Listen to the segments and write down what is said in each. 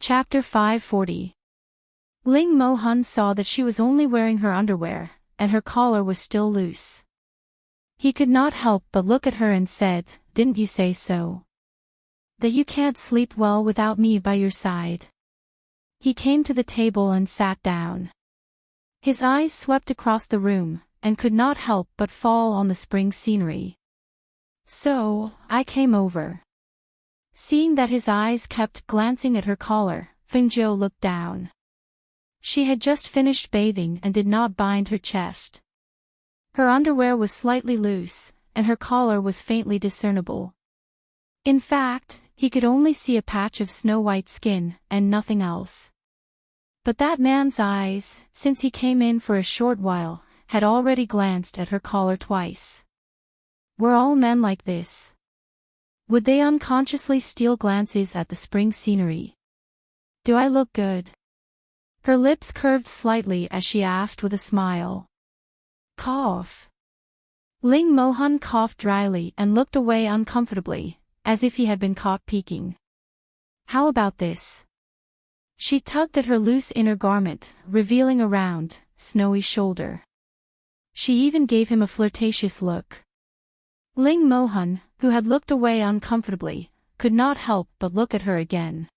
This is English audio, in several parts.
Chapter 540. Ling Mo-hun saw that she was only wearing her underwear, and her collar was still loose. He could not help but look at her and said, "Didn't you say so? That you can't sleep well without me by your side?" He came to the table and sat down. His eyes swept across the room, and could not help but fall on the spring scenery. "So, I came over." Seeing that his eyes kept glancing at her collar, Fengjiu looked down. She had just finished bathing and did not bind her chest. Her underwear was slightly loose, and her collar was faintly discernible. In fact, he could only see a patch of snow-white skin, and nothing else. But that man's eyes, since he came in for a short while, had already glanced at her collar twice. Were all men like this? Would they unconsciously steal glances at the spring scenery? "Do I look good?" Her lips curved slightly as she asked with a smile. Cough. Ling Mo-hun coughed dryly and looked away uncomfortably, as if he had been caught peeking. "How about this?" She tugged at her loose inner garment, revealing a round, snowy shoulder. She even gave him a flirtatious look. Ling Mo-hun, who had looked away uncomfortably, could not help but look at her again.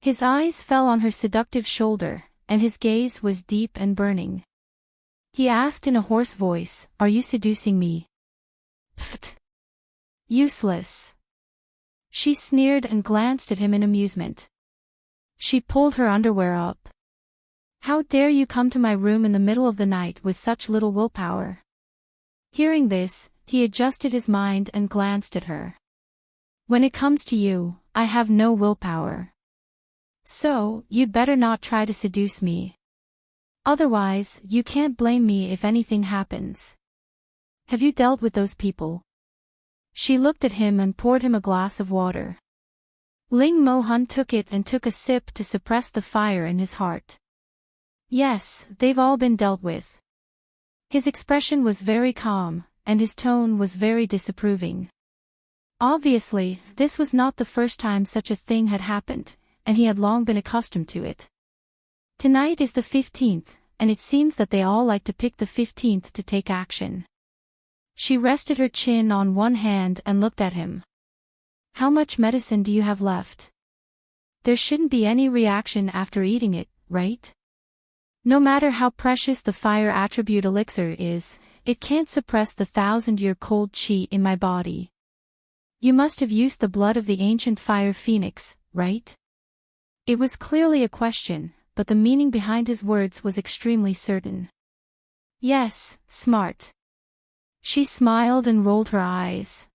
His eyes fell on her seductive shoulder, and his gaze was deep and burning. He asked in a hoarse voice, "Are you seducing me?" "Pfft. Useless." She sneered and glanced at him in amusement. She pulled her underwear up. "How dare you come to my room in the middle of the night with such little willpower?" Hearing this, he adjusted his mind and glanced at her. "When it comes to you, I have no willpower. So, you'd better not try to seduce me. Otherwise, you can't blame me if anything happens. Have you dealt with those people?" She looked at him and poured him a glass of water. Ling Mo-hun took it and took a sip to suppress the fire in his heart. "Yes, they've all been dealt with." His expression was very calm, and his tone was very disapproving. Obviously, this was not the first time such a thing had happened, and he had long been accustomed to it. Tonight is the 15th, and it seems that they all like to pick the 15th to take action. She rested her chin on one hand and looked at him. "How much medicine do you have left? There shouldn't be any reaction after eating it, right? No matter how precious the fire attribute elixir is, it can't suppress the 1,000-year cold chi in my body. You must have used the blood of the ancient fire phoenix, right?" It was clearly a question, but the meaning behind his words was extremely certain. "Yes, smart." She smiled and rolled her eyes.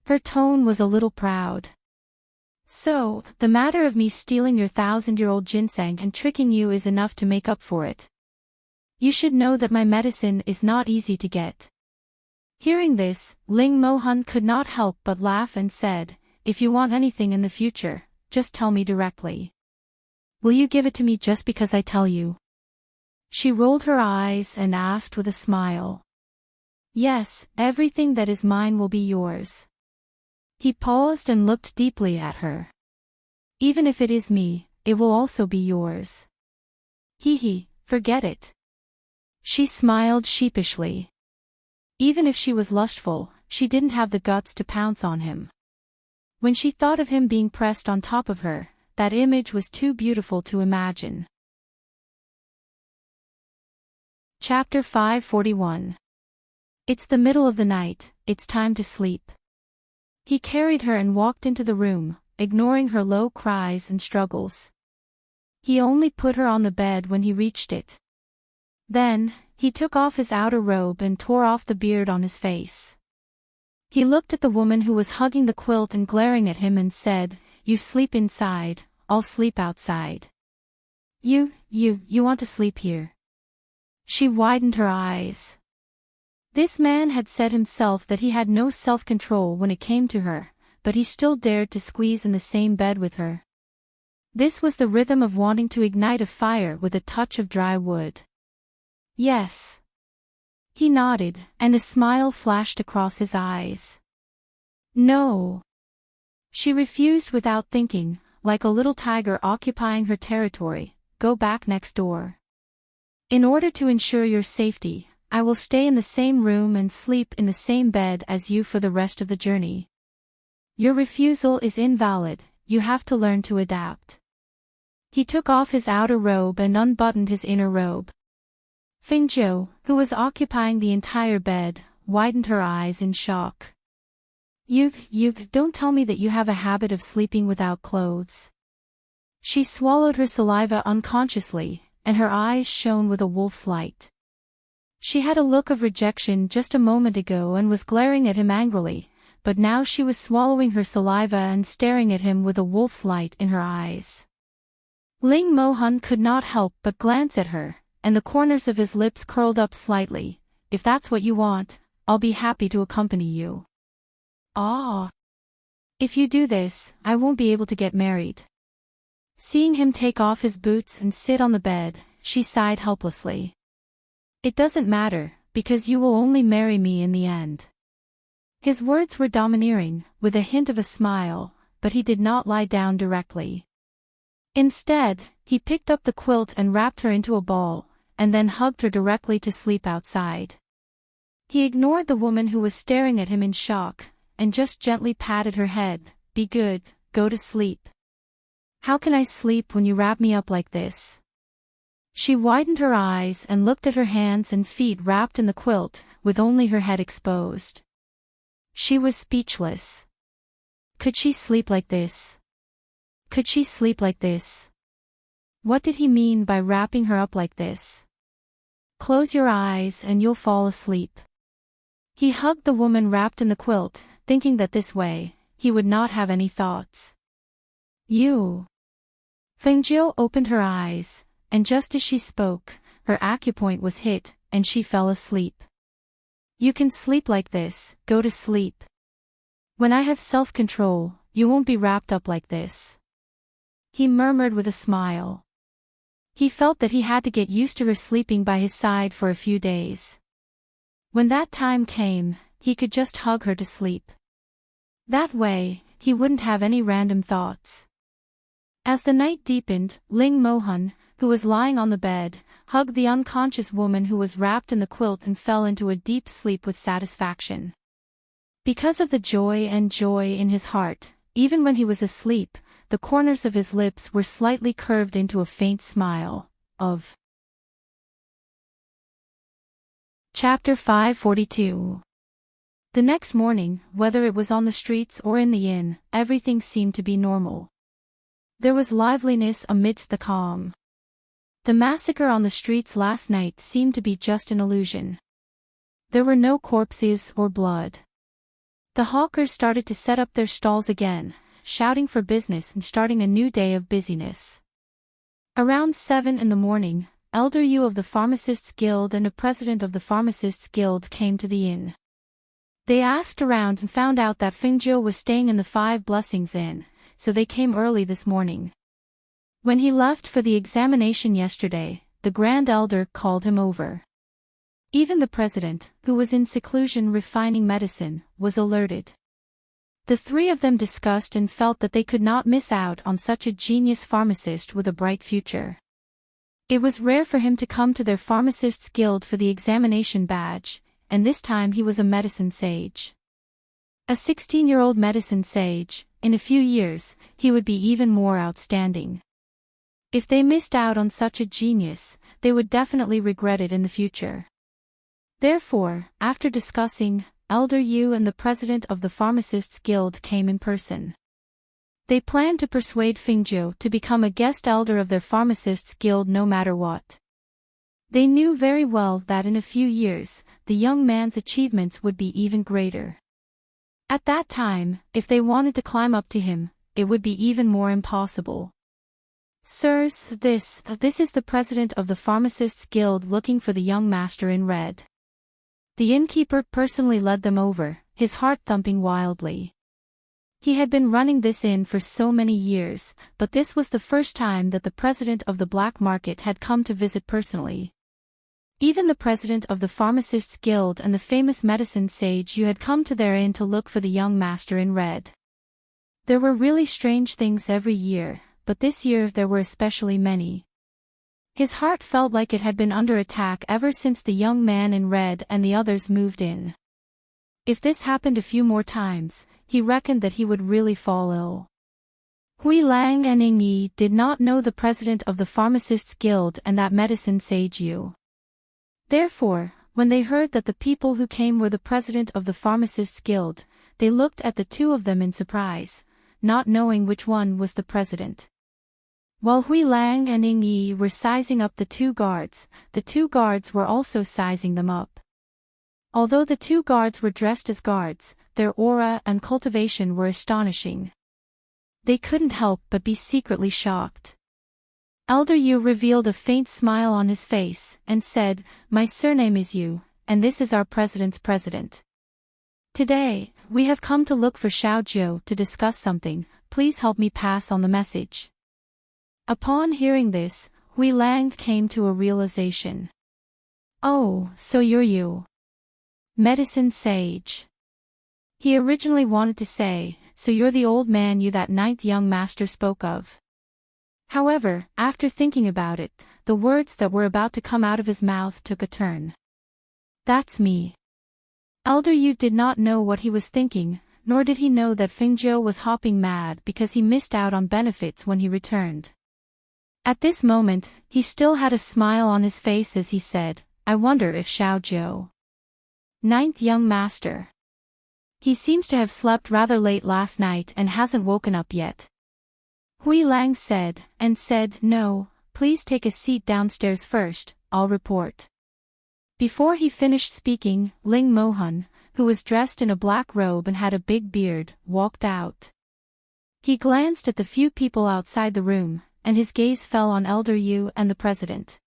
Her tone was a little proud. "So, the matter of me stealing your 1,000-year-old ginseng and tricking you is enough to make up for it. You should know that my medicine is not easy to get." Hearing this, Ling Mo-hun could not help but laugh and said, "If you want anything in the future, just tell me directly. Will you give it to me just because I tell you?" She rolled her eyes and asked with a smile. "Yes, everything that is mine will be yours." He paused and looked deeply at her. "Even if it is me, it will also be yours." He, forget it." She smiled sheepishly. Even if she was lustful, she didn't have the guts to pounce on him. When she thought of him being pressed on top of her, that image was too beautiful to imagine. Chapter 541. It's the middle of the night, it's time to sleep. He carried her and walked into the room, ignoring her low cries and struggles. He only put her on the bed when he reached it. Then, he took off his outer robe and tore off the beard on his face. He looked at the woman who was hugging the quilt and glaring at him and said, "You sleep inside, I'll sleep outside." You want to sleep here?" She widened her eyes. This man had said himself that he had no self-control when it came to her, but he still dared to squeeze in the same bed with her. This was the rhythm of wanting to ignite a fire with a touch of dry wood. "Yes." He nodded, and a smile flashed across his eyes. "No." She refused without thinking, like a little tiger occupying her territory, go back next door. In order to ensure your safety, I will stay in the same room and sleep in the same bed as you for the rest of the journey. Your refusal is invalid, you have to learn to adapt. He took off his outer robe and unbuttoned his inner robe. Fingzhou, who was occupying the entire bed, widened her eyes in shock. You don't tell me that you have a habit of sleeping without clothes. She swallowed her saliva unconsciously, and her eyes shone with a wolf's light. She had a look of rejection just a moment ago and was glaring at him angrily, but now she was swallowing her saliva and staring at him with a wolf's light in her eyes. Ling Mohan could not help but glance at her, and the corners of his lips curled up slightly. If that's what you want, I'll be happy to accompany you. Ah. If you do this, I won't be able to get married. Seeing him take off his boots and sit on the bed, she sighed helplessly. It doesn't matter, because you will only marry me in the end. His words were domineering, with a hint of a smile, but he did not lie down directly. Instead, he picked up the quilt and wrapped her into a ball, and then hugged her directly to sleep outside. He ignored the woman who was staring at him in shock, and just gently patted her head. Be good, go to sleep. How can I sleep when you wrap me up like this? She widened her eyes and looked at her hands and feet wrapped in the quilt, with only her head exposed. She was speechless. Could she sleep like this? Could she sleep like this? What did he mean by wrapping her up like this? Close your eyes and you'll fall asleep. He hugged the woman wrapped in the quilt, thinking that this way, he would not have any thoughts. You. Fengjiu opened her eyes, and just as she spoke, her acupoint was hit, and she fell asleep. You can sleep like this, go to sleep. When I have self-control, you won't be wrapped up like this. He murmured with a smile. He felt that he had to get used to her sleeping by his side for a few days. When that time came, he could just hug her to sleep. That way, he wouldn't have any random thoughts. As the night deepened, Ling Mohan, who was lying on the bed, hugged the unconscious woman who was wrapped in the quilt and fell into a deep sleep with satisfaction. Because of the joy in his heart, even when he was asleep, the corners of his lips were slightly curved into a faint smile. Chapter 542. The next morning, whether it was on the streets or in the inn, everything seemed to be normal. There was liveliness amidst the calm. The massacre on the streets last night seemed to be just an illusion. There were no corpses or blood. The hawkers started to set up their stalls again, shouting for business and starting a new day of busyness. Around 7 in the morning, Elder Yu of the Pharmacists' Guild and a president of the Pharmacists' Guild came to the inn. They asked around and found out that Fingzhou was staying in the Five Blessings Inn, so they came early this morning. When he left for the examination yesterday, the Grand Elder called him over. Even the president, who was in seclusion refining medicine, was alerted. The three of them discussed and felt that they could not miss out on such a genius pharmacist with a bright future. It was rare for him to come to their Pharmacists' Guild for the examination badge, and this time he was a medicine sage. A 16-year-old medicine sage, in a few years, he would be even more outstanding. If they missed out on such a genius, they would definitely regret it in the future. Therefore, after discussing, Elder Yu and the president of the Pharmacists' Guild came in person. They planned to persuade Fingzhou to become a guest elder of their Pharmacists' Guild no matter what. They knew very well that in a few years, the young man's achievements would be even greater. At that time, if they wanted to climb up to him, it would be even more impossible. Sirs, this is the president of the Pharmacists' Guild looking for the young master in red. The innkeeper personally led them over, his heart thumping wildly. He had been running this inn for so many years, but this was the first time that the president of the black market had come to visit personally. Even the president of the Pharmacists' Guild and the famous medicine sage Yu had come to their inn to look for the young master in red. There were really strange things every year, but this year there were especially many. His heart felt like it had been under attack ever since the young man in red and the others moved in. If this happened a few more times, he reckoned that he would really fall ill. Hui Lang and Ing Yi did not know the president of the Pharmacists Guild and that medicine sage Yu. Therefore, when they heard that the people who came were the president of the Pharmacists Guild, they looked at the two of them in surprise, not knowing which one was the president. While Hui Lang and Ing Yi were sizing up the two guards were also sizing them up. Although the two guards were dressed as guards, their aura and cultivation were astonishing. They couldn't help but be secretly shocked. Elder Yu revealed a faint smile on his face and said, "My surname is Yu, and this is our president's president. Today, we have come to look for Xiaojiu to discuss something. Please help me pass on the message." Upon hearing this, Hui Lang came to a realization. "Oh, so you're Yu. Medicine sage." He originally wanted to say, "So you're the old man you that ninth young master spoke of." However, after thinking about it, the words that were about to come out of his mouth took a turn. "That's me." Elder Yu did not know what he was thinking, nor did he know that Fengjiu was hopping mad because he missed out on benefits when he returned. At this moment, he still had a smile on his face as he said, "I wonder if Xiaojiu, ninth young master. He seems to have slept rather late last night and hasn't woken up yet." Hui Lang said, "No, please take a seat downstairs first, I'll report." Before he finished speaking, Ling Mohun, who was dressed in a black robe and had a big beard, walked out. He glanced at the few people outside the room, and his gaze fell on Elder Yu and the president.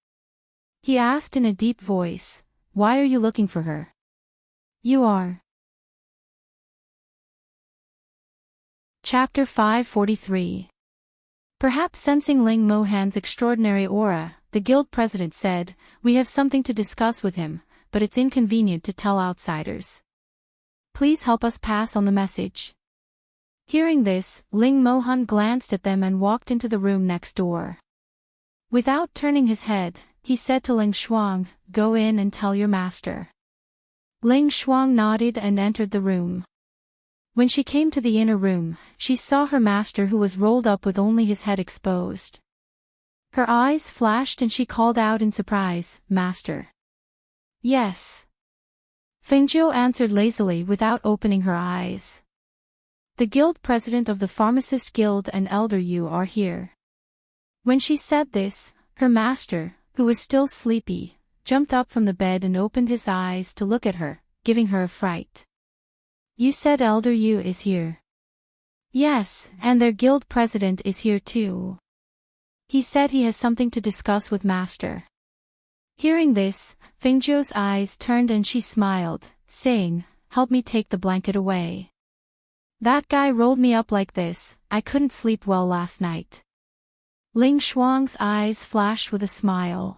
He asked in a deep voice, "Why are you looking for her? You are." Chapter 543. Perhaps sensing Ling Mohan's extraordinary aura, the guild president said, "We have something to discuss with him, but it's inconvenient to tell outsiders. Please help us pass on the message." Hearing this, Ling Mohan glanced at them and walked into the room next door. Without turning his head, he said to Ling Shuang, "Go in and tell your master." Ling Shuang nodded and entered the room. When she came to the inner room, she saw her master who was rolled up with only his head exposed. Her eyes flashed and she called out in surprise, "Master." "Yes." Fengjiu answered lazily without opening her eyes. "The guild president of the Pharmacist Guild and Elder Yu are here." When she said this, her master, who was still sleepy, jumped up from the bed and opened his eyes to look at her, giving her a fright. "You said Elder Yu is here?" "Yes, and their guild president is here too. He said he has something to discuss with master." Hearing this, Fengjiu's eyes turned and she smiled, saying, "Help me take the blanket away. That guy rolled me up like this, I couldn't sleep well last night." Ling Shuang's eyes flashed with a smile.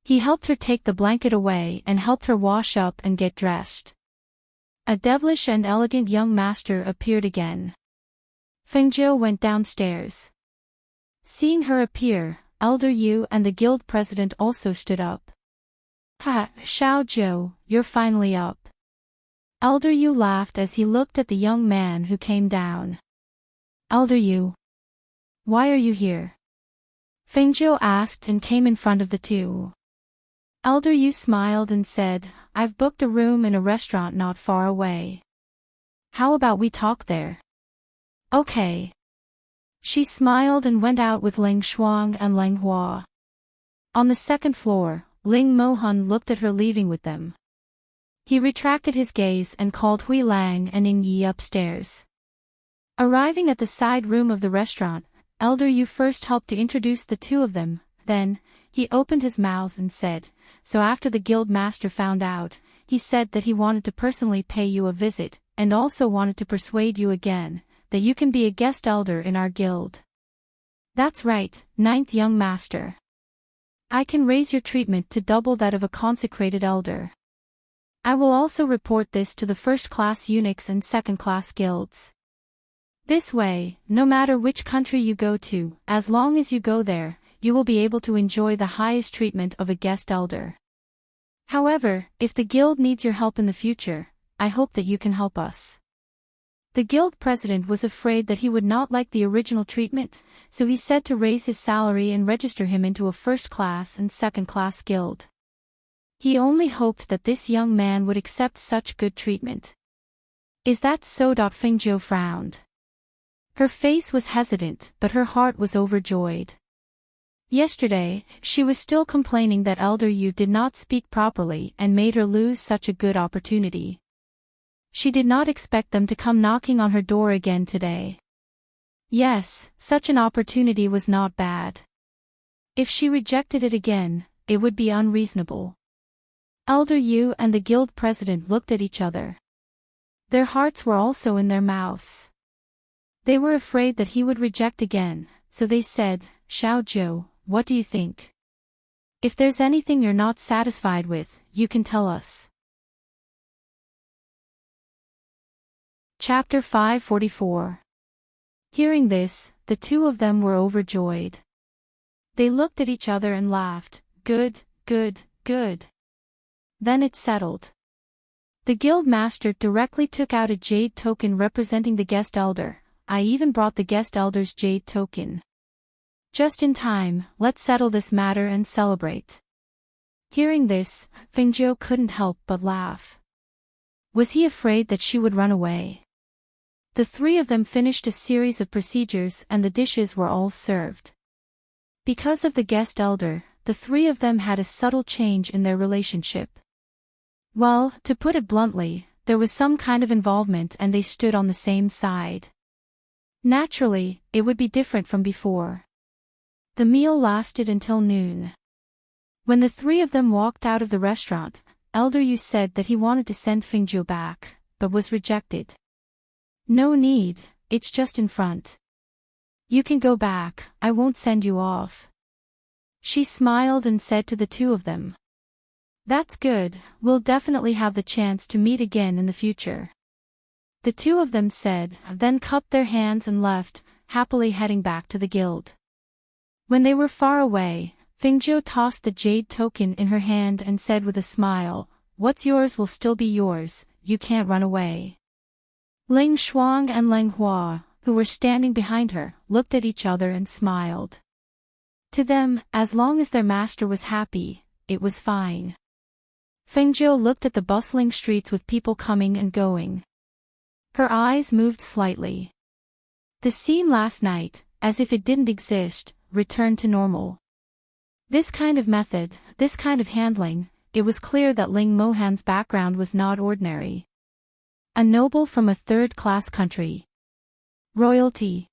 He helped her take the blanket away and helped her wash up and get dressed. A devilish and elegant young master appeared again. Fengjiu went downstairs. Seeing her appear, Elder Yu and the guild president also stood up. "Ha, Xiaojiu, you're finally up." Elder Yu laughed as he looked at the young man who came down. "Elder Yu, why are you here?" Fengjiu asked and came in front of the two. Elder Yu smiled and said, "I've booked a room in a restaurant not far away. How about we talk there?" "Okay." She smiled and went out with Ling Shuang and Ling Hua. On the second floor, Ling Mohun looked at her leaving with them. He retracted his gaze and called Hui Lang and Ing Yi upstairs. Arriving at the side room of the restaurant, Elder Yu first helped to introduce the two of them, then, he opened his mouth and said, "So after the guild master found out, he said that he wanted to personally pay you a visit, and also wanted to persuade you again, that you can be a guest elder in our guild." "That's right, ninth young master. I can raise your treatment to double that of a consecrated elder. I will also report this to the first-class eunuchs and second-class guilds." This way, no matter which country you go to, as long as you go there, you will be able to enjoy the highest treatment of a guest elder. However, if the guild needs your help in the future, I hope that you can help us. The guild president was afraid that he would not like the original treatment, so he said to raise his salary and register him into a first-class and second-class guild. He only hoped that this young man would accept such good treatment. Is that so? Fingyo frowned. Her face was hesitant, but her heart was overjoyed. Yesterday, she was still complaining that Elder Yu did not speak properly and made her lose such a good opportunity. She did not expect them to come knocking on her door again today. Yes, such an opportunity was not bad. If she rejected it again, it would be unreasonable. Elder Yu and the guild president looked at each other. Their hearts were also in their mouths. They were afraid that he would reject again, so they said, "Xiao Zhou, what do you think? If there's anything you're not satisfied with, you can tell us." Chapter 544. Hearing this, the two of them were overjoyed. They looked at each other and laughed. Good, good, good. Then it settled. The guild master directly took out a jade token representing the guest elder. I even brought the guest elder's jade token. Just in time, let's settle this matter and celebrate. Hearing this, Fingyo couldn't help but laugh. Was he afraid that she would run away? The three of them finished a series of procedures and the dishes were all served. Because of the guest elder, the three of them had a subtle change in their relationship. Well, to put it bluntly, there was some kind of involvement and they stood on the same side. Naturally, it would be different from before. The meal lasted until noon. When the three of them walked out of the restaurant, Elder Yu said that he wanted to send Fingyo back, but was rejected. No need, it's just in front. You can go back, I won't send you off. She smiled and said to the two of them. That's good, we'll definitely have the chance to meet again in the future. The two of them said, then cupped their hands and left, happily heading back to the guild. When they were far away, Fingyo tossed the jade token in her hand and said with a smile, "What's yours will still be yours, you can't run away." Ling Shuang and Leng Hua, who were standing behind her, looked at each other and smiled. To them, as long as their master was happy, it was fine. Fengzhou looked at the bustling streets with people coming and going. Her eyes moved slightly. The scene last night, as if it didn't exist, returned to normal. This kind of method, this kind of handling, it was clear that Ling Mohan's background was not ordinary. A noble from a third-class country. Royalty.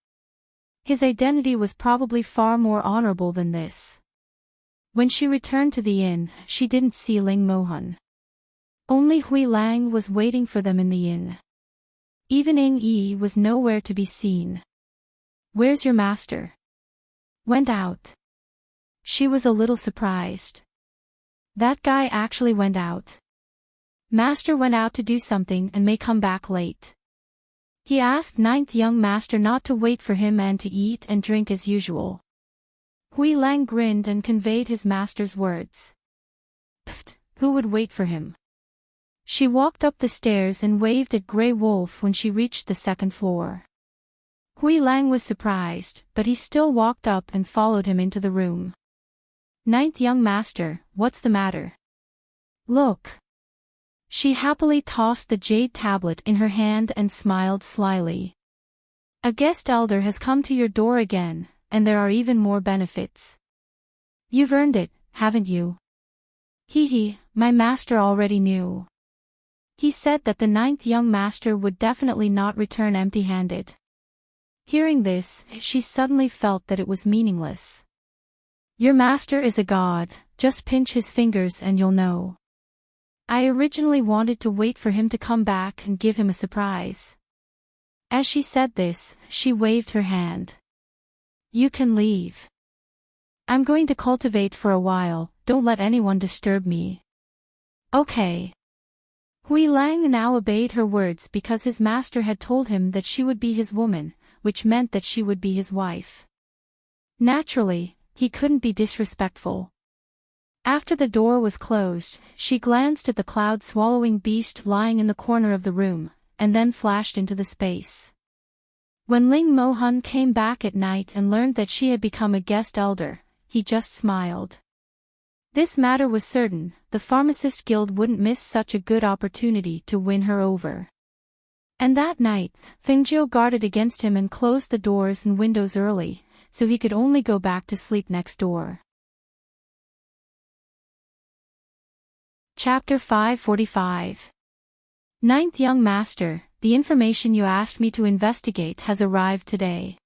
His identity was probably far more honorable than this. When she returned to the inn, she didn't see Ling Mohan. Only Hui Lang was waiting for them in the inn. Even Ing Yi was nowhere to be seen. "Where's your master?" "Went out." She was a little surprised. That guy actually went out. Master went out to do something and may come back late. He asked ninth young master not to wait for him and to eat and drink as usual. Hui Lang grinned and conveyed his master's words. Pfft, who would wait for him? She walked up the stairs and waved at Grey Wolf when she reached the second floor. Hui Lang was surprised, but he still walked up and followed him into the room. "Ninth young master, what's the matter?" "Look." She happily tossed the jade tablet in her hand and smiled slyly. "A guest elder has come to your door again, and there are even more benefits. You've earned it, haven't you?" Hee, my master already knew. He said that the ninth young master would definitely not return empty-handed. Hearing this, she suddenly felt that it was meaningless. "Your master is a god, just pinch his fingers and you'll know. I originally wanted to wait for him to come back and give him a surprise." As she said this, she waved her hand. "You can leave. I'm going to cultivate for a while, don't let anyone disturb me." "Okay." Hui Lang now obeyed her words because his master had told him that she would be his woman, which meant that she would be his wife. Naturally, he couldn't be disrespectful. After the door was closed, she glanced at the cloud-swallowing beast lying in the corner of the room, and then flashed into the space. When Ling Mo-hun came back at night and learned that she had become a guest elder, he just smiled. This matter was certain, the Pharmacist Guild wouldn't miss such a good opportunity to win her over. And that night, Fengjiu guarded against him and closed the doors and windows early, so he could only go back to sleep next door. Chapter 545. Ninth Young Master, the information you asked me to investigate has arrived today.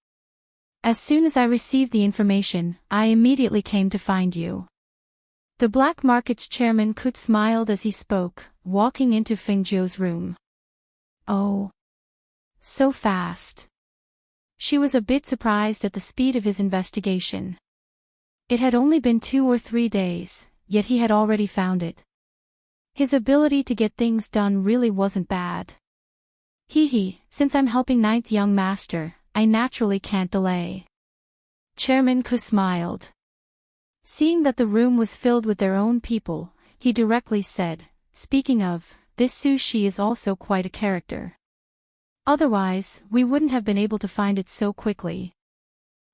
As soon as I received the information, I immediately came to find you. The black market's chairman Kut smiled as he spoke, walking into Fengjiu's room. Oh. So fast. She was a bit surprised at the speed of his investigation. It had only been 2 or 3 days, yet he had already found it. His ability to get things done really wasn't bad. Since I'm helping Ninth Young Master, I naturally can't delay. Chairman Kut smiled. Seeing that the room was filled with their own people, he directly said, "Speaking of, this sushi is also quite a character. Otherwise, we wouldn't have been able to find it so quickly."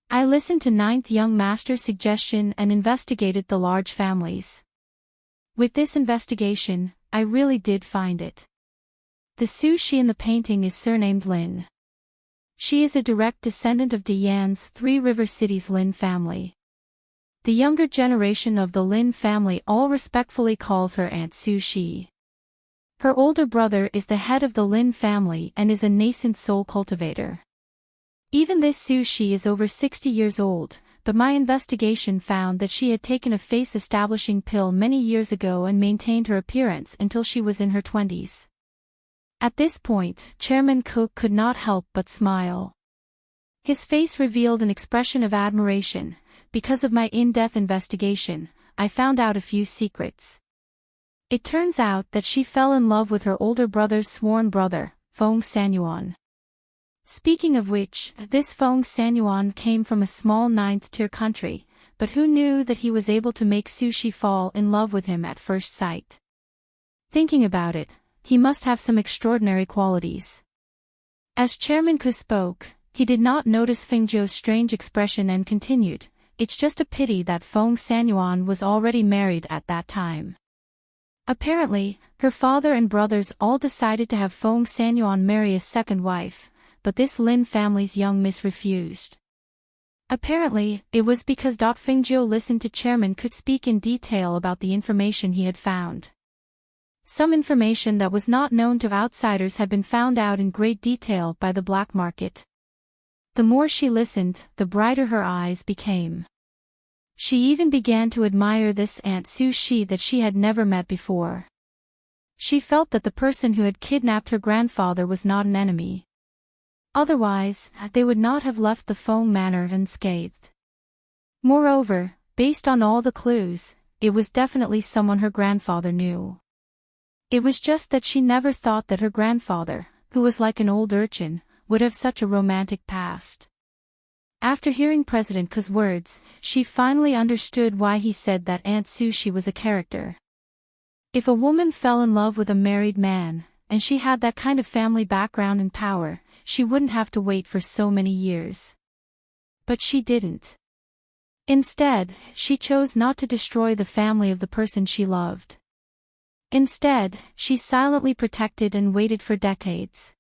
I listened to Ninth Young Master's suggestion and investigated the large families. With this investigation, I really did find it. The sushi in the painting is surnamed Lin. She is a direct descendant of Dian's Three River City's Lin family. The younger generation of the Lin family all respectfully calls her Aunt Sushi. Her older brother is the head of the Lin family and is a nascent soul cultivator. Even this Sushi is over 60 years old, but my investigation found that she had taken a face-establishing pill many years ago and maintained her appearance until she was in her 20s. At this point, Chairman Cook could not help but smile. His face revealed an expression of admiration. Because of my in-depth investigation, I found out a few secrets. It turns out that she fell in love with her older brother's sworn brother, Feng Sanyuan. Speaking of which, this Feng Sanyuan came from a small 9th-tier country, but who knew that he was able to make Sushi fall in love with him at first sight? Thinking about it, he must have some extraordinary qualities. As Chairman Ku spoke, he did not notice Fengjiu's strange expression and continued, "It's just a pity that Feng Sanyuan was already married at that time." Apparently, her father and brothers all decided to have Feng Sanyuan marry a second wife, but this Lin family's young miss refused. Apparently, it was because Fengjiu listened to Chairman Ku speak in detail about the information he had found. Some information that was not known to outsiders had been found out in great detail by the black market. The more she listened, the brighter her eyes became. She even began to admire this Aunt Sushi that she had never met before. She felt that the person who had kidnapped her grandfather was not an enemy. Otherwise, they would not have left the Feng manor unscathed. Moreover, based on all the clues, it was definitely someone her grandfather knew. It was just that she never thought that her grandfather, who was like an old urchin, would have such a romantic past. After hearing President Ku's words, she finally understood why he said that Aunt Sushi was a character. If a woman fell in love with a married man, and she had that kind of family background and power, she wouldn't have to wait for so many years. But she didn't. Instead, she chose not to destroy the family of the person she loved. Instead, she silently protected and waited for decades.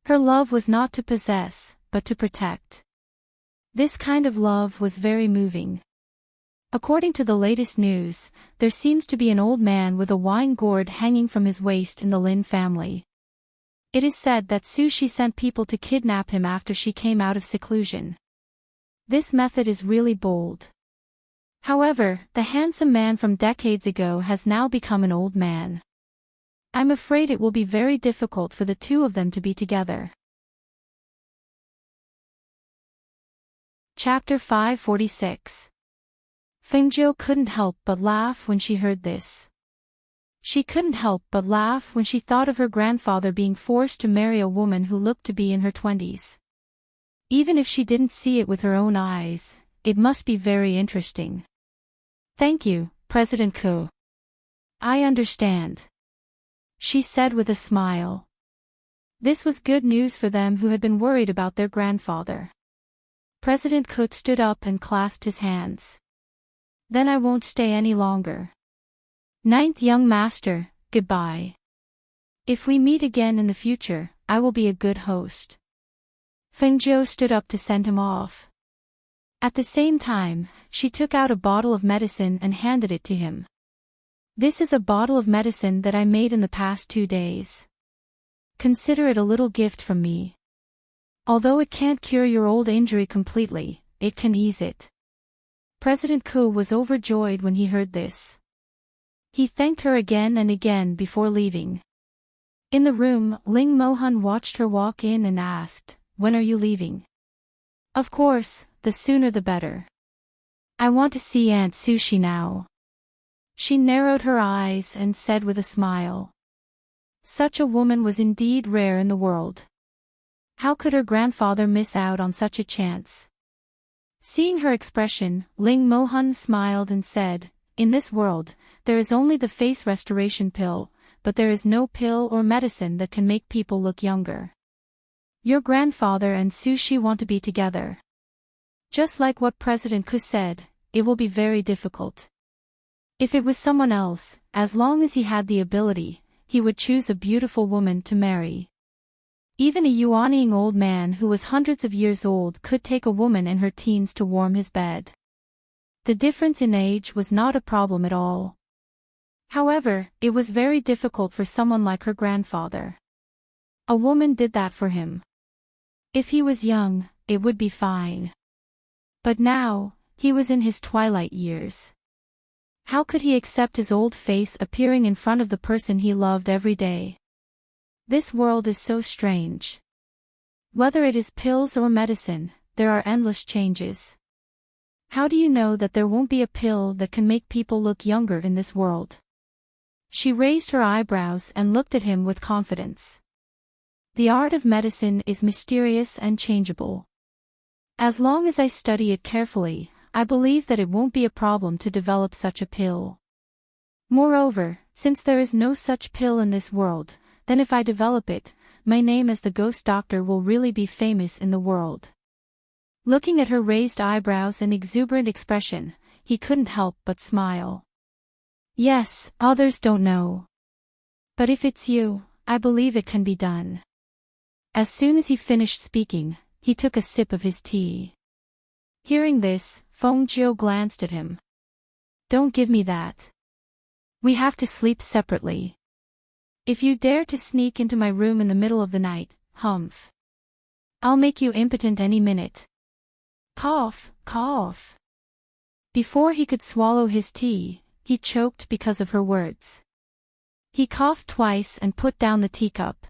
Her love was not to possess, but to protect. This kind of love was very moving. According to the latest news, there seems to be an old man with a wine gourd hanging from his waist in the Lin family. It is said that Sushi sent people to kidnap him after she came out of seclusion. This method is really bold. However, the handsome man from decades ago has now become an old man. I'm afraid it will be very difficult for the two of them to be together. Chapter 546. Fengjiu couldn't help but laugh when she heard this. She couldn't help but laugh when she thought of her grandfather being forced to marry a woman who looked to be in her 20s. Even if she didn't see it with her own eyes, it must be very interesting. Thank you, President Ko. I understand, she said with a smile. This was good news for them who had been worried about their grandfather. President Ko stood up and clasped his hands. Then I won't stay any longer. Ninth young master, goodbye. If we meet again in the future, I will be a good host. Feng Jiu stood up to send him off. At the same time, she took out a bottle of medicine and handed it to him. This is a bottle of medicine that I made in the past 2 days. Consider it a little gift from me. Although it can't cure your old injury completely, it can ease it. President Ko was overjoyed when he heard this. He thanked her again and again before leaving. In the room, Ling Mohan watched her walk in and asked, "When are you leaving?" Of course, the sooner the better. I want to see Aunt Sushi now. She narrowed her eyes and said with a smile. Such a woman was indeed rare in the world. How could her grandfather miss out on such a chance? Seeing her expression, Ling Mohan smiled and said, "In this world, there is only the face restoration pill, but there is no pill or medicine that can make people look younger. Your grandfather and Sushi want to be together. Just like what President Ku said, it will be very difficult. If it was someone else, as long as he had the ability, he would choose a beautiful woman to marry. Even a yuaning old man who was hundreds of years old could take a woman in her teens to warm his bed. The difference in age was not a problem at all. However, it was very difficult for someone like her grandfather. A woman did that for him. If he was young, it would be fine. But now, he was in his twilight years. How could he accept his old face appearing in front of the person he loved every day? This world is so strange. Whether it is pills or medicine, there are endless changes. How do you know that there won't be a pill that can make people look younger in this world? She raised her eyebrows and looked at him with confidence. The art of medicine is mysterious and changeable. As long as I study it carefully, I believe that it won't be a problem to develop such a pill. Moreover, since there is no such pill in this world, then if I develop it, my name as the ghost doctor will really be famous in the world. Looking at her raised eyebrows and exuberant expression, he couldn't help but smile. Yes, others don't know. But if it's you, I believe it can be done. As soon as he finished speaking, he took a sip of his tea. Hearing this, Feng Jiu glanced at him. Don't give me that. We have to sleep separately. If you dare to sneak into my room in the middle of the night, humph. I'll make you impotent any minute. Cough, cough. Before he could swallow his tea, he choked because of her words. He coughed twice and put down the teacup.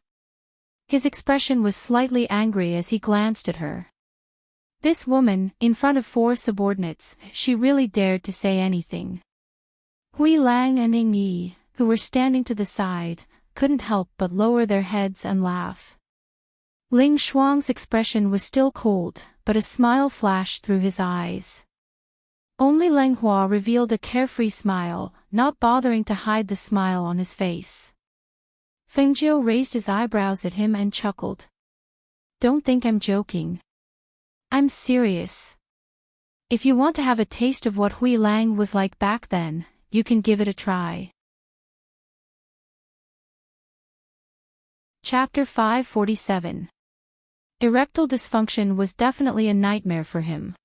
His expression was slightly angry as he glanced at her. This woman, in front of 4 subordinates, she really dared to say anything. Hui Lang and Ning Yi, who were standing to the side, couldn't help but lower their heads and laugh. Ling Shuang's expression was still cold, but a smile flashed through his eyes. Only Leng Hua revealed a carefree smile, not bothering to hide the smile on his face. Feng Jiu raised his eyebrows at him and chuckled. Don't think I'm joking. I'm serious. If you want to have a taste of what Hui Lang was like back then, you can give it a try. Chapter 547. Erectile dysfunction was definitely a nightmare for him.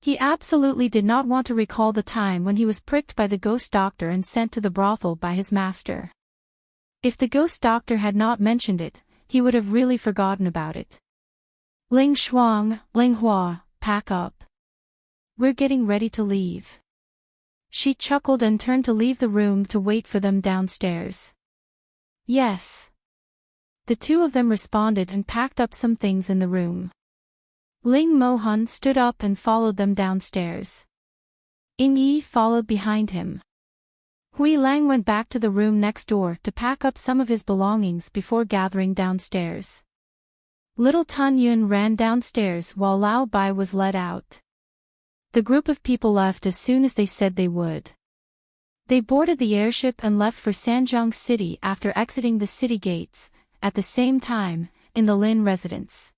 He absolutely did not want to recall the time when he was pricked by the ghost doctor and sent to the brothel by his master. If the ghost doctor had not mentioned it, he would have really forgotten about it. Ling Shuang, Ling Hua, pack up. We're getting ready to leave. She chuckled and turned to leave the room to wait for them downstairs. Yes. The two of them responded and packed up some things in the room. Ling Mohan stood up and followed them downstairs. Ying Yi followed behind him. Hui Lang went back to the room next door to pack up some of his belongings before gathering downstairs. Little Tun Yun ran downstairs while Lao Bai was led out. The group of people left as soon as they said they would. They boarded the airship and left for Sanjiang City after exiting the city gates, at the same time, in the Lin residence.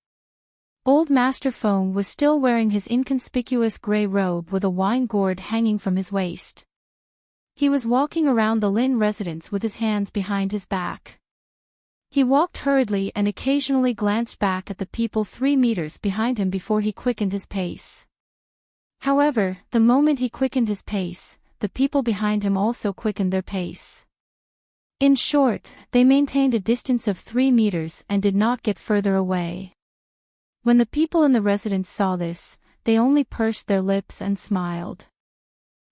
Old Master Feng was still wearing his inconspicuous grey robe with a wine gourd hanging from his waist. He was walking around the Lin residence with his hands behind his back. He walked hurriedly and occasionally glanced back at the people 3 meters behind him before he quickened his pace. However, the moment he quickened his pace, the people behind him also quickened their pace. In short, they maintained a distance of 3 meters and did not get further away. When the people in the residence saw this, they only pursed their lips and smiled.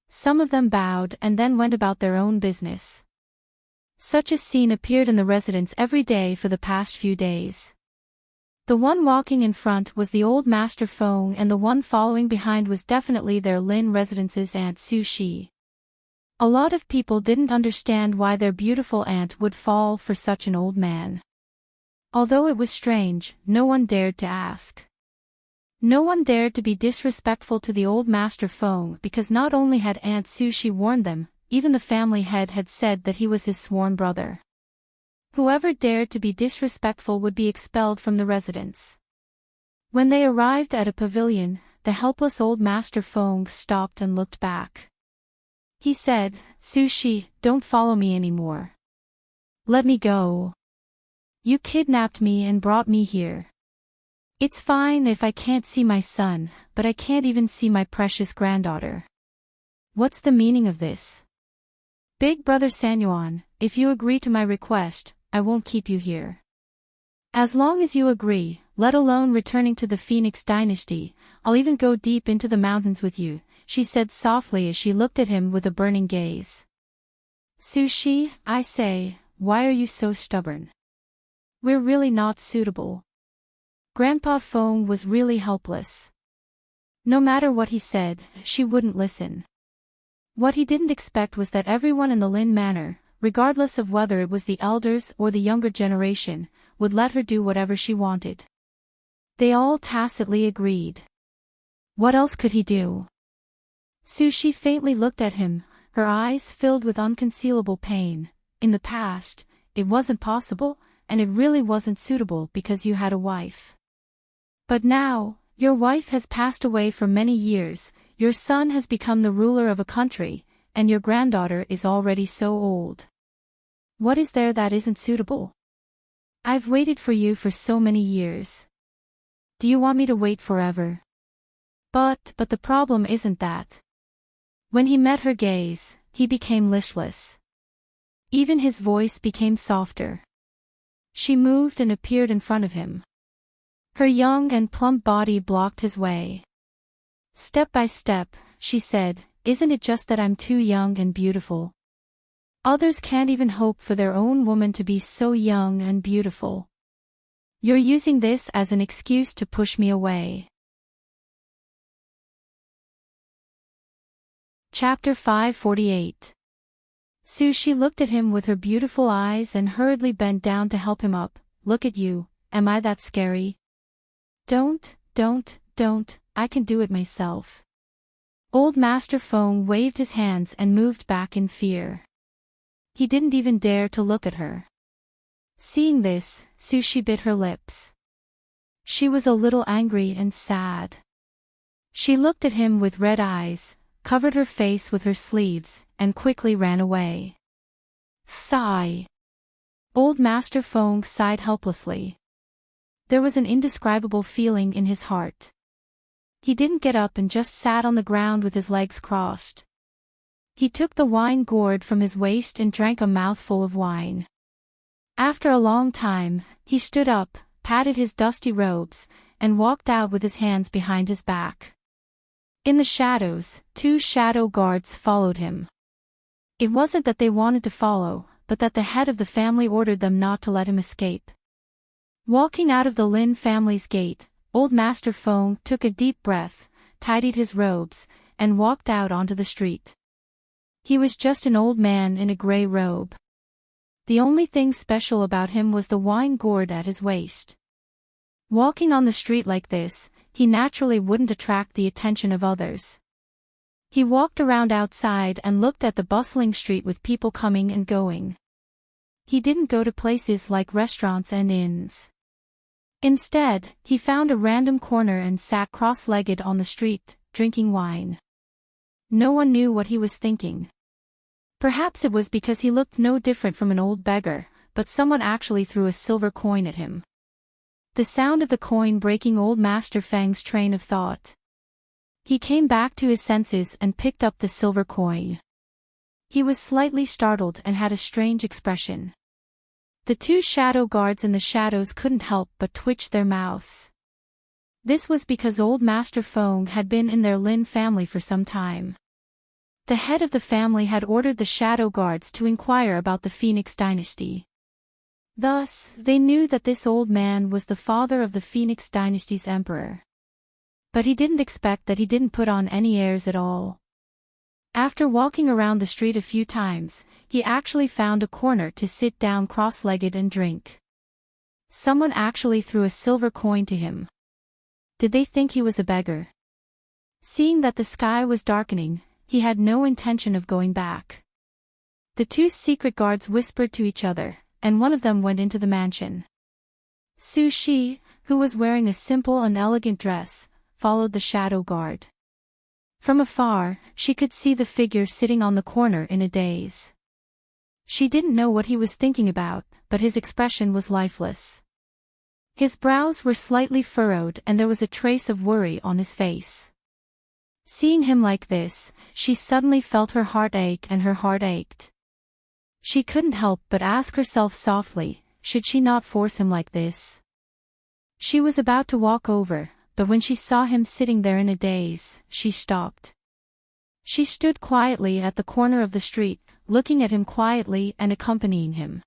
Some of them bowed and then went about their own business. Such a scene appeared in the residence every day for the past few days. The one walking in front was the old Master Feng and the one following behind was definitely their Lin residence's Aunt Su Shi. A lot of people didn't understand why their beautiful aunt would fall for such an old man. Although it was strange, no one dared to ask. No one dared to be disrespectful to the old Master Feng because not only had Aunt Su Shi warned them, even the family head had said that he was his sworn brother. Whoever dared to be disrespectful would be expelled from the residence. When they arrived at a pavilion, the helpless old Master Feng stopped and looked back. He said, "Su Shi, don't follow me anymore. Let me go. You kidnapped me and brought me here. It's fine if I can't see my son, but I can't even see my precious granddaughter. What's the meaning of this? Big brother Sanyuan, if you agree to my request, I won't keep you here. As long as you agree, let alone returning to the Phoenix dynasty, I'll even go deep into the mountains with you," she said softly as she looked at him with a burning gaze. "Su Shi, I say, why are you so stubborn? We're really not suitable." Grandpa Feng was really helpless. No matter what he said, she wouldn't listen. What he didn't expect was that everyone in the Lin Manor, regardless of whether it was the elders or the younger generation, would let her do whatever she wanted. They all tacitly agreed. What else could he do? Su Shi faintly looked at him, her eyes filled with unconcealable pain. In the past, it wasn't possible, and it really wasn't suitable because you had a wife. But now, your wife has passed away for many years, your son has become the ruler of a country, and your granddaughter is already so old. What is there that isn't suitable? I've waited for you for so many years. Do you want me to wait forever? But the problem isn't that. When he met her gaze, he became listless. Even his voice became softer. She moved and appeared in front of him. Her young and plump body blocked his way. Step by step, she said, "Isn't it just that I'm too young and beautiful? Others can't even hope for their own woman to be so young and beautiful. You're using this as an excuse to push me away." Chapter 548. Su Shi looked at him with her beautiful eyes and hurriedly bent down to help him up. "Look at you, am I that scary? Don't, I can do it myself." Old Master Feng waved his hands and moved back in fear. He didn't even dare to look at her. Seeing this, Su Shi bit her lips. She was a little angry and sad. She looked at him with red eyes, covered her face with her sleeves, and quickly ran away. Sigh. Old Master Feng sighed helplessly. There was an indescribable feeling in his heart. He didn't get up and just sat on the ground with his legs crossed. He took the wine gourd from his waist and drank a mouthful of wine. After a long time, he stood up, patted his dusty robes, and walked out with his hands behind his back. In the shadows, 2 shadow guards followed him. It wasn't that they wanted to follow, but that the head of the family ordered them not to let him escape. Walking out of the Lin family's gate, old Master Feng took a deep breath, tidied his robes, and walked out onto the street. He was just an old man in a grey robe. The only thing special about him was the wine gourd at his waist. Walking on the street like this, he naturally wouldn't attract the attention of others. He walked around outside and looked at the bustling street with people coming and going. He didn't go to places like restaurants and inns. Instead, he found a random corner and sat cross-legged on the street, drinking wine. No one knew what he was thinking. Perhaps it was because he looked no different from an old beggar, but someone actually threw a silver coin at him. The sound of the coin breaking old Master Fang's train of thought. He came back to his senses and picked up the silver coin. He was slightly startled and had a strange expression. The two shadow guards in the shadows couldn't help but twitch their mouths. This was because old Master Feng had been in their Lin family for some time. The head of the family had ordered the shadow guards to inquire about the Phoenix dynasty. Thus, they knew that this old man was the father of the Phoenix dynasty's emperor. But he didn't expect that he didn't put on any airs at all. After walking around the street a few times, he actually found a corner to sit down cross-legged and drink. Someone actually threw a silver coin to him. Did they think he was a beggar? Seeing that the sky was darkening, he had no intention of going back. The two secret guards whispered to each other, and one of them went into the mansion. Su Shi, who was wearing a simple and elegant dress, followed the shadow guard. From afar, she could see the figure sitting on the corner in a daze. She didn't know what he was thinking about, but his expression was lifeless. His brows were slightly furrowed and there was a trace of worry on his face. Seeing him like this, she suddenly felt her heart ache and her heart ached. She couldn't help but ask herself softly, should she not force him like this? She was about to walk over, but when she saw him sitting there in a daze, she stopped. She stood quietly at the corner of the street, looking at him quietly and accompanying him.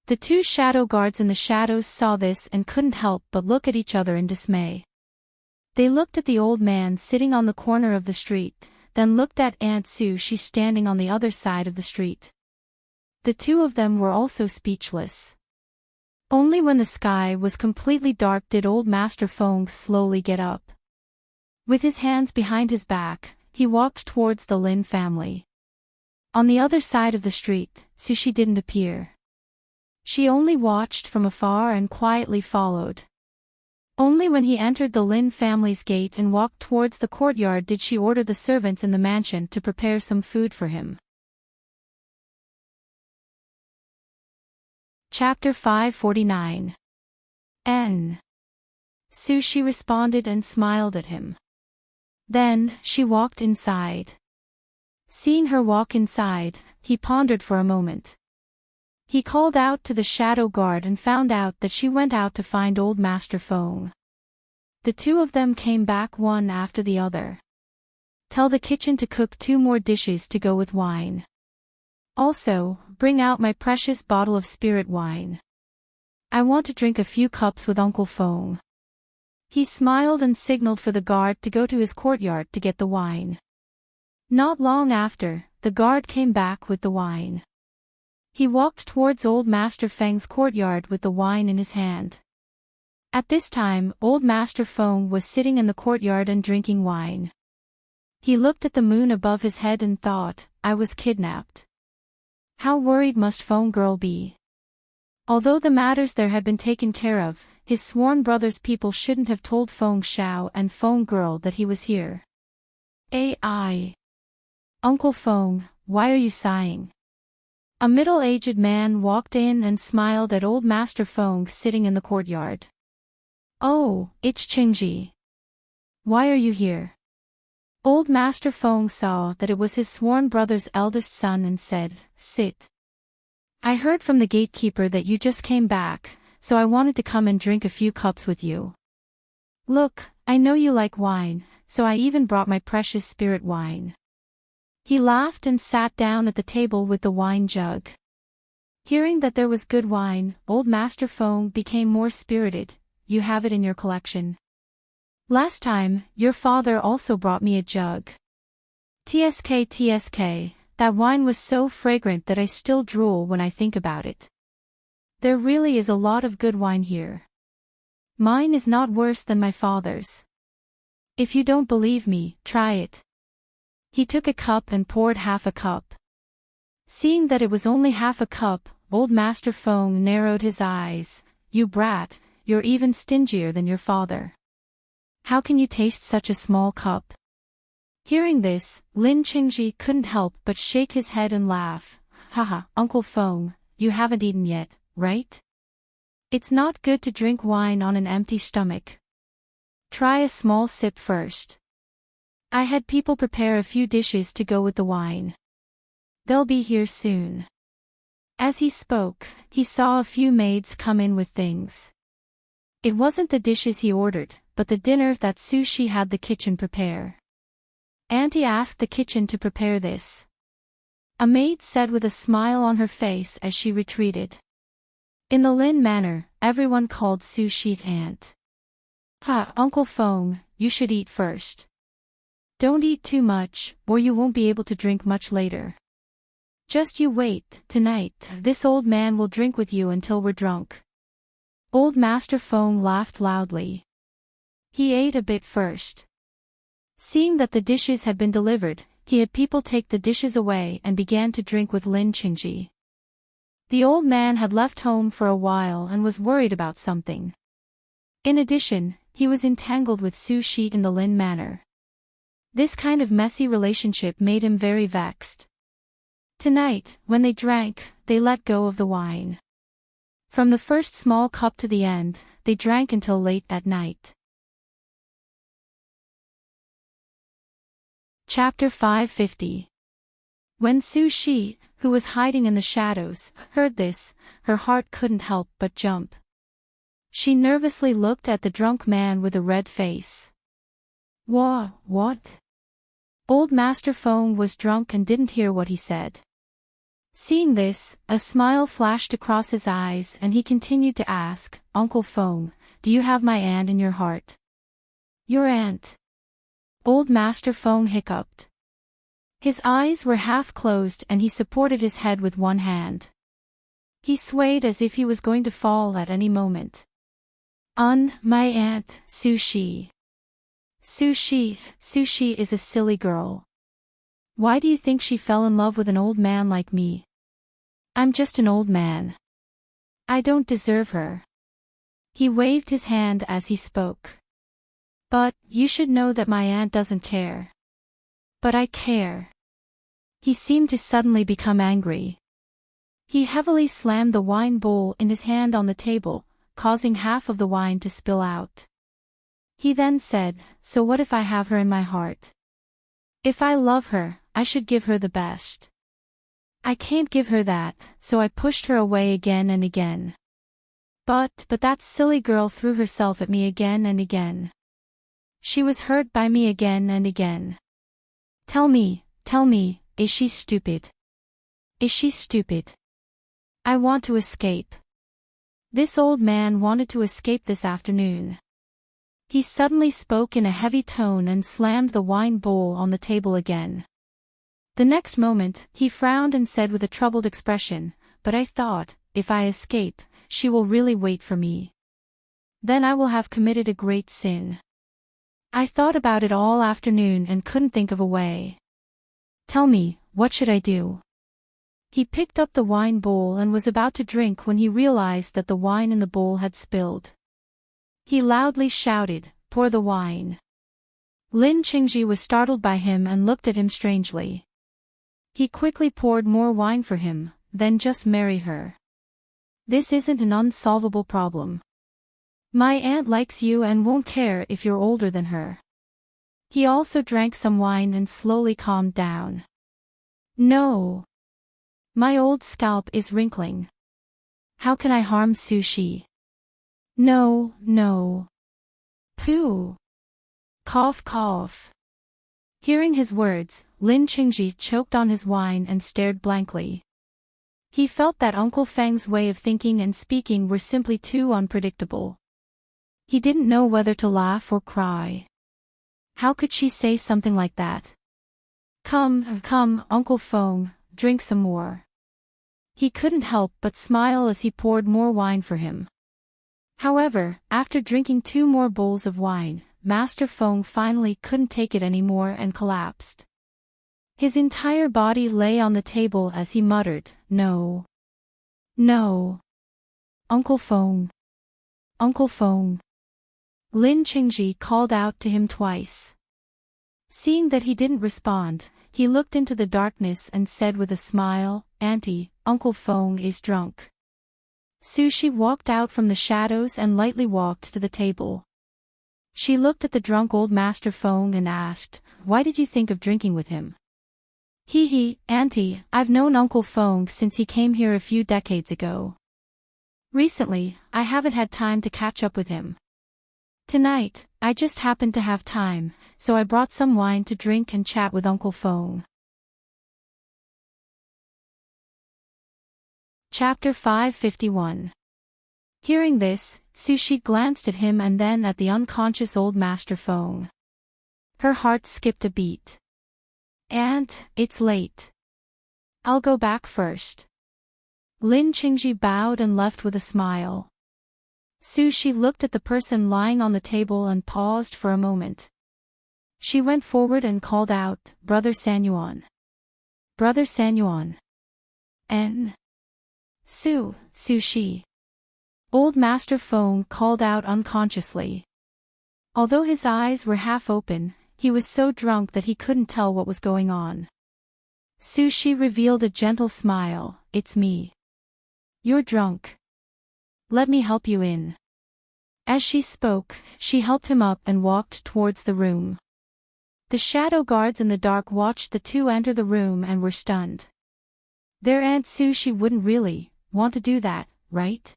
The two shadow guards in the shadows saw this and couldn't help but look at each other in dismay. They looked at the old man sitting on the corner of the street, then looked at Aunt Su Shi standing on the other side of the street. The two of them were also speechless. Only when the sky was completely dark did old Master Feng slowly get up. With his hands behind his back, he walked towards the Lin family. On the other side of the street, Su Shi didn't appear. She only watched from afar and quietly followed. Only when he entered the Lin family's gate and walked towards the courtyard did she order the servants in the mansion to prepare some food for him. Chapter 549. Su Shi responded and smiled at him. Then, she walked inside. Seeing her walk inside, he pondered for a moment. He called out to the shadow guard and found out that she went out to find old Master Feng. The two of them came back one after the other. Tell the kitchen to cook 2 more dishes to go with wine. Also, bring out my precious bottle of spirit wine. I want to drink a few cups with Uncle Feng. He smiled and signaled for the guard to go to his courtyard to get the wine. Not long after, the guard came back with the wine. He walked towards old Master Feng's courtyard with the wine in his hand. At this time, old Master Feng was sitting in the courtyard and drinking wine. He looked at the moon above his head and thought, I was kidnapped. How worried must Feng girl be? Although the matters there had been taken care of, his sworn brother's people shouldn't have told Feng Xiao and Feng girl that he was here. AI. Uncle Feng, why are you sighing? A middle-aged man walked in and smiled at old Master Feng sitting in the courtyard. Oh, it's Qingji. Why are you here? Old Master Feng saw that it was his sworn brother's eldest son and said, Sit. I heard from the gatekeeper that you just came back, so I wanted to come and drink a few cups with you. Look, I know you like wine, so I even brought my precious spirit wine. He laughed and sat down at the table with the wine jug. Hearing that there was good wine, old Master Feng became more spirited. You have it in your collection. Last time, your father also brought me a jug. TSK, that wine was so fragrant that I still drool when I think about it. There really is a lot of good wine here. Mine is not worse than my father's. If you don't believe me, try it. He took a cup and poured half a cup. Seeing that it was only half a cup, old Master Feng narrowed his eyes. You brat, you're even stingier than your father. How can you taste such a small cup? Hearing this, Lin Qingji couldn't help but shake his head and laugh. Haha, Uncle Feng, you haven't eaten yet, right? It's not good to drink wine on an empty stomach. Try a small sip first. I had people prepare a few dishes to go with the wine. They'll be here soon. As he spoke, he saw a few maids come in with things. It wasn't the dishes he ordered, but the dinner that Su Shi had the kitchen prepare. Auntie asked the kitchen to prepare this. A maid said with a smile on her face as she retreated. In the Lin manor, everyone called Su Shi aunt. Ha, Uncle Feng, you should eat first. Don't eat too much, or you won't be able to drink much later. Just you wait, tonight, this old man will drink with you until we're drunk. Old Master Feng laughed loudly. He ate a bit first. Seeing that the dishes had been delivered, he had people take the dishes away and began to drink with Lin Qingji. The old man had left home for a while and was worried about something. In addition, he was entangled with Su Shi in the Lin manor. This kind of messy relationship made him very vexed. Tonight, when they drank, they let go of the wine. From the first small cup to the end, they drank until late at night. Chapter 550. When Su Shi, who was hiding in the shadows, heard this, her heart couldn't help but jump. She nervously looked at the drunk man with a red face. What? Old Master Feng was drunk and didn't hear what he said. Seeing this, a smile flashed across his eyes and he continued to ask, Uncle Feng, do you have my aunt in your heart? Your aunt? Old Master Feng hiccuped. His eyes were half closed and he supported his head with one hand. He swayed as if he was going to fall at any moment. My aunt, Su Shi. Su Shi is a silly girl. Why do you think she fell in love with an old man like me? I'm just an old man. I don't deserve her. He waved his hand as he spoke. But, you should know that my aunt doesn't care. But I care. He seemed to suddenly become angry. He heavily slammed the wine bowl in his hand on the table, causing half of the wine to spill out. He then said, so what if I have her in my heart? If I love her, I should give her the best. I can't give her that, so I pushed her away again and again. But that silly girl threw herself at me again and again. She was hurt by me again and again. Tell me, is she stupid? Is she stupid? I want to escape. This old man wanted to escape this afternoon. He suddenly spoke in a heavy tone and slammed the wine bowl on the table again. The next moment, he frowned and said with a troubled expression, but I thought, if I escape, she will really wait for me. Then I will have committed a great sin. I thought about it all afternoon and couldn't think of a way. Tell me, what should I do? He picked up the wine bowl and was about to drink when he realized that the wine in the bowl had spilled. He loudly shouted, pour the wine. Lin Qingji was startled by him and looked at him strangely. He quickly poured more wine for him, then just marry her. This isn't an unsolvable problem. My aunt likes you and won't care if you're older than her. He also drank some wine and slowly calmed down. No. My old scalp is wrinkling. How can I harm Su Shi? No. Pooh. Cough. Hearing his words, Lin Qingji choked on his wine and stared blankly. He felt that Uncle Feng's way of thinking and speaking were simply too unpredictable. He didn't know whether to laugh or cry. How could she say something like that? Come, Uncle Feng, drink some more. He couldn't help but smile as he poured more wine for him. However, after drinking 2 more bowls of wine, Master Feng finally couldn't take it anymore and collapsed. His entire body lay on the table as he muttered, "No. No. Uncle Feng. Uncle Feng." Lin Qingji called out to him twice. Seeing that he didn't respond, he looked into the darkness and said with a smile, "Auntie, Uncle Feng is drunk." Sushi walked out from the shadows and lightly walked to the table. She looked at the drunk old Master Feng and asked, "Why did you think of drinking with him?" "Hee, Auntie, I've known Uncle Feng since he came here a few decades ago. Recently, I haven't had time to catch up with him. Tonight, I just happened to have time, so I brought some wine to drink and chat with Uncle Feng." Chapter 551. Hearing this, Sushi glanced at him and then at the unconscious old Master Feng. Her heart skipped a beat. "Aunt, it's late. I'll go back first." Lin Qingji bowed and left with a smile. Sushi looked at the person lying on the table and paused for a moment. She went forward and called out, "Brother Sanyuan. Brother Sanyuan. Sushi." Old Master Feng called out unconsciously. Although his eyes were half open, he was so drunk that he couldn't tell what was going on. Sushi revealed a gentle smile, "It's me. You're drunk. Let me help you in." As she spoke, she helped him up and walked towards the room. The shadow guards in the dark watched the two enter the room and were stunned. Their Aunt Sushi wouldn't really want to do that, right?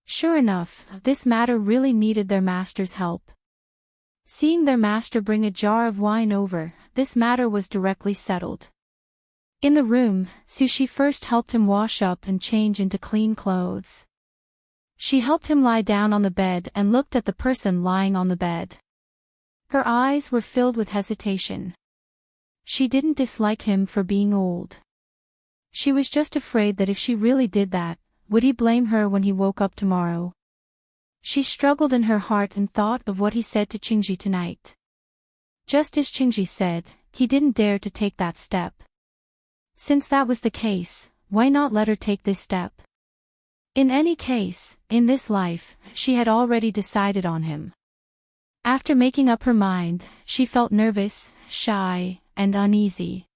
Sure enough, this matter really needed their master's help. Seeing their master bring a jar of wine over, this matter was directly settled. In the room, Sushi first helped him wash up and change into clean clothes. She helped him lie down on the bed and looked at the person lying on the bed. Her eyes were filled with hesitation. She didn't dislike him for being old. She was just afraid that if she really did that, would he blame her when he woke up tomorrow? She struggled in her heart and thought of what he said to Qingji tonight. Just as Qingji said, he didn't dare to take that step. Since that was the case, why not let her take this step? In any case, in this life, she had already decided on him. After making up her mind, she felt nervous, shy, and uneasy.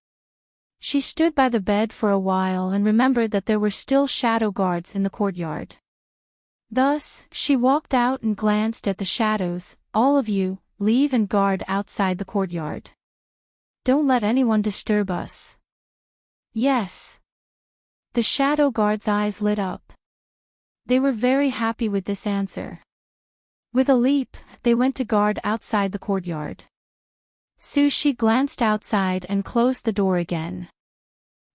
She stood by the bed for a while and remembered that there were still shadow guards in the courtyard. Thus, she walked out and glanced at the shadows. "All of you, leave and guard outside the courtyard. Don't let anyone disturb us." "Yes." The shadow guards' eyes lit up. They were very happy with this answer. With a leap, they went to guard outside the courtyard. Sushi glanced outside and closed the door again.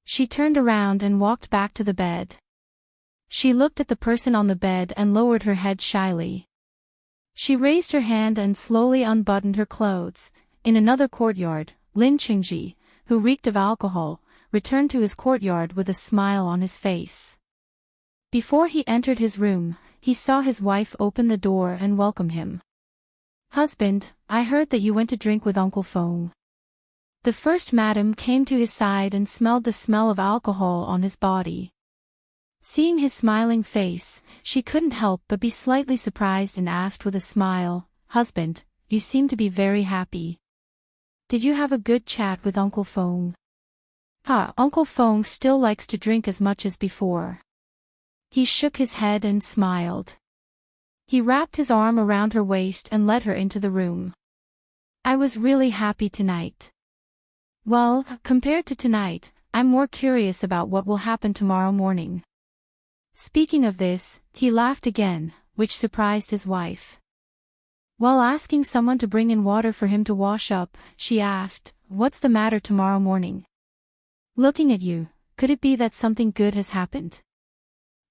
She turned around and walked back to the bed. She looked at the person on the bed and lowered her head shyly. She raised her hand and slowly unbuttoned her clothes. In another courtyard, Lin Qingji, who reeked of alcohol, returned to his courtyard with a smile on his face. Before he entered his room, he saw his wife open the door and welcome him. "Husband, I heard that you went to drink with Uncle Feng." The first madam came to his side and smelled the smell of alcohol on his body. Seeing his smiling face, she couldn't help but be slightly surprised and asked with a smile, "Husband, you seem to be very happy. Did you have a good chat with Uncle Feng?" Uncle Feng still likes to drink as much as before." He shook his head and smiled. He wrapped his arm around her waist and led her into the room. "I was really happy tonight. Well, compared to tonight, I'm more curious about what will happen tomorrow morning." Speaking of this, he laughed again, which surprised his wife. While asking someone to bring in water for him to wash up, she asked, "What's the matter tomorrow morning? Looking at you, could it be that something good has happened?"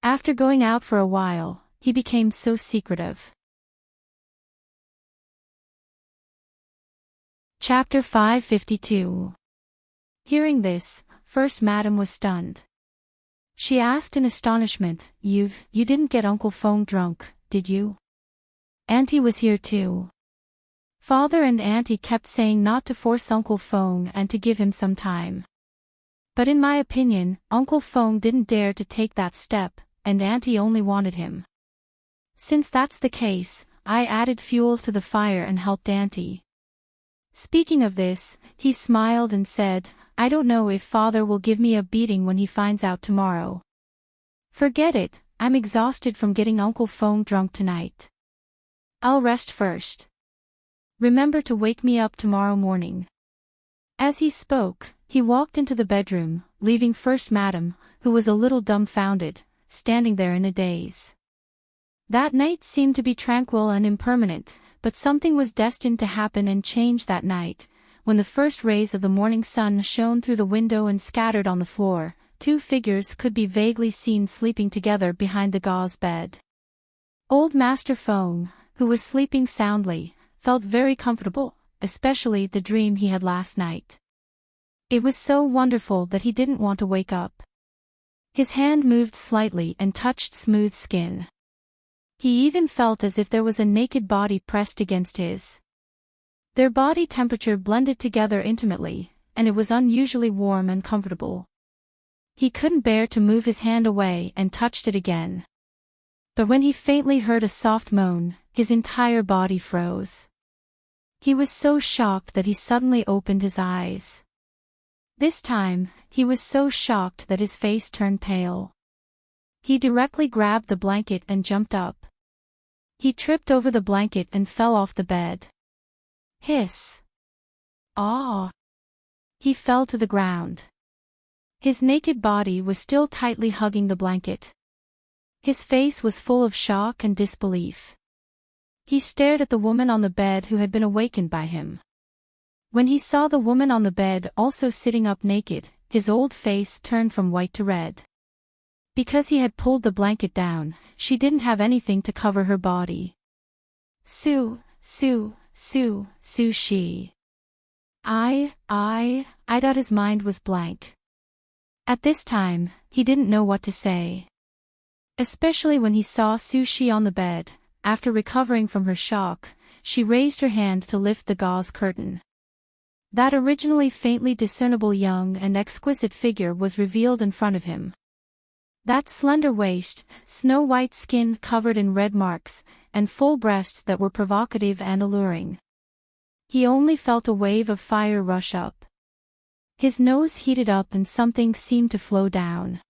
After going out for a while, he became so secretive. Chapter 552. Hearing this, First Madam was stunned. She asked in astonishment, You didn't get Uncle Feng drunk, did you? Auntie was here too. Father and Auntie kept saying not to force Uncle Fong and to give him some time. But in my opinion, Uncle Fong didn't dare to take that step, and Auntie only wanted him. Since that's the case, I added fuel to the fire and helped Auntie. Speaking of this, he smiled and said, I don't know if Father will give me a beating when he finds out tomorrow. Forget it, I'm exhausted from getting Uncle Fong drunk tonight. I'll rest first. Remember to wake me up tomorrow morning. As he spoke, he walked into the bedroom, leaving first Madam, who was a little dumbfounded, standing there in a daze. That night seemed to be tranquil and impermanent, but something was destined to happen and change that night. When the first rays of the morning sun shone through the window and scattered on the floor, two figures could be vaguely seen sleeping together behind the gauze bed. Old Master Fong, who was sleeping soundly, felt very comfortable, especially the dream he had last night. It was so wonderful that he didn't want to wake up. His hand moved slightly and touched smooth skin. He even felt as if there was a naked body pressed against his. Their body temperature blended together intimately, and it was unusually warm and comfortable. He couldn't bear to move his hand away and touched it again. But when he faintly heard a soft moan, his entire body froze. He was so shocked that he suddenly opened his eyes. This time, he was so shocked that his face turned pale. He directly grabbed the blanket and jumped up. He tripped over the blanket and fell off the bed. Hiss! Ah! He fell to the ground. His naked body was still tightly hugging the blanket. His face was full of shock and disbelief. He stared at the woman on the bed who had been awakened by him. When he saw the woman on the bed also sitting up naked, his old face turned from white to red. Because he had pulled the blanket down, she didn't have anything to cover her body. Sue, she. I thought his mind was blank. At this time, he didn't know what to say. Especially when he saw Sushi on the bed. After recovering from her shock, she raised her hand to lift the gauze curtain. That originally faintly discernible young and exquisite figure was revealed in front of him. That slender waist, snow-white skin covered in red marks, and full breasts that were provocative and alluring. He only felt a wave of fire rush up. His nose heated up and something seemed to flow down.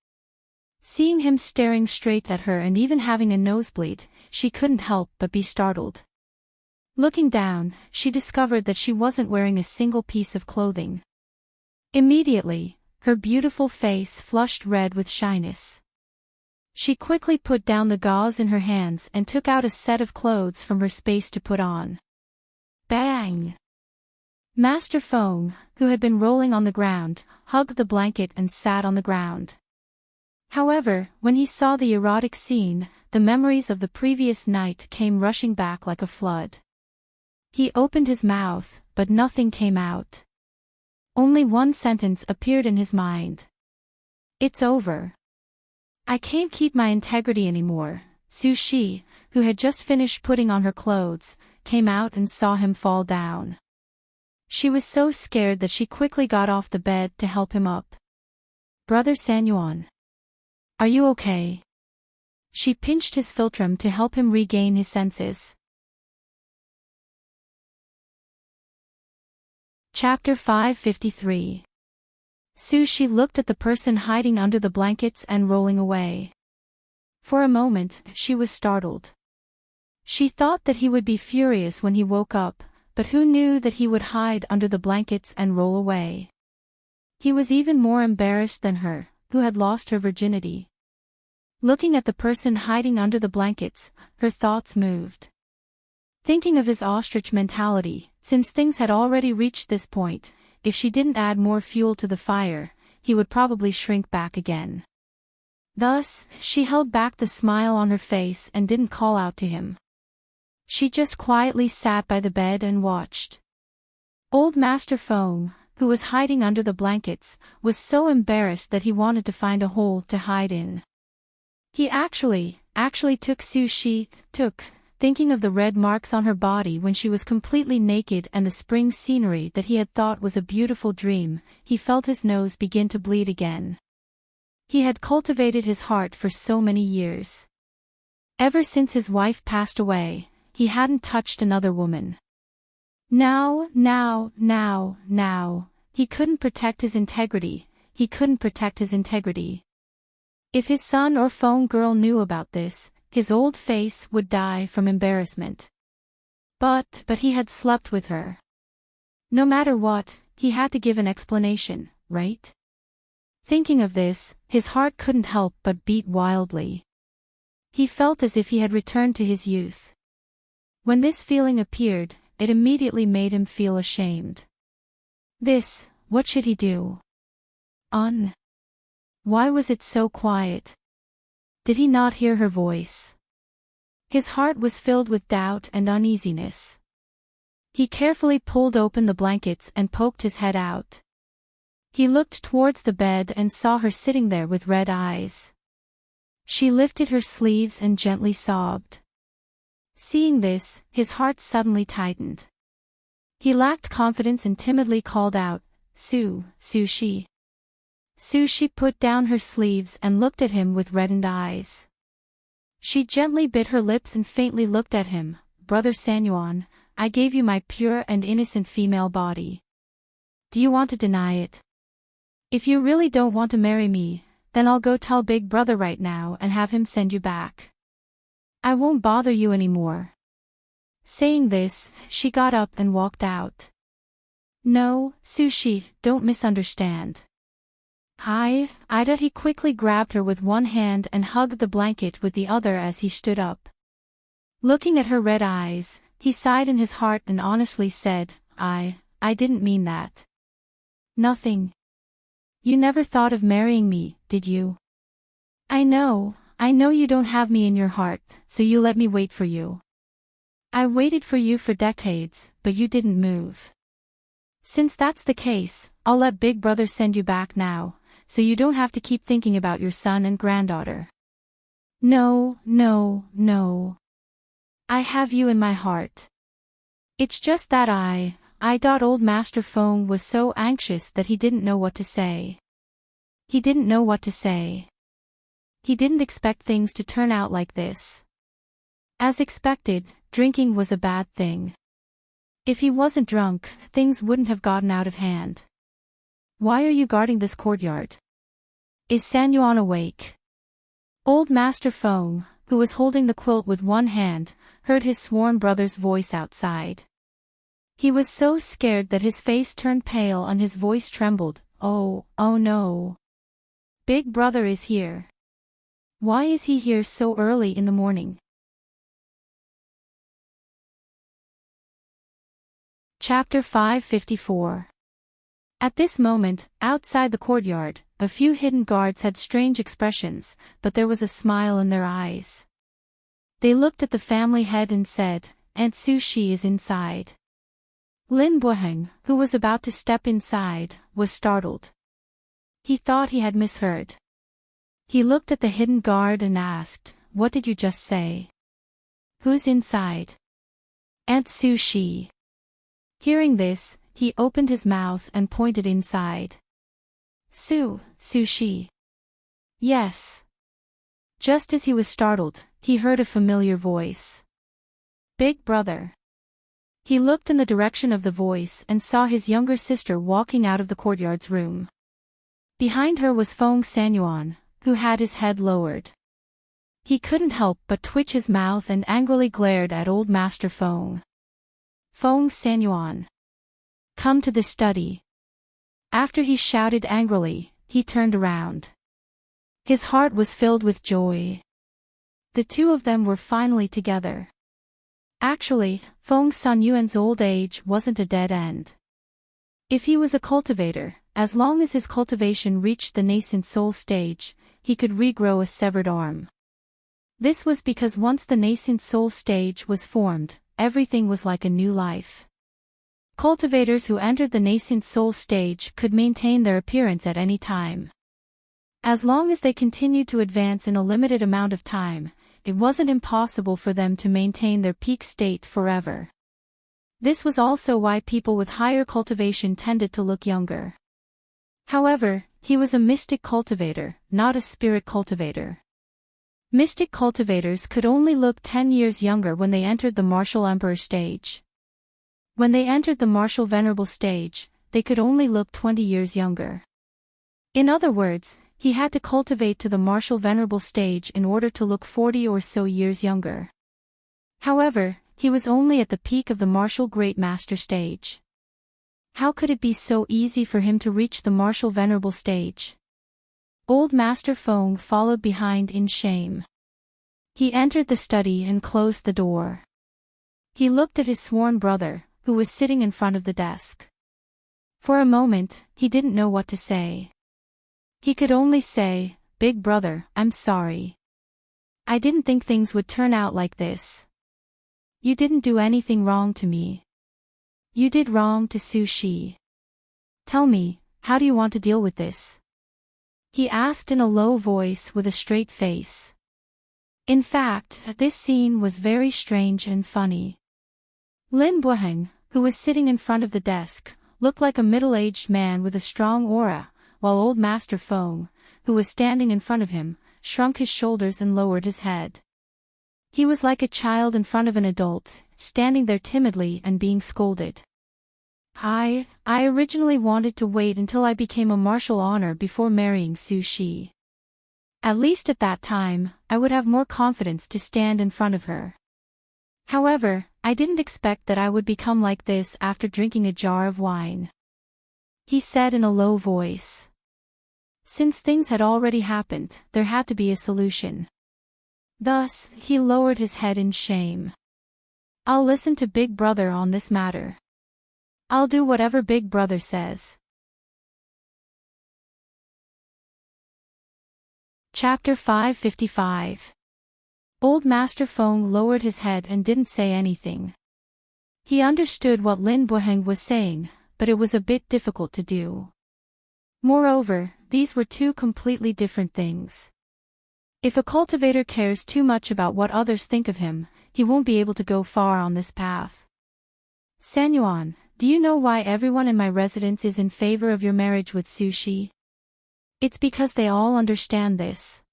Seeing him staring straight at her and even having a nosebleed, she couldn't help but be startled. Looking down, she discovered that she wasn't wearing a single piece of clothing. Immediately, her beautiful face flushed red with shyness. She quickly put down the gauze in her hands and took out a set of clothes from her space to put on. Bang! Master Fong, who had been rolling on the ground, hugged the blanket and sat on the ground. However, when he saw the erotic scene, the memories of the previous night came rushing back like a flood. He opened his mouth, but nothing came out. Only one sentence appeared in his mind. It's over. I can't keep my integrity anymore. Sushi, who had just finished putting on her clothes, came out and saw him fall down. She was so scared that she quickly got off the bed to help him up. Brother Sanyuan. Are you okay? She pinched his philtrum to help him regain his senses. Chapter 553. Sushi looked at the person hiding under the blankets and rolling away. For a moment, she was startled. She thought that he would be furious when he woke up, but who knew that he would hide under the blankets and roll away? He was even more embarrassed than her, who had lost her virginity. Looking at the person hiding under the blankets, her thoughts moved. Thinking of his ostrich mentality, since things had already reached this point, if she didn't add more fuel to the fire, he would probably shrink back again. Thus, she held back the smile on her face and didn't call out to him. She just quietly sat by the bed and watched. Old Master Fong, who was hiding under the blankets, was so embarrassed that he wanted to find a hole to hide in. He actually, actually took thinking of the red marks on her body when she was completely naked and the spring scenery that he had thought was a beautiful dream, he felt his nose begin to bleed again. He had cultivated his heart for so many years. Ever since his wife passed away, he hadn't touched another woman. Now, he couldn't protect his integrity, If his son or phone girl knew about this, his old face would die from embarrassment. But he had slept with her. No matter what, he had to give an explanation, right? Thinking of this, his heart couldn't help but beat wildly. He felt as if he had returned to his youth. When this feeling appeared, it immediately made him feel ashamed. What should he do? Why was it so quiet? Did he not hear her voice? His heart was filled with doubt and uneasiness. He carefully pulled open the blankets and poked his head out. He looked towards the bed and saw her sitting there with red eyes. She lifted her sleeves and gently sobbed. Seeing this, his heart suddenly tightened. He lacked confidence and timidly called out, Sushi. Sushi put down her sleeves and looked at him with reddened eyes. She gently bit her lips and faintly looked at him. Brother Sanyuan, I gave you my pure and innocent female body. Do you want to deny it? If you really don't want to marry me, then I'll go tell Big Brother right now and have him send you back. I won't bother you anymore. Saying this, she got up and walked out. No, Sushi, don't misunderstand. He quickly grabbed her with one hand and hugged the blanket with the other as he stood up. Looking at her red eyes, he sighed in his heart and honestly said, I didn't mean that. Nothing. You never thought of marrying me, did you? I know you don't have me in your heart, so you let me wait for you. I waited for you for decades, but you didn't move. Since that's the case, I'll let Big Brother send you back now, so you don't have to keep thinking about your son and granddaughter. No. I have you in my heart. It's just that old Master Feng was so anxious that he didn't know what to say. He didn't expect things to turn out like this. As expected, drinking was a bad thing. If he wasn't drunk, things wouldn't have gotten out of hand. Why are you guarding this courtyard? Is Sanyuan awake? Old Master Feng, who was holding the quilt with one hand, heard his sworn brother's voice outside. He was so scared that his face turned pale and his voice trembled. Oh no. Big Brother is here. Why is he here so early in the morning? Chapter 554. At this moment, outside the courtyard, a few hidden guards had strange expressions, but there was a smile in their eyes. They looked at the family head and said, Aunt Sushi is inside. Lin Buheng, who was about to step inside, was startled. He thought he had misheard. He looked at the hidden guard and asked, What did you just say? Who's inside? Aunt Sushi. Hearing this, he opened his mouth and pointed inside. Sushi. Yes. Just as he was startled, he heard a familiar voice. Big Brother. He looked in the direction of the voice and saw his younger sister walking out of the courtyard's room. Behind her was Feng Sanyuan, who had his head lowered. He couldn't help but twitch his mouth and angrily glared at old Master Feng. Feng Sanyuan. Come to the study. After he shouted angrily, he turned around. His heart was filled with joy. The two of them were finally together. Actually, Feng Sanyuan's old age wasn't a dead end. If he was a cultivator, as long as his cultivation reached the nascent soul stage, he could regrow a severed arm. This was because once the nascent soul stage was formed, everything was like a new life. Cultivators who entered the nascent soul stage could maintain their appearance at any time. As long as they continued to advance in a limited amount of time, it wasn't impossible for them to maintain their peak state forever. This was also why people with higher cultivation tended to look younger. However, he was a mystic cultivator, not a spirit cultivator. Mystic cultivators could only look 10 years younger when they entered the martial emperor stage. When they entered the martial venerable stage, they could only look 20 years younger. In other words, he had to cultivate to the martial venerable stage in order to look 40 or so years younger. However, he was only at the peak of the martial great master stage. How could it be so easy for him to reach the martial venerable stage? Old Master Feng followed behind in shame. He entered the study and closed the door. He looked at his sworn brother, who was sitting in front of the desk. For a moment, he didn't know what to say. He could only say, "Big brother, I'm sorry. I didn't think things would turn out like this. You didn't do anything wrong to me. You did wrong to Su Shi. Tell me, how do you want to deal with this?" He asked in a low voice with a straight face. In fact, this scene was very strange and funny. Lin Buheng, who was sitting in front of the desk, looked like a middle-aged man with a strong aura, while old Master Feng, who was standing in front of him, shrunk his shoulders and lowered his head. He was like a child in front of an adult, standing there timidly and being scolded. I originally wanted to wait until I became a martial honor before marrying Su Shi. At least at that time, I would have more confidence to stand in front of her. However, I didn't expect that I would become like this after drinking a jar of wine. He said in a low voice. Since things had already happened, there had to be a solution. Thus, he lowered his head in shame. I'll listen to Big Brother on this matter. I'll do whatever Big Brother says. Chapter 555. Old Master Feng lowered his head and didn't say anything. He understood what Lin Buheng was saying, but it was a bit difficult to do. Moreover, these were two completely different things. If a cultivator cares too much about what others think of him, he won't be able to go far on this path. Sanyuan, do you know why everyone in my residence is in favor of your marriage with Su Shi? It's because they all understand this.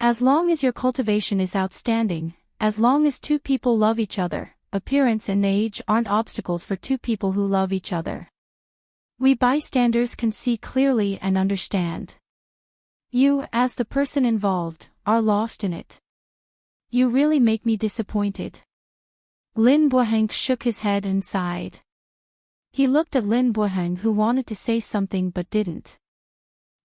As long as your cultivation is outstanding, as long as two people love each other, appearance and age aren't obstacles for two people who love each other. We bystanders can see clearly and understand. You, as the person involved, are lost in it. You really make me disappointed. Lin Buheng shook his head and sighed. He looked at Lin Buheng, who wanted to say something but didn't.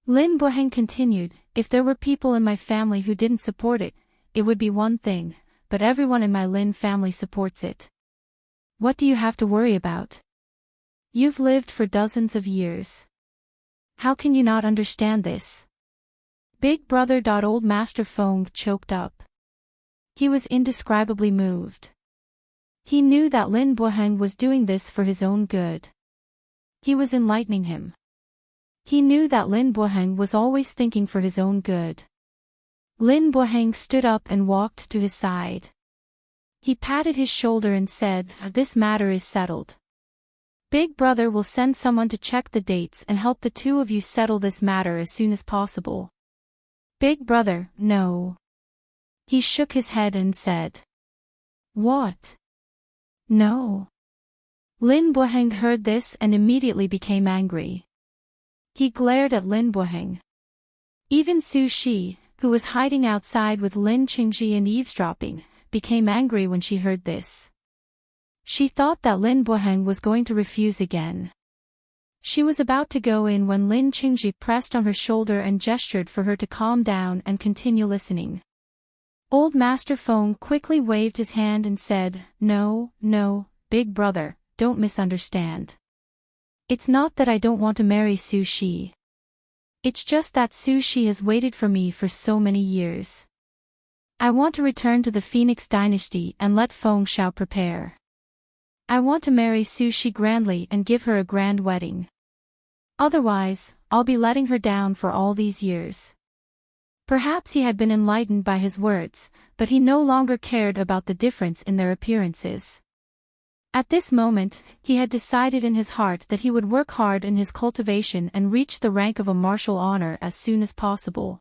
Lin Buheng continued, if there were people in my family who didn't support it, it would be one thing, but everyone in my Lin family supports it. What do you have to worry about? You've lived for dozens of years. How can you not understand this? Big brother. Old Master Feng choked up. He was indescribably moved. He knew that Lin Buheng was doing this for his own good. He was enlightening him. He knew that Lin Buheng was always thinking for his own good. Lin Buheng stood up and walked to his side. He patted his shoulder and said, this matter is settled. Big brother will send someone to check the dates and help the two of you settle this matter as soon as possible. Big brother, no. He shook his head and said. What? No. Lin Buheng heard this and immediately became angry. He glared at Lin Buheng. Even Su Shi, who was hiding outside with Lin Qingji and eavesdropping, became angry when she heard this. She thought that Lin Buheng was going to refuse again. She was about to go in when Lin Qingji pressed on her shoulder and gestured for her to calm down and continue listening. Old Master Feng quickly waved his hand and said, no, big brother, don't misunderstand. It's not that I don't want to marry Su Shi. It's just that Su Shi has waited for me for so many years. I want to return to the Phoenix dynasty and let Feng Shao prepare. I want to marry Su Shi grandly and give her a grand wedding. Otherwise, I'll be letting her down for all these years. Perhaps he had been enlightened by his words, but he no longer cared about the difference in their appearances. At this moment, he had decided in his heart that he would work hard in his cultivation and reach the rank of a martial honor as soon as possible.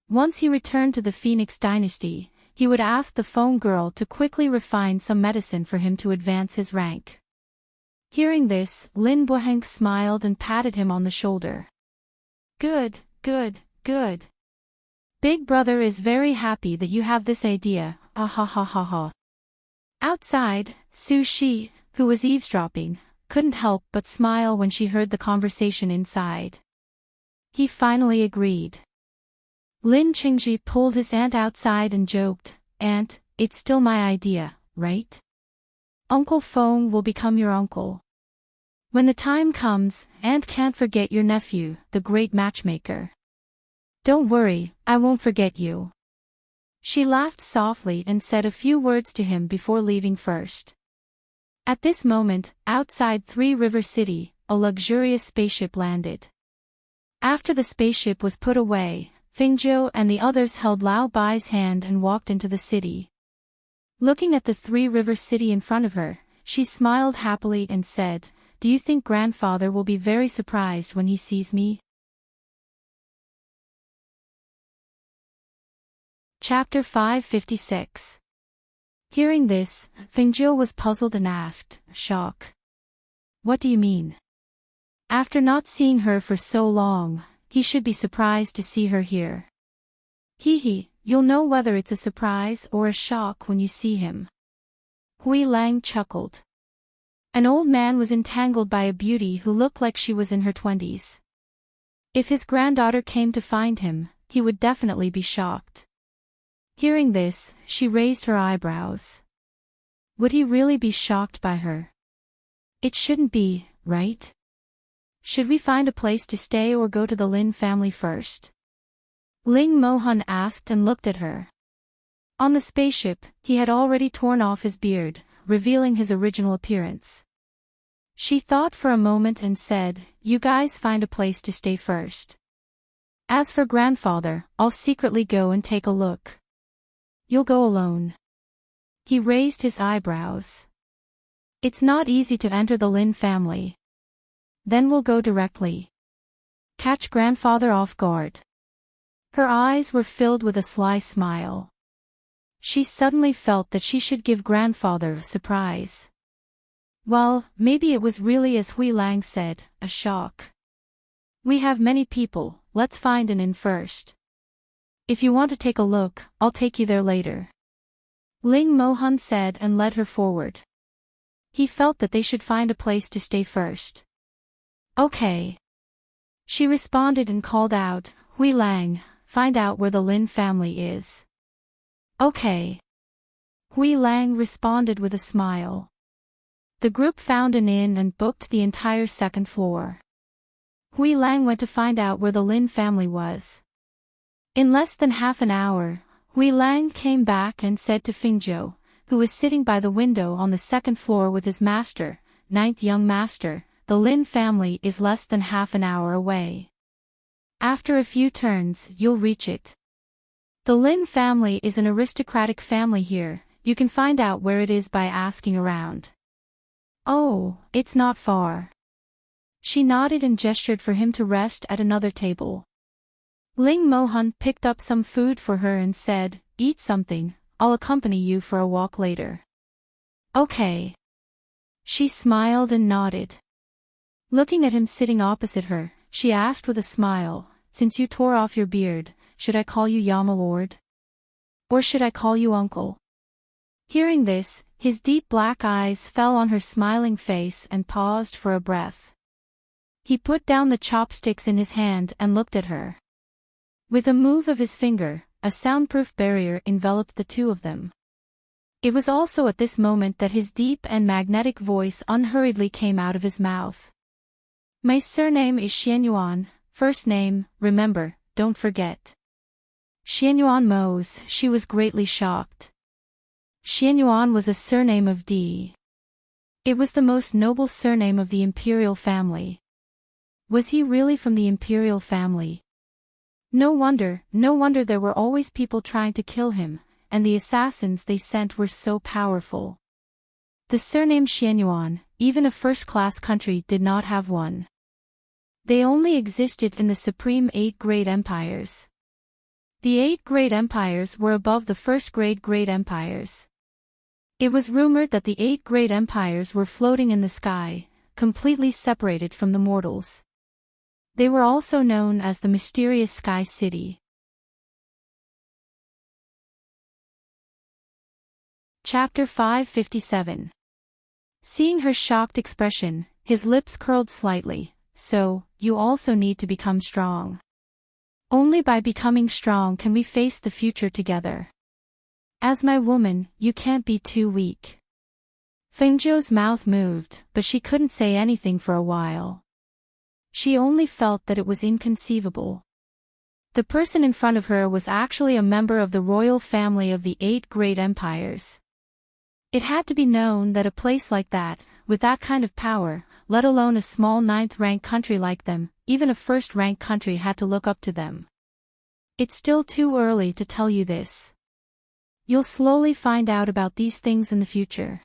Once he returned to the Phoenix dynasty, he would ask the phone girl to quickly refine some medicine for him to advance his rank. Hearing this, Lin Boheng smiled and patted him on the shoulder. Good, good, good. Big brother is very happy that you have this idea, ah ha ha ha ha. Outside, Su Shi, who was eavesdropping, couldn't help but smile when she heard the conversation inside. He finally agreed. Lin Qingji pulled his aunt outside and joked, "Aunt, it's still my idea, right? Uncle Feng will become your uncle. When the time comes, Aunt can't forget your nephew, the great matchmaker. Don't worry, I won't forget you." She laughed softly and said a few words to him before leaving first. At this moment, outside Three River City, a luxurious spaceship landed. After the spaceship was put away, Fingzhou and the others held Lao Bai's hand and walked into the city. Looking at the Three River City in front of her, she smiled happily and said, "Do you think grandfather will be very surprised when he sees me?" Chapter 556. Hearing this, Fingzhou was puzzled and asked, "Shock? What do you mean? After not seeing her for so long, he should be surprised to see her here." "Hee, you'll know whether it's a surprise or a shock when you see him." Hui Lang chuckled. An old man was entangled by a beauty who looked like she was in her 20s. If his granddaughter came to find him, he would definitely be shocked. Hearing this, she raised her eyebrows. Would he really be shocked by her? It shouldn't be, right? Should we find a place to stay or go to the Lin family first? Ling Mohun asked and looked at her. On the spaceship, he had already torn off his beard, revealing his original appearance. She thought for a moment and said, "You guys find a place to stay first. As for grandfather, I'll secretly go and take a look." "You'll go alone?" He raised his eyebrows. "It's not easy to enter the Lin family." "Then we'll go directly. Catch grandfather off guard." Her eyes were filled with a sly smile. She suddenly felt that she should give grandfather a surprise. Well, maybe it was really as Hui Lang said, a shock. "We have many people, let's find an inn first. If you want to take a look, I'll take you there later," Ling Mohun said and led her forward. He felt that they should find a place to stay first. "Okay." She responded and called out, "Hui Lang, find out where the Lin family is." "Okay." Hui Lang responded with a smile. The group found an inn and booked the entire second floor. Hui Lang went to find out where the Lin family was. In less than half an hour, Hui Lang came back and said to Fingzhou, who was sitting by the window on the second floor with his master, ninth young master, "The Lin family is less than half an hour away. After a few turns, you'll reach it. The Lin family is an aristocratic family here, you can find out where it is by asking around." "Oh, it's not far." She nodded and gestured for him to rest at another table. Ling Mohun picked up some food for her and said, "Eat something, I'll accompany you for a walk later." "Okay." She smiled and nodded. Looking at him sitting opposite her, she asked with a smile, "Since you tore off your beard, should I call you Yama Lord? Or should I call you Uncle?" Hearing this, his deep black eyes fell on her smiling face and paused for a breath. He put down the chopsticks in his hand and looked at her. With a move of his finger, a soundproof barrier enveloped the two of them. It was also at this moment that his deep and magnetic voice unhurriedly came out of his mouth. "My surname is Xianyuan, first name, remember, don't forget." Xianyuan Mose, she was greatly shocked. Xianyuan was a surname of D. It was the most noble surname of the imperial family. Was he really from the imperial family? No wonder there were always people trying to kill him, and the assassins they sent were so powerful. The surname Xianyuan, even a first-class country did not have one. They only existed in the supreme 8 great empires. The 8 great empires were above the first great empires. It was rumored that the 8 great empires were floating in the sky, completely separated from the mortals. They were also known as the mysterious Sky City. Chapter 557. Seeing her shocked expression, his lips curled slightly. So, you also need to become strong. Only by becoming strong can we face the future together. As my woman, you can't be too weak. Fengzhou's mouth moved, but she couldn't say anything for a while. She only felt that it was inconceivable. The person in front of her was actually a member of the royal family of the 8 great empires. It had to be known that a place like that, with that kind of power, let alone a small 9th-rank country like them, even a first-rank country had to look up to them. It's still too early to tell you this. You'll slowly find out about these things in the future.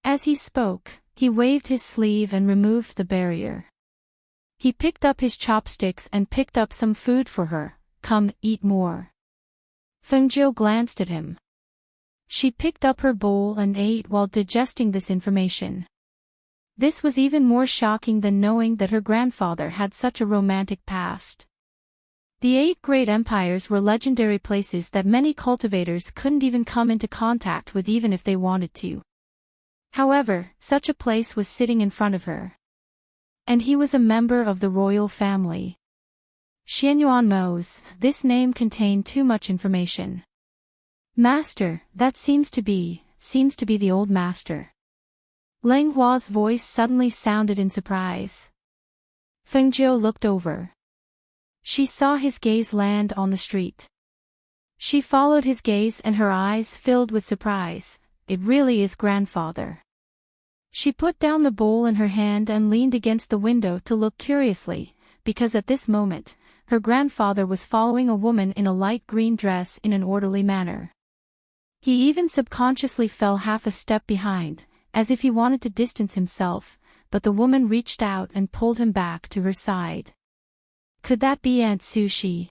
As he spoke, he waved his sleeve and removed the barrier. He picked up his chopsticks and picked up some food for her. Come, eat more. Fengzhou glanced at him. She picked up her bowl and ate while digesting this information. This was even more shocking than knowing that her grandfather had such a romantic past. The 8 great empires were legendary places that many cultivators couldn't even come into contact with even if they wanted to. However, such a place was sitting in front of her. And he was a member of the royal family. Xianyuan Mose, this name contained too much information. Master, that seems to be the old master. Lang Hua's voice suddenly sounded in surprise. Fengzhou looked over. She saw his gaze land on the street. She followed his gaze and her eyes filled with surprise. It really is grandfather. She put down the bowl in her hand and leaned against the window to look curiously, because at this moment, her grandfather was following a woman in a light green dress in an orderly manner. He even subconsciously fell half a step behind, as if he wanted to distance himself, but the woman reached out and pulled him back to her side. Could that be Aunt Sushi?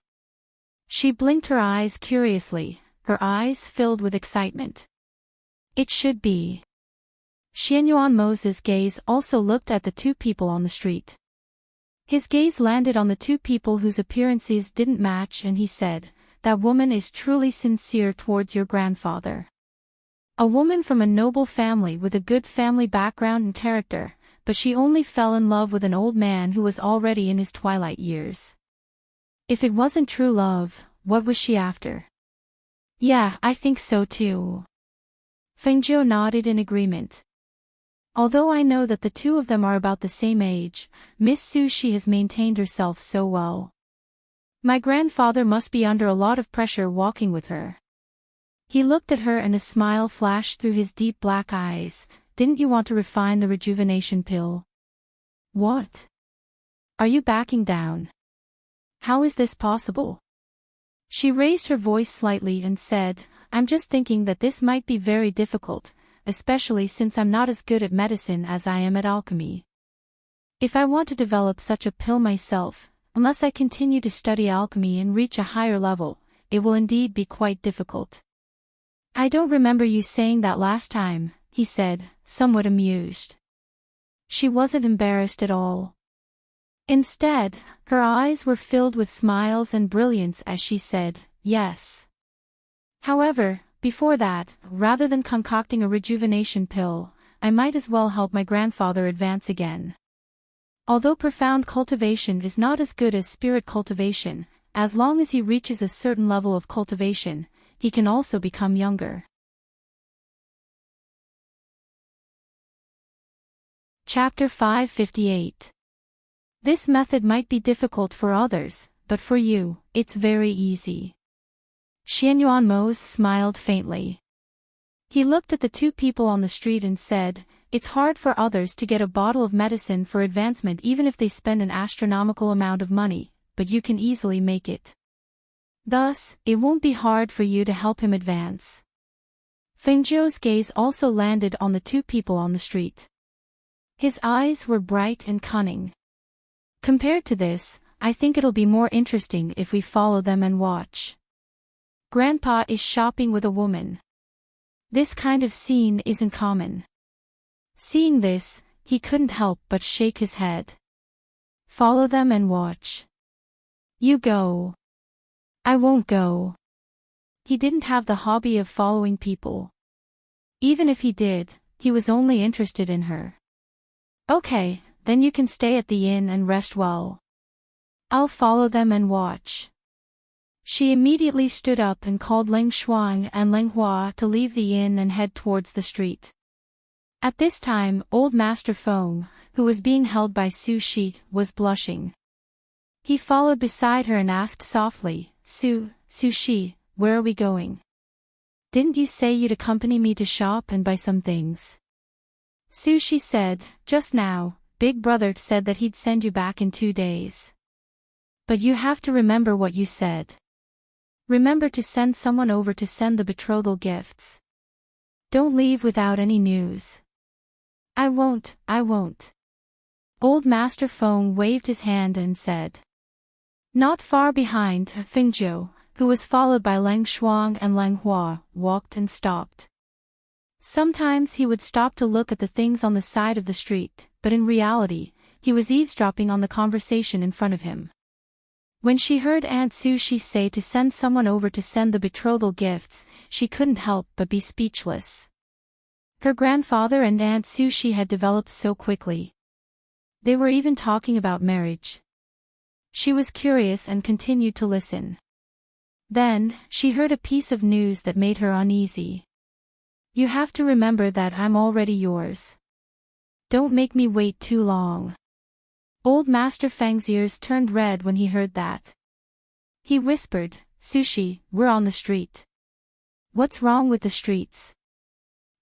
She blinked her eyes curiously, her eyes filled with excitement. It should be. Xianyuan Mose's gaze also looked at the 2 people on the street. His gaze landed on the 2 people whose appearances didn't match and he said, "That woman is truly sincere towards your grandfather. A woman from a noble family with a good family background and character, but she only fell in love with an old man who was already in his twilight years. If it wasn't true love, what was she after?" "Yeah, I think so too." Fengzhou nodded in agreement. "Although I know that the 2 of them are about the same age, Miss Sushi has maintained herself so well. My grandfather must be under a lot of pressure walking with her." He looked at her and a smile flashed through his deep black eyes. "Didn't you want to refine the rejuvenation pill?" "What? Are you backing down? How is this possible?" She raised her voice slightly and said, "I'm just thinking that this might be very difficult, especially since I'm not as good at medicine as I am at alchemy. If I want to develop such a pill myself, unless I continue to study alchemy and reach a higher level, it will indeed be quite difficult." "I don't remember you saying that last time," he said, somewhat amused. She wasn't embarrassed at all. Instead, her eyes were filled with smiles and brilliance as she said, "Yes. However, before that, rather than concocting a rejuvenation pill, I might as well help my grandfather advance again. Although profound cultivation is not as good as spirit cultivation, as long as he reaches a certain level of cultivation, he can also become younger." Chapter 558. This method might be difficult for others, but for you, it's very easy. Xianyuan Mose smiled faintly. He looked at the 2 people on the street and said, "It's hard for others to get a bottle of medicine for advancement even if they spend an astronomical amount of money, but you can easily make it." Thus, it won't be hard for you to help him advance. Fengzhou's gaze also landed on the two people on the street. His eyes were bright and cunning. Compared to this, I think it'll be more interesting if we follow them and watch. Grandpa is shopping with a woman. This kind of scene isn't common. Seeing this, he couldn't help but shake his head. Follow them and watch. You go. I won't go. He didn't have the hobby of following people. Even if he did, he was only interested in her. Okay, then you can stay at the inn and rest well. I'll follow them and watch. She immediately stood up and called Leng Shuang and Leng Hua to leave the inn and head towards the street. At this time, old Master Feng, who was being held by Su Shi, was blushing. He followed beside her and asked softly, Su Shi, where are we going? Didn't you say you'd accompany me to shop and buy some things? Su Shi said, just now, Big Brother said that he'd send you back in 2 days. But you have to remember what you said. Remember to send someone over to send the betrothal gifts. Don't leave without any news. I won't. Old Master Feng waved his hand and said. Not far behind, Fengzhou, who was followed by Leng Shuang and Leng Hua, walked and stopped. Sometimes he would stop to look at the things on the side of the street, but in reality, he was eavesdropping on the conversation in front of him. When she heard Aunt Su Shi say to send someone over to send the betrothal gifts, she couldn't help but be speechless. Her grandfather and Aunt Su Shi had developed so quickly. They were even talking about marriage. She was curious and continued to listen. Then, she heard a piece of news that made her uneasy. You have to remember that I'm already yours. Don't make me wait too long. Old Master Feng's ears turned red when he heard that. He whispered, Su Shi, we're on the street. What's wrong with the streets?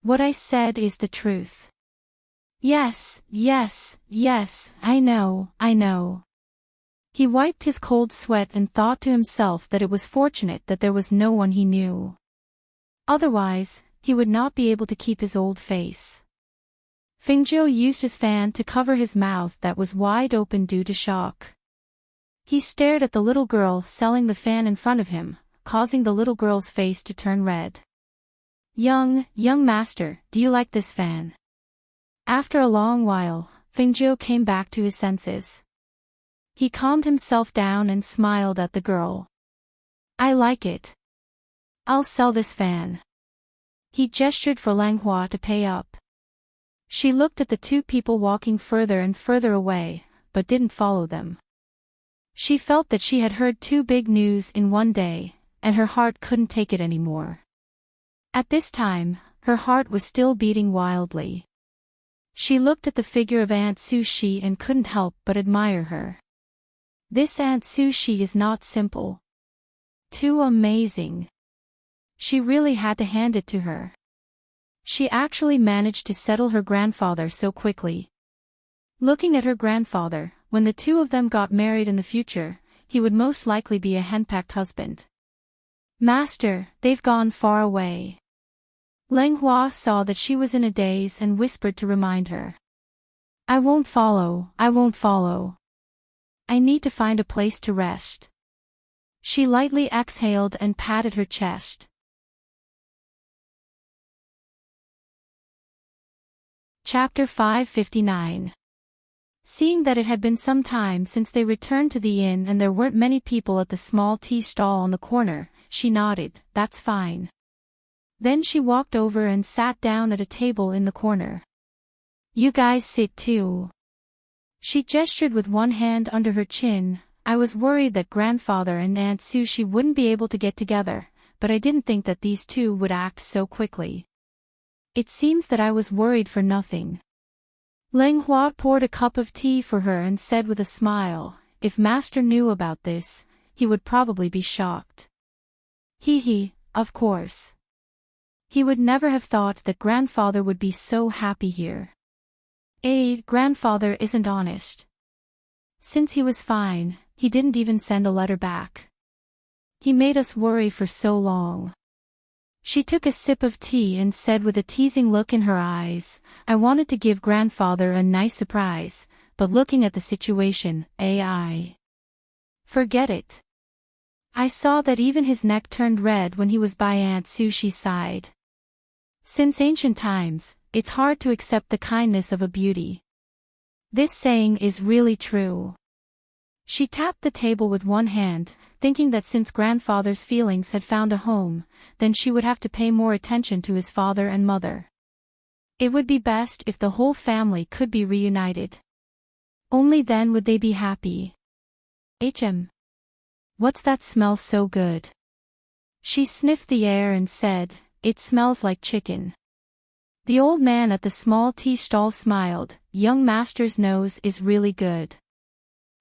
What I said is the truth. Yes, I know. He wiped his cold sweat and thought to himself that it was fortunate that there was no one he knew. Otherwise, he would not be able to keep his old face. Fengzhou used his fan to cover his mouth that was wide open due to shock. He stared at the little girl selling the fan in front of him, causing the little girl's face to turn red. Young master, do you like this fan? After a long while, Fengzhou came back to his senses. He calmed himself down and smiled at the girl. I like it. I'll sell this fan. He gestured for Lang Hua to pay up. She looked at the two people walking further and further away, but didn't follow them. She felt that she had heard 2 big news in one day, and her heart couldn't take it anymore. At this time, her heart was still beating wildly. She looked at the figure of Aunt Su Shi and couldn't help but admire her. This Aunt Su Shi is not simple. Too amazing. She really had to hand it to her. She actually managed to settle her grandfather so quickly. Looking at her grandfather, when the two of them got married in the future, he would most likely be a henpecked husband. Master, they've gone far away. Leng Hua saw that she was in a daze and whispered to remind her. I won't follow. I need to find a place to rest. She lightly exhaled and patted her chest. Chapter 559. Seeing that it had been some time since they returned to the inn and there weren't many people at the small tea stall on the corner, she nodded, that's fine. Then she walked over and sat down at a table in the corner. You guys sit too. She gestured with one hand under her chin. I was worried that grandfather and Aunt Su Shi wouldn't be able to get together, but I didn't think that these two would act so quickly. It seems that I was worried for nothing. Leng Hua poured a cup of tea for her and said with a smile, if Master knew about this, he would probably be shocked. Of course. He would never have thought that grandfather would be so happy here. Grandfather isn't honest. Since he was fine, he didn't even send a letter back. He made us worry for so long. She took a sip of tea and said with a teasing look in her eyes, I wanted to give grandfather a nice surprise, but looking at the situation, I forget it. I saw that even his neck turned red when he was by Aunt Sushi's side. Since ancient times, it's hard to accept the kindness of a beauty. This saying is really true. She tapped the table with one hand, thinking that since grandfather's feelings had found a home, then she would have to pay more attention to his father and mother. It would be best if the whole family could be reunited. Only then would they be happy. What's that smell so good? She sniffed the air and said, it smells like chicken. The old man at the small tea stall smiled, young master's nose is really good.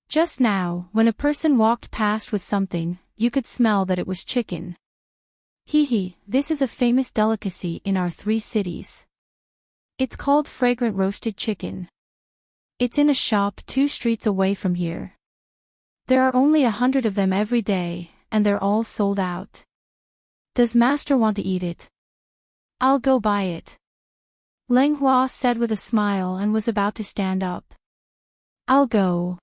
Just now, when a person walked past with something, you could smell that it was chicken. This is a famous delicacy in our 3 cities. It's called fragrant roasted chicken. It's in a shop 2 streets away from here. There are only 100 of them every day, and they're all sold out. Does master want to eat it? I'll go buy it. Leng Hua said with a smile and was about to stand up. I'll go.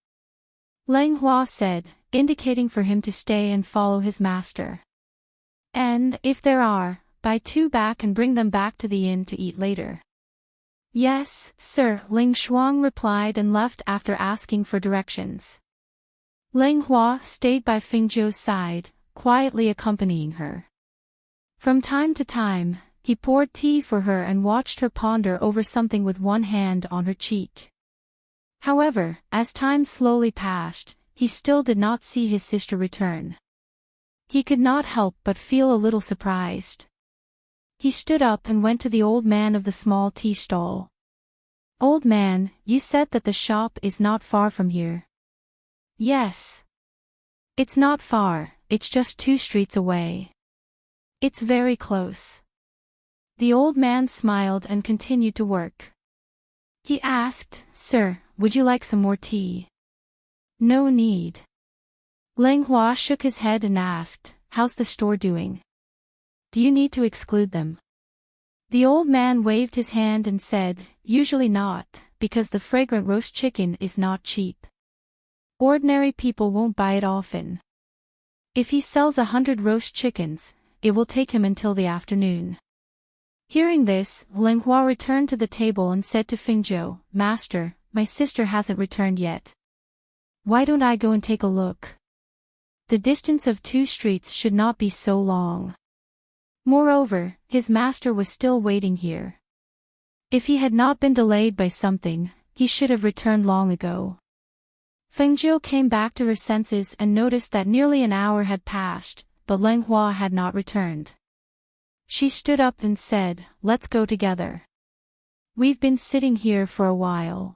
Leng Hua said, indicating for him to stay and follow his master. And, if there are, buy 2 back and bring them back to the inn to eat later. Yes, sir, Ling Shuang replied and left after asking for directions. Leng Hua stayed by Fengzhou's side, quietly accompanying her. From time to time, he poured tea for her and watched her ponder over something with one hand on her cheek. However, as time slowly passed, he still did not see his sister return. He could not help but feel a little surprised. He stood up and went to the old man of the small tea stall. Old man, you said that the shop is not far from here. Yes. It's not far, it's just 2 streets away. It's very close. The old man smiled and continued to work. He asked, Sir, would you like some more tea? No need. Leng Hua shook his head and asked, how's the store doing? Do you need to exclude them? The old man waved his hand and said, usually not, because the fragrant roast chicken is not cheap. Ordinary people won't buy it often. If he sells 100 roast chickens, it will take him until the afternoon. Hearing this, Leng Hua returned to the table and said to Fengzhou, Master, my sister hasn't returned yet. Why don't I go and take a look? The distance of 2 streets should not be so long. Moreover, his master was still waiting here. If he had not been delayed by something, he should have returned long ago. Fengzhou came back to her senses and noticed that nearly an hour had passed, but Leng Hua had not returned. She stood up and said, let's go together. We've been sitting here for a while.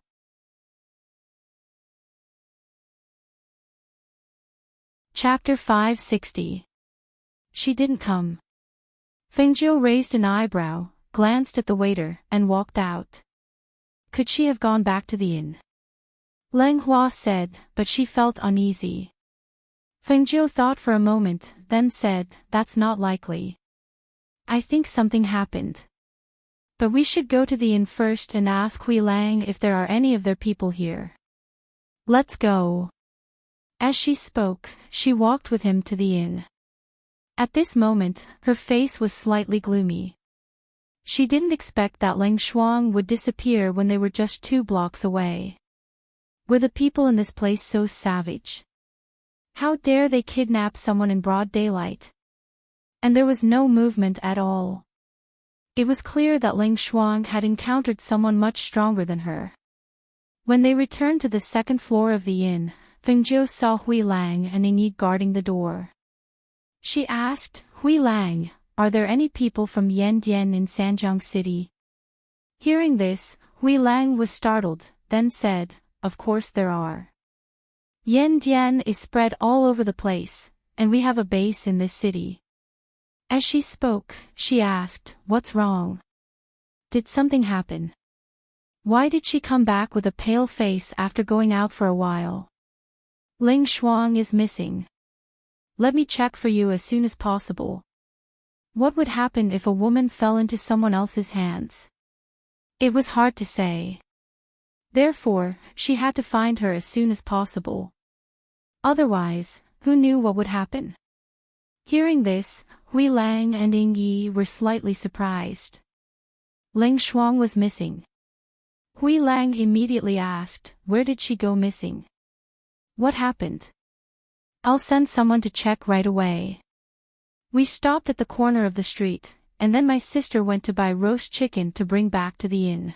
Chapter 560. She didn't come. Fengzhou raised an eyebrow, glanced at the waiter, and walked out. Could she have gone back to the inn? Leng Hua said, but she felt uneasy. Fengzhou thought for a moment, then said, that's not likely. I think something happened. But we should go to the inn first and ask Hui Lang if there are any of their people here. Let's go. As she spoke, she walked with him to the inn. At this moment, her face was slightly gloomy. She didn't expect that Leng Shuang would disappear when they were just 2 blocks away. Were the people in this place so savage? How dare they kidnap someone in broad daylight? And there was no movement at all. It was clear that Leng Shuang had encountered someone much stronger than her. When they returned to the 2nd floor of the inn, Fengzhou saw Hui Lang and Ying guarding the door. She asked, Hui Lang, are there any people from Yandian in Sanjiang City? Hearing this, Hui Lang was startled, then said, of course there are. Yandian is spread all over the place, and we have a base in this city. As she spoke, she asked, what's wrong? Did something happen? Why did she come back with a pale face after going out for a while? Ling Shuang is missing. Let me check for you as soon as possible. What would happen if a woman fell into someone else's hands? It was hard to say. Therefore, she had to find her as soon as possible. Otherwise, who knew what would happen? Hearing this, Hui Lang and Ying Yi were slightly surprised. Ling Shuang was missing. Hui Lang immediately asked, where did she go missing? What happened? I'll send someone to check right away. We stopped at the corner of the street, and then my sister went to buy roast chicken to bring back to the inn.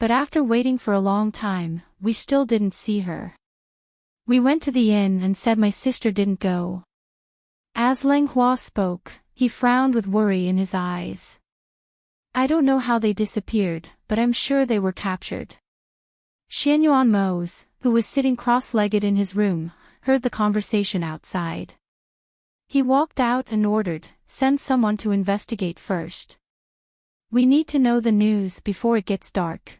But after waiting for a long time, we still didn't see her. We went to the inn and said my sister didn't go. As Leng Hua spoke, he frowned with worry in his eyes. I don't know how they disappeared, but I'm sure they were captured. Xianyuan Mose, who was sitting cross-legged in his room, heard the conversation outside. He walked out and ordered, send someone to investigate first. We need to know the news before it gets dark.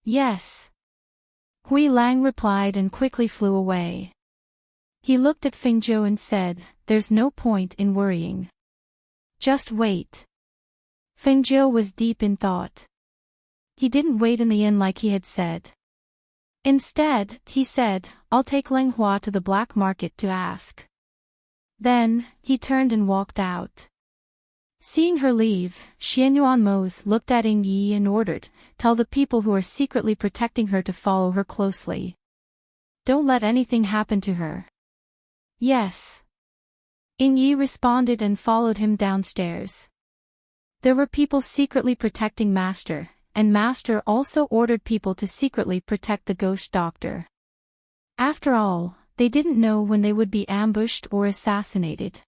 Yes. Hui Lang replied and quickly flew away. He looked at Feng Zhou and said, there's no point in worrying. Just wait. Feng Zhou was deep in thought. He didn't wait in the inn like he had said. Instead, he said, I'll take Leng Hua to the black market to ask. Then, he turned and walked out. Seeing her leave, Xianyuan Mose looked at Ying Yi and ordered, tell the people who are secretly protecting her to follow her closely. Don't let anything happen to her. Yes. Ying Yi responded and followed him downstairs. There were people secretly protecting Master, and Master also ordered people to secretly protect the ghost doctor. After all, they didn't know when they would be ambushed or assassinated.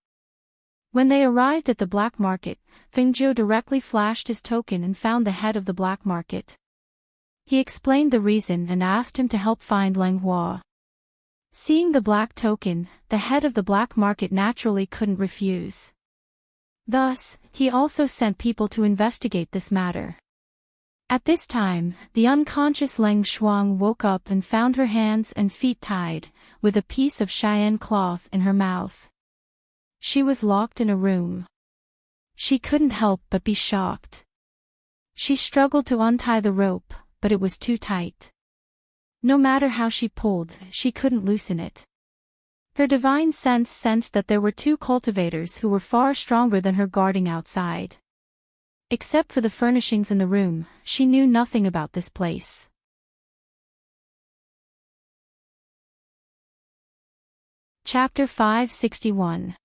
When they arrived at the black market, Feng Zhou directly flashed his token and found the head of the black market. He explained the reason and asked him to help find Leng Hua. Seeing the black token, the head of the black market naturally couldn't refuse. Thus, he also sent people to investigate this matter. At this time, the unconscious Leng Shuang woke up and found her hands and feet tied, with a piece of Cheyenne cloth in her mouth. She was locked in a room. She couldn't help but be shocked. She struggled to untie the rope, but it was too tight. No matter how she pulled, she couldn't loosen it. Her divine sense sensed that there were two cultivators who were far stronger than her guarding outside. Except for the furnishings in the room, she knew nothing about this place. Chapter 561.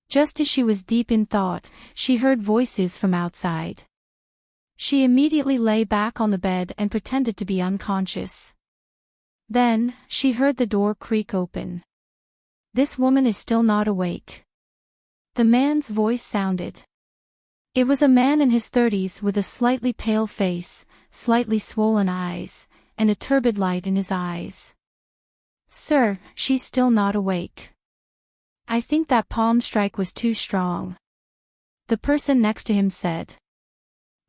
Just as she was deep in thought, she heard voices from outside. She immediately lay back on the bed and pretended to be unconscious. Then, she heard the door creak open. This woman is still not awake. The man's voice sounded. It was a man in his 30s with a slightly pale face, slightly swollen eyes, and a turbid light in his eyes. Sir, she's still not awake. I think that palm strike was too strong. The person next to him said.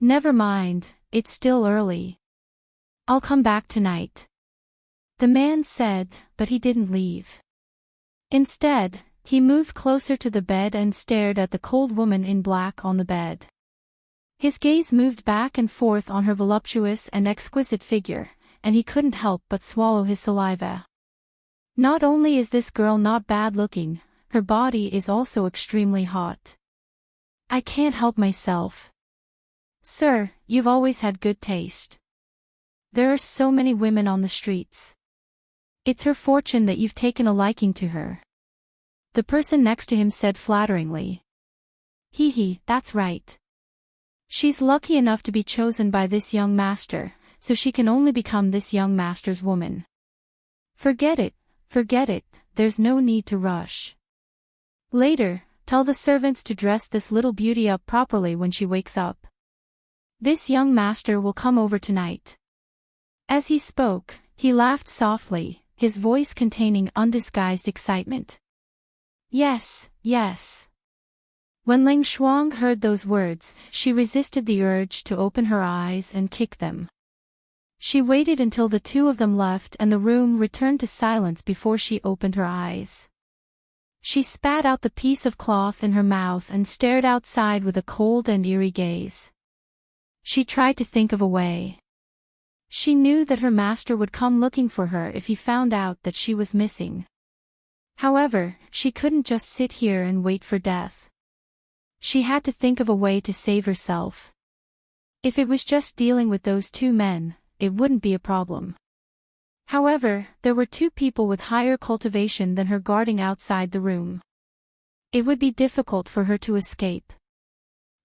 Never mind, it's still early. I'll come back tonight. The man said, but he didn't leave. Instead, he moved closer to the bed and stared at the cold woman in black on the bed. His gaze moved back and forth on her voluptuous and exquisite figure, and he couldn't help but swallow his saliva. Not only is this girl not bad-looking, her body is also extremely hot. I can't help myself. Sir, you've always had good taste. There are so many women on the streets. It's her fortune that you've taken a liking to her. The person next to him said flatteringly. Hee, that's right. She's lucky enough to be chosen by this young master, so she can only become this young master's woman. Forget it, there's no need to rush. Later, tell the servants to dress this little beauty up properly when she wakes up. This young master will come over tonight. As he spoke, he laughed softly, his voice containing undisguised excitement. Yes. When Ling Shuang heard those words, she resisted the urge to open her eyes and kick them. She waited until the two of them left and the room returned to silence before she opened her eyes. She spat out the piece of cloth in her mouth and stared outside with a cold and eerie gaze. She tried to think of a way. She knew that her master would come looking for her if he found out that she was missing. However, she couldn't just sit here and wait for death. She had to think of a way to save herself. If it was just dealing with those two men, it wouldn't be a problem. However, there were two people with higher cultivation than her guarding outside the room. It would be difficult for her to escape.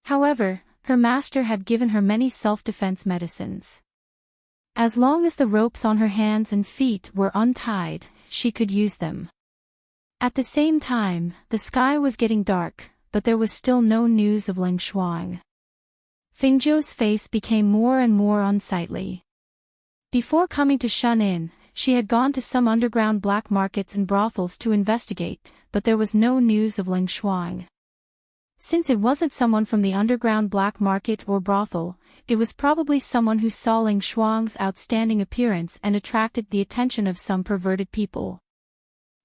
However, her master had given her many self-defense medicines. As long as the ropes on her hands and feet were untied, she could use them. At the same time, the sky was getting dark, but there was still no news of Ling Shuang. Fengzhou's face became more and more unsightly. Before coming to Shun Inn, she had gone to some underground black markets and brothels to investigate, but there was no news of Ling Shuang. Since it wasn't someone from the underground black market or brothel, it was probably someone who saw Ling Shuang's outstanding appearance and attracted the attention of some perverted people.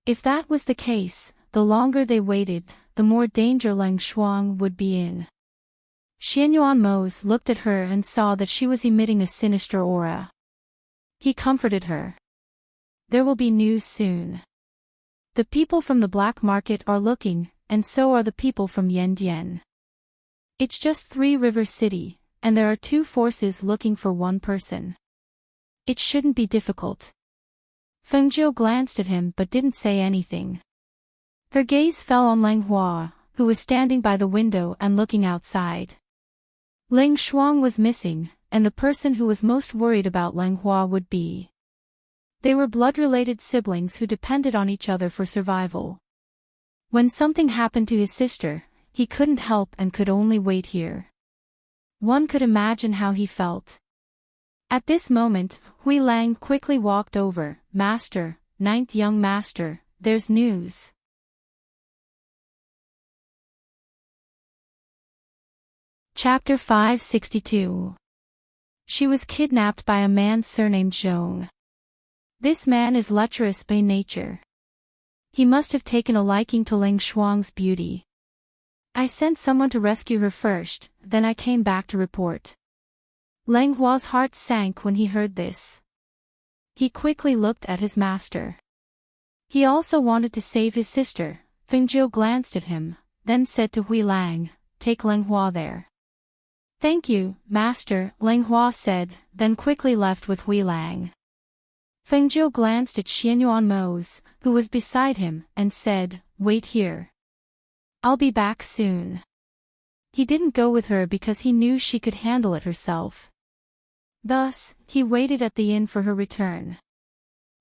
If that was the case, the longer they waited, the more danger Ling Shuang would be in. Xianyuan Mose looked at her and saw that she was emitting a sinister aura. He comforted her. There will be news soon. The people from the black market are looking, and so are the people from Yandian. It's just 3 River City, and there are 2 forces looking for 1 person. It shouldn't be difficult. Fengzhou glanced at him but didn't say anything. Her gaze fell on Ling Hua, who was standing by the window and looking outside. Ling Shuang was missing, and the person who was most worried about Ling Hua would be. They were blood-related siblings who depended on each other for survival. When something happened to his sister, he couldn't help and could only wait here. One could imagine how he felt. At this moment, Hui Lang quickly walked over. "Master, 9th young master, there's news." Chapter 562. She was kidnapped by a man surnamed Zhong. This man is lecherous by nature. He must have taken a liking to Ling Shuang's beauty. I sent someone to rescue her first, then I came back to report. Ling Hua's heart sank when he heard this. He quickly looked at his master. He also wanted to save his sister. Fengzhou glanced at him, then said to Hui Lang, "Take Ling Hua there." "Thank you, master," Ling Hua said, then quickly left with Hui Lang. Fengzhou glanced at Xianyuan Mose, who was beside him, and said, "Wait here. I'll be back soon." He didn't go with her because he knew she could handle it herself. Thus, he waited at the inn for her return.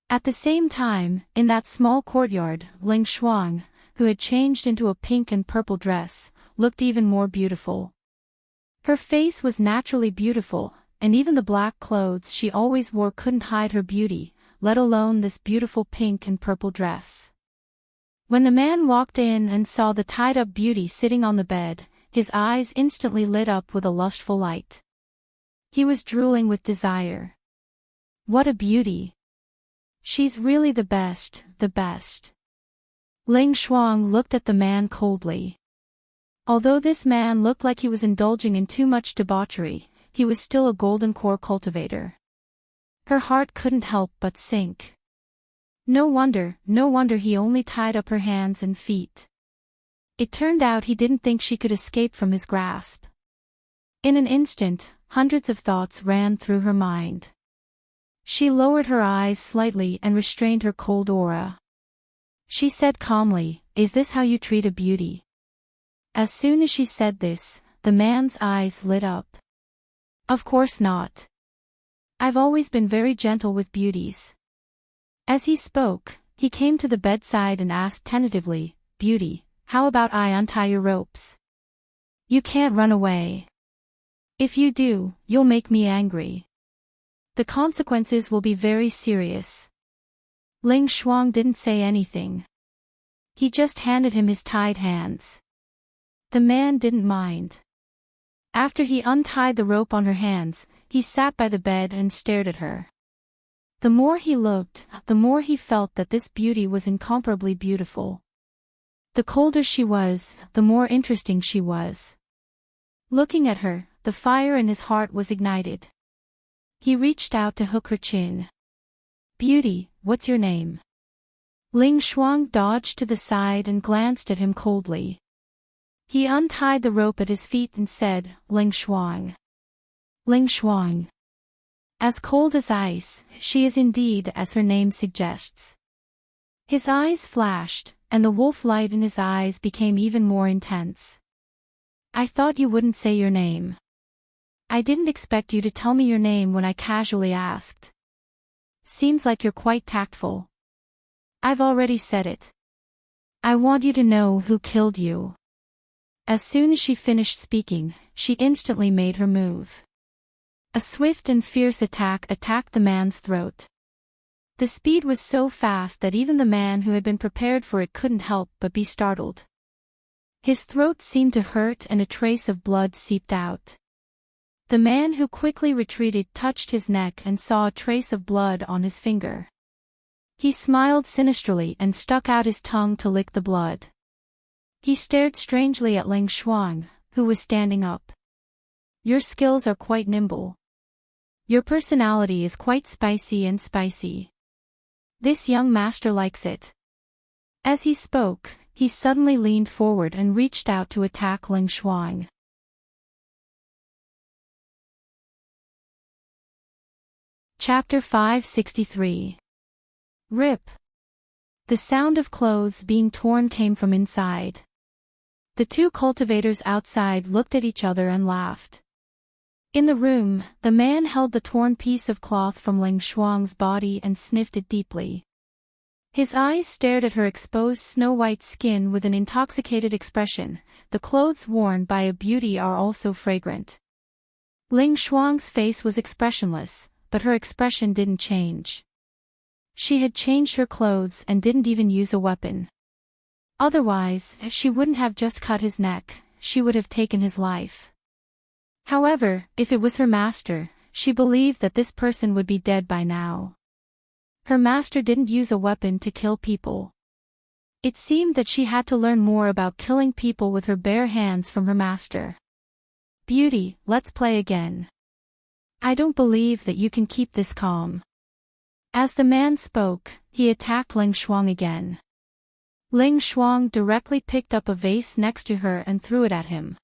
At the same time, in that small courtyard, Ling Shuang, who had changed into a pink and purple dress, looked even more beautiful. Her face was naturally beautiful, and even the black clothes she always wore couldn't hide her beauty, let alone this beautiful pink and purple dress. When the man walked in and saw the tied-up beauty sitting on the bed, his eyes instantly lit up with a lustful light. He was drooling with desire. What a beauty! She's really the best, the best. Ling Shuang looked at the man coldly. Although this man looked like he was indulging in too much debauchery, he was still a golden core cultivator. Her heart couldn't help but sink. No wonder he only tied up her hands and feet. It turned out he didn't think she could escape from his grasp. In an instant, hundreds of thoughts ran through her mind. She lowered her eyes slightly and restrained her cold aura. She said calmly, "Is this how you treat a beauty?" As soon as she said this, the man's eyes lit up. "Of course not. I've always been very gentle with beauties." As he spoke, he came to the bedside and asked tentatively, "Beauty, how about I untie your ropes? You can't run away. If you do, you'll make me angry. The consequences will be very serious." Ling Shuang didn't say anything. He just handed him his tied hands. The man didn't mind. After he untied the rope on her hands, he sat by the bed and stared at her. The more he looked, the more he felt that this beauty was incomparably beautiful. The colder she was, the more interesting she was. Looking at her, the fire in his heart was ignited. He reached out to hook her chin. "Beauty, what's your name?" Ling Shuang dodged to the side and glanced at him coldly. He untied the rope at his feet and said, "Ling Shuang." "Ling Shuang." As cold as ice, she is indeed, as her name suggests. His eyes flashed, and the wolf light in his eyes became even more intense. "I thought you wouldn't say your name. I didn't expect you to tell me your name when I casually asked. Seems like you're quite tactful." "I've already said it. I want you to know who killed you." As soon as she finished speaking, she instantly made her move. A swift and fierce attack attacked the man's throat. The speed was so fast that even the man who had been prepared for it couldn't help but be startled. His throat seemed to hurt and a trace of blood seeped out. The man who quickly retreated touched his neck and saw a trace of blood on his finger. He smiled sinisterly and stuck out his tongue to lick the blood. He stared strangely at Ling Shuang, who was standing up. "Your skills are quite nimble. Your personality is quite spicy. This young master likes it." As he spoke, he suddenly leaned forward and reached out to attack Ling Shuang. Chapter 563. Rip. The sound of clothes being torn came from inside. The two cultivators outside looked at each other and laughed. In the room, the man held the torn piece of cloth from Ling Shuang's body and sniffed it deeply. His eyes stared at her exposed snow-white skin with an intoxicated expression. The clothes worn by a beauty are also fragrant. Ling Shuang's face was expressionless, but her expression didn't change. She had changed her clothes and didn't even use a weapon. Otherwise, she wouldn't have just cut his neck, she would have taken his life. However, if it was her master, she believed that this person would be dead by now. Her master didn't use a weapon to kill people. It seemed that she had to learn more about killing people with her bare hands from her master. "Beauty, let's play again. I don't believe that you can keep this calm." As the man spoke, he attacked Ling Shuang again. Ling Shuang directly picked up a vase next to her and threw it at him.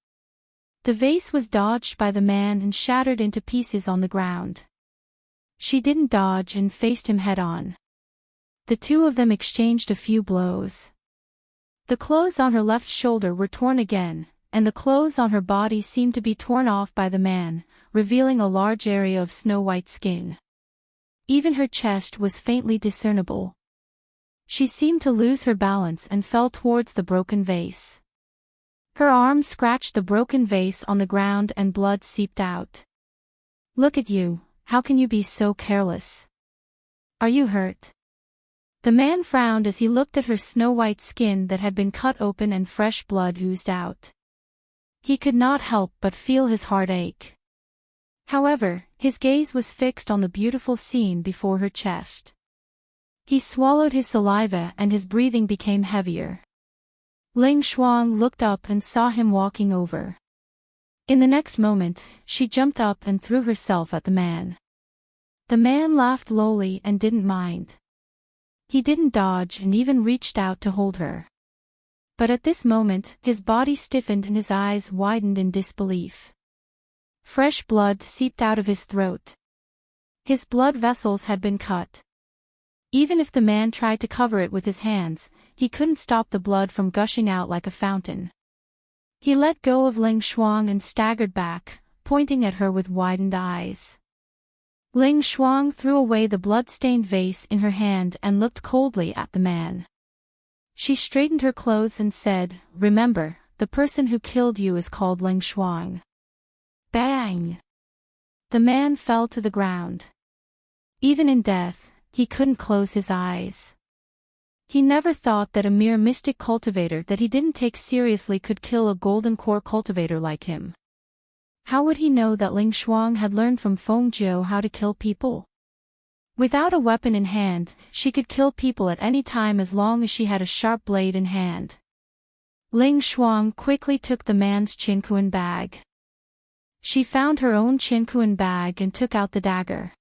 The vase was dodged by the man and shattered into pieces on the ground. She didn't dodge and faced him head-on. The two of them exchanged a few blows. The clothes on her left shoulder were torn again, and the clothes on her body seemed to be torn off by the man, revealing a large area of snow-white skin. Even her chest was faintly discernible. She seemed to lose her balance and fell towards the broken vase. Her arm scratched the broken vase on the ground and blood seeped out. "Look at you, how can you be so careless? Are you hurt?" The man frowned as he looked at her snow-white skin that had been cut open and fresh blood oozed out. He could not help but feel his heart ache. However, his gaze was fixed on the beautiful scene before her chest. He swallowed his saliva and his breathing became heavier. Ling Shuang looked up and saw him walking over. In the next moment, she jumped up and threw herself at the man. The man laughed lowly and didn't mind. He didn't dodge and even reached out to hold her. But at this moment, his body stiffened and his eyes widened in disbelief. Fresh blood seeped out of his throat. His blood vessels had been cut. Even if the man tried to cover it with his hands, he couldn't stop the blood from gushing out like a fountain. He let go of Ling Shuang and staggered back, pointing at her with widened eyes. Ling Shuang threw away the blood-stained vase in her hand and looked coldly at the man. She straightened her clothes and said, "Remember, the person who killed you is called Ling Shuang." Bang! The man fell to the ground. Even in death, he couldn't close his eyes. He never thought that a mere mystic cultivator that he didn't take seriously could kill a golden core cultivator like him. How would he know that Ling Shuang had learned from Feng Jiu how to kill people? Without a weapon in hand, she could kill people at any time as long as she had a sharp blade in hand. Ling Shuang quickly took the man's Qinquan bag. She found her own Qinquan bag and took out the dagger.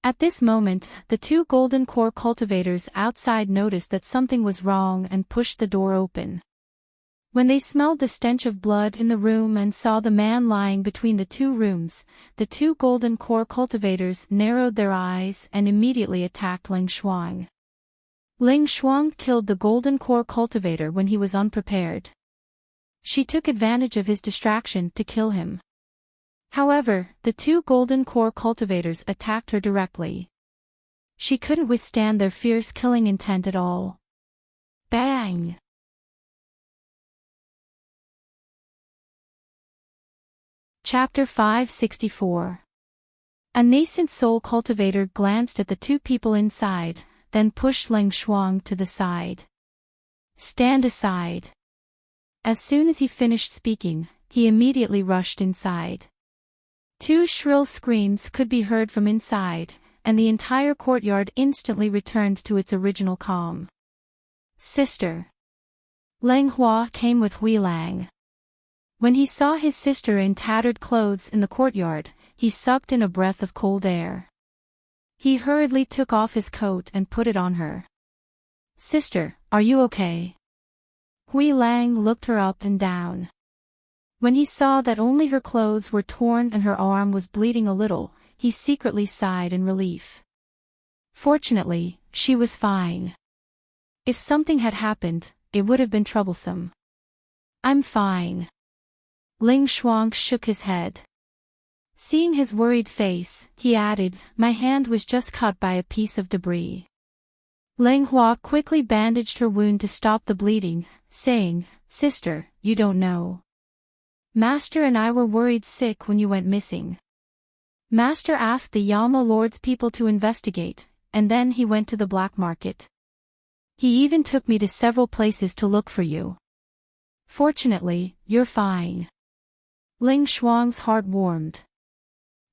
At this moment, the two golden core cultivators outside noticed that something was wrong and pushed the door open. When they smelled the stench of blood in the room and saw the man lying between the two rooms, the two golden core cultivators narrowed their eyes and immediately attacked Ling Shuang. Ling Shuang killed the golden core cultivator when he was unprepared. She took advantage of his distraction to kill him. However, the two golden core cultivators attacked her directly. She couldn't withstand their fierce killing intent at all. Bang! Chapter 564. A nascent soul cultivator glanced at the two people inside, then pushed Ling Shuang to the side. Stand aside. As soon as he finished speaking, he immediately rushed inside. Two shrill screams could be heard from inside, and the entire courtyard instantly returned to its original calm. Sister. Leng Hua came with Hui Lang. When he saw his sister in tattered clothes in the courtyard, he sucked in a breath of cold air. He hurriedly took off his coat and put it on her. Sister, are you okay? Hui Lang looked her up and down. When he saw that only her clothes were torn and her arm was bleeding a little, he secretly sighed in relief. Fortunately, she was fine. If something had happened, it would have been troublesome. I'm fine. Ling Shuang shook his head. Seeing his worried face, he added, my hand was just cut by a piece of debris. Leng Hua quickly bandaged her wound to stop the bleeding, saying, Sister, you don't know. Master and I were worried sick when you went missing. Master asked the Yama Lord's people to investigate, and then he went to the black market. He even took me to several places to look for you. Fortunately, you're fine. Ling Shuang's heart warmed.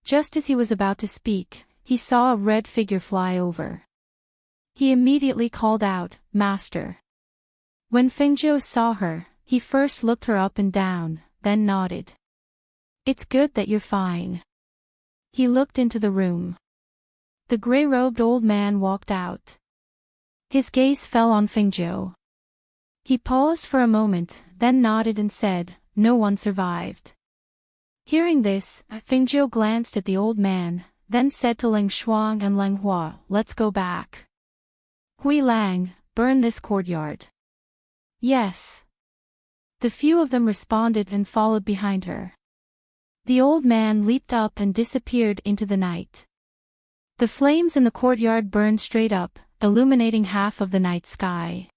Just as he was about to speak, he saw a red figure fly over. He immediately called out, Master. When Fengzhou saw her, he first looked her up and down, then nodded. It's good that you're fine. He looked into the room. The gray-robed old man walked out. His gaze fell on Fengzhou. He paused for a moment, then nodded and said, no one survived. Hearing this, Fengzhou glanced at the old man, then said to Ling Shuang and Leng Hua, let's go back. Hui Lang, burn this courtyard. Yes. The few of them responded and followed behind her. The old man leaped up and disappeared into the night. The flames in the courtyard burned straight up, illuminating half of the night sky.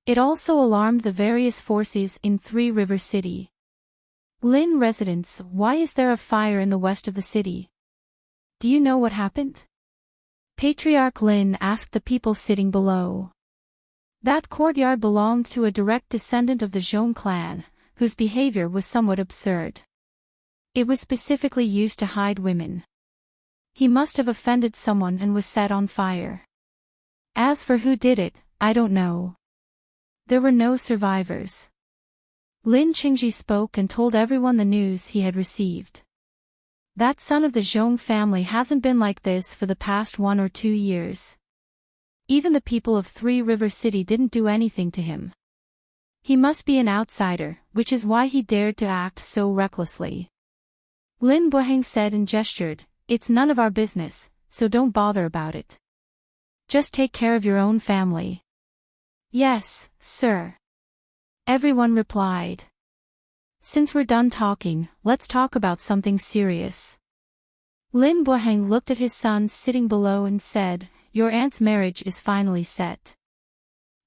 It also alarmed the various forces in Three River City. Lin residents, why is there a fire in the west of the city? Do you know what happened? Patriarch Lin asked the people sitting below. That courtyard belonged to a direct descendant of the Zhong clan, whose behavior was somewhat absurd. It was specifically used to hide women. He must have offended someone and was set on fire. As for who did it, I don't know. There were no survivors. Lin Qingji spoke and told everyone the news he had received. That son of the Zhong family hasn't been like this for the past 1 or 2 years. Even the people of Three River City didn't do anything to him. He must be an outsider, which is why he dared to act so recklessly. Lin Buheng said and gestured, it's none of our business, so don't bother about it. Just take care of your own family. Yes, sir. Everyone replied. Since we're done talking, let's talk about something serious. Lin Buheng looked at his sons sitting below and said, your aunt's marriage is finally set.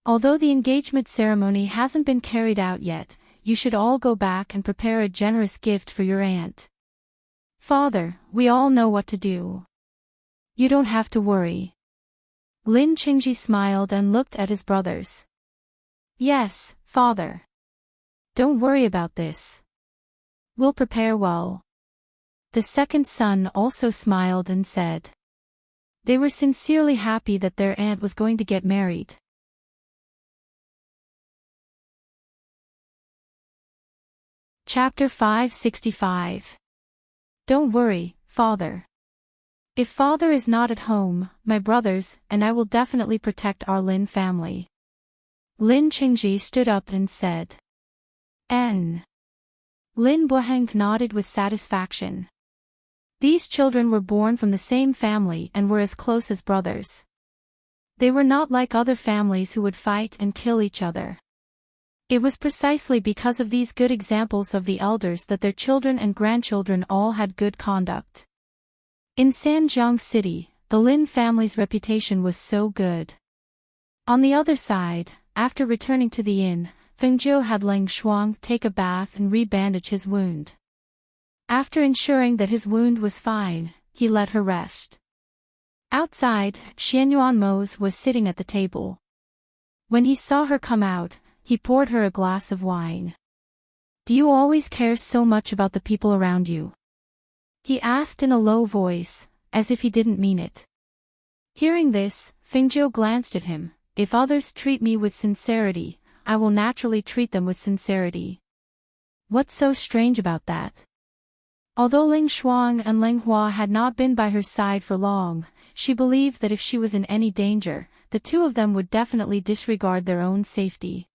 Although the engagement ceremony hasn't been carried out yet, you should all go back and prepare a generous gift for your aunt. Father, we all know what to do. You don't have to worry. Lin Qingji smiled and looked at his brothers. Yes, father. Don't worry about this. We'll prepare well. The second son also smiled and said. They were sincerely happy that their aunt was going to get married. Chapter 565. Don't worry, Father. If Father is not at home, my brothers and I will definitely protect our Lin family. Lin Qingji stood up and said. N. Lin Buheng nodded with satisfaction. These children were born from the same family and were as close as brothers. They were not like other families who would fight and kill each other. It was precisely because of these good examples of the elders that their children and grandchildren all had good conduct. In Sanjiang City, the Lin family's reputation was so good. On the other side, after returning to the inn, Fengjiu had Leng Shuang take a bath and re-bandage his wound. After ensuring that his wound was fine, he let her rest. Outside, Xianyuan Mose was sitting at the table. When he saw her come out, he poured her a glass of wine. Do you always care so much about the people around you? He asked in a low voice, as if he didn't mean it. Hearing this, Fengjiu glanced at him. If others treat me with sincerity, I will naturally treat them with sincerity. What's so strange about that? Although Ling Shuang and Leng Hua had not been by her side for long, she believed that if she was in any danger, the two of them would definitely disregard their own safety.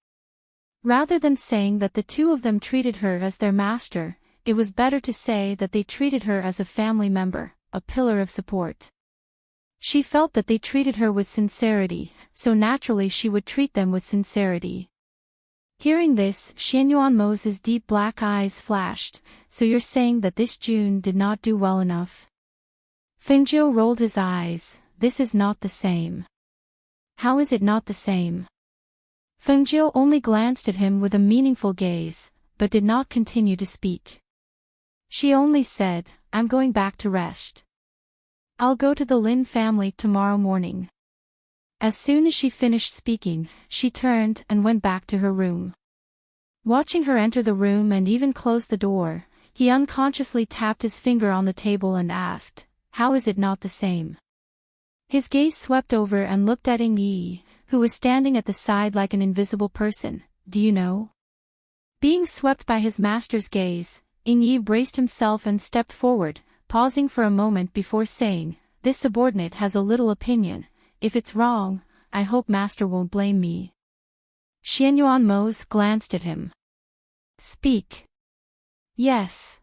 Rather than saying that the two of them treated her as their master, it was better to say that they treated her as a family member, a pillar of support. She felt that they treated her with sincerity, so naturally she would treat them with sincerity. Hearing this, Xianyuan Mose's deep black eyes flashed. So you're saying that this June did not do well enough? Fengjiu rolled his eyes. This is not the same. How is it not the same? Fengjiu only glanced at him with a meaningful gaze, but did not continue to speak. She only said, I'm going back to rest. I'll go to the Lin family tomorrow morning. As soon as she finished speaking, she turned and went back to her room. Watching her enter the room and even close the door, he unconsciously tapped his finger on the table and asked, how is it not the same? His gaze swept over and looked at Ying Yi, who was standing at the side like an invisible person. Do you know? Being swept by his master's gaze, Ying Yi braced himself and stepped forward, pausing for a moment before saying, this subordinate has a little opinion. If it's wrong, I hope master won't blame me. Xianyuan Mose glanced at him. Speak. Yes.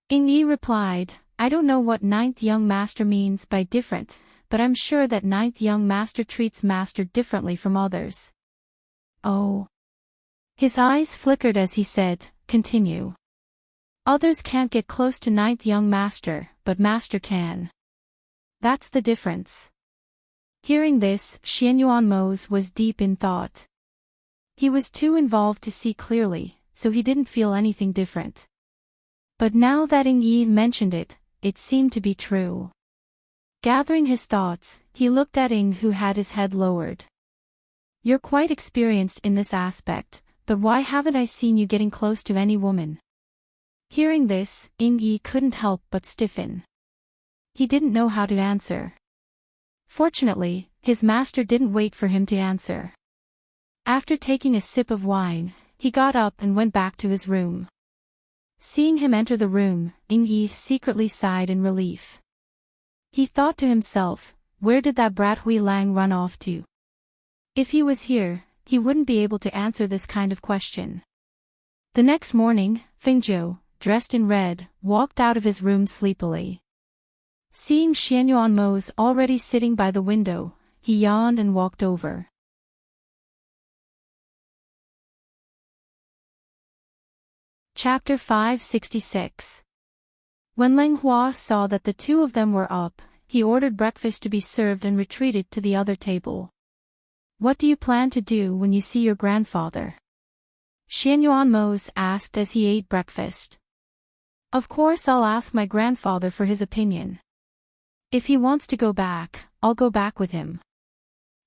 Ying Yi replied, I don't know what ninth young master means by different, but I'm sure that ninth young master treats master differently from others. Oh. His eyes flickered as he said, continue. Others can't get close to ninth young master, but master can. That's the difference. Hearing this, Xianyuan Mose was deep in thought. He was too involved to see clearly, so he didn't feel anything different. But now that Ying Yi mentioned it, it seemed to be true. Gathering his thoughts, he looked at Ying, who had his head lowered. You're quite experienced in this aspect, but why haven't I seen you getting close to any woman? Hearing this, Ying Yi couldn't help but stiffen. He didn't know how to answer. Fortunately, his master didn't wait for him to answer. After taking a sip of wine, he got up and went back to his room. Seeing him enter the room, Ying Yi secretly sighed in relief. He thought to himself, where did that brat Hui Lang run off to? If he was here, he wouldn't be able to answer this kind of question. The next morning, Fengjiu, dressed in red, walked out of his room sleepily. Seeing Xianyuan Mose already sitting by the window, he yawned and walked over. Chapter 566. When Leng Hua saw that the two of them were up, he ordered breakfast to be served and retreated to the other table. What do you plan to do when you see your grandfather? Xianyuan Mose asked as he ate breakfast. Of course I'll ask my grandfather for his opinion. If he wants to go back, I'll go back with him.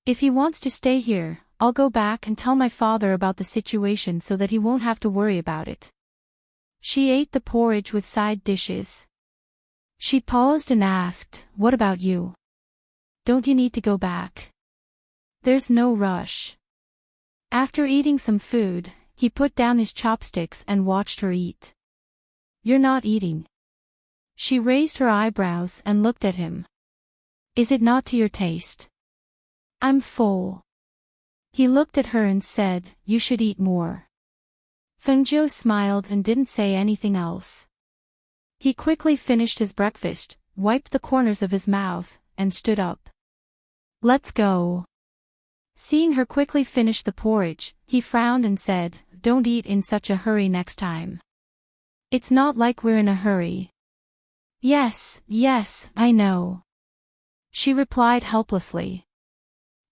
If he wants to stay here, I'll go back and tell my father about the situation so that he won't have to worry about it. She ate the porridge with side dishes. She paused and asked, what about you? Don't you need to go back? There's no rush. After eating some food, he put down his chopsticks and watched her eat. "You're not eating." She raised her eyebrows and looked at him. "Is it not to your taste?" "I'm full." He looked at her and said, "You should eat more." Fengzhou smiled and didn't say anything else. He quickly finished his breakfast, wiped the corners of his mouth, and stood up. "Let's go." Seeing her quickly finish the porridge, he frowned and said, "Don't eat in such a hurry next time." "It's not like we're in a hurry." Yes, I know," she replied helplessly.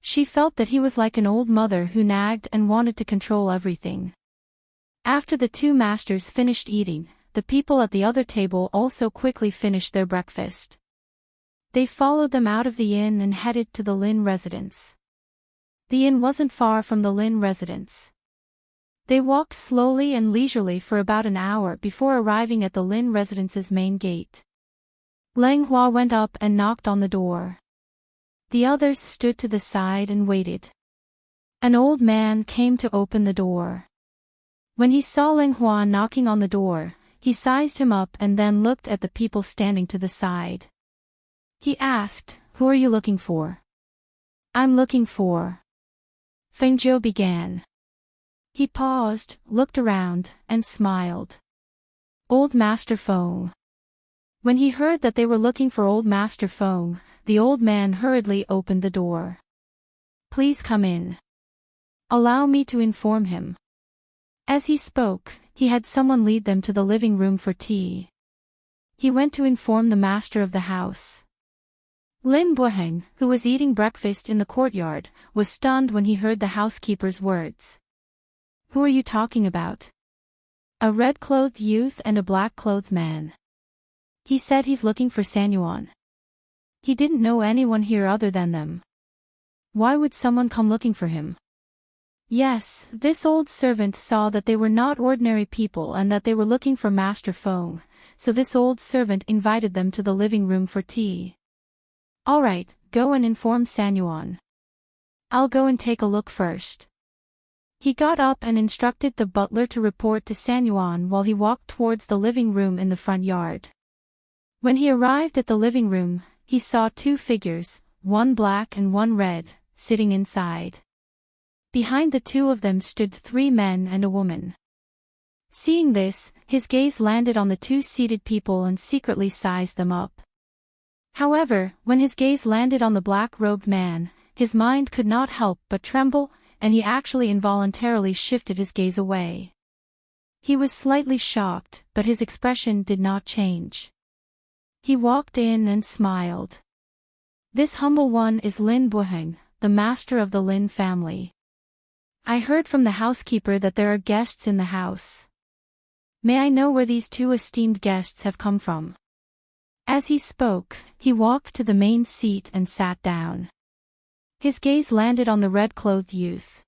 She felt that he was like an old mother who nagged and wanted to control everything. After the two masters finished eating, the people at the other table also quickly finished their breakfast. They followed them out of the inn and headed to the Lin residence. The inn wasn't far from the Lin residence. They walked slowly and leisurely for about an hour before arriving at the Lin residence's main gate. Lang Hua went up and knocked on the door. The others stood to the side and waited. An old man came to open the door. When he saw Lang Hua knocking on the door, he sized him up and then looked at the people standing to the side. He asked, "Who are you looking for?" "I'm looking for..." Fengzhou began. He paused, looked around, and smiled. "Old Master Feng." When he heard that they were looking for Old Master Feng, the old man hurriedly opened the door. "Please come in. Allow me to inform him." As he spoke, he had someone lead them to the living room for tea. He went to inform the master of the house. Lin Buheng, who was eating breakfast in the courtyard, was stunned when he heard the housekeeper's words. "Who are you talking about?" "A red-clothed youth and a black-clothed man. He said he's looking for Sanyuan. He didn't know anyone here other than them." "Why would someone come looking for him?" "Yes, this old servant saw that they were not ordinary people and that they were looking for Master Feng, so this old servant invited them to the living room for tea." "All right, go and inform Sanyuan. I'll go and take a look first." He got up and instructed the butler to report to Sanyuan while he walked towards the living room in the front yard. When he arrived at the living room, he saw two figures, one black and one red, sitting inside. Behind the two of them stood three men and a woman. Seeing this, his gaze landed on the two seated people and secretly sized them up. However, when his gaze landed on the black-robed man, his mind could not help but tremble, and he actually involuntarily shifted his gaze away. He was slightly shocked, but his expression did not change. He walked in and smiled. "This humble one is Lin Buheng, the master of the Lin family. I heard from the housekeeper that there are guests in the house. May I know where these two esteemed guests have come from?" As he spoke, he walked to the main seat and sat down. His gaze landed on the red-clothed youth.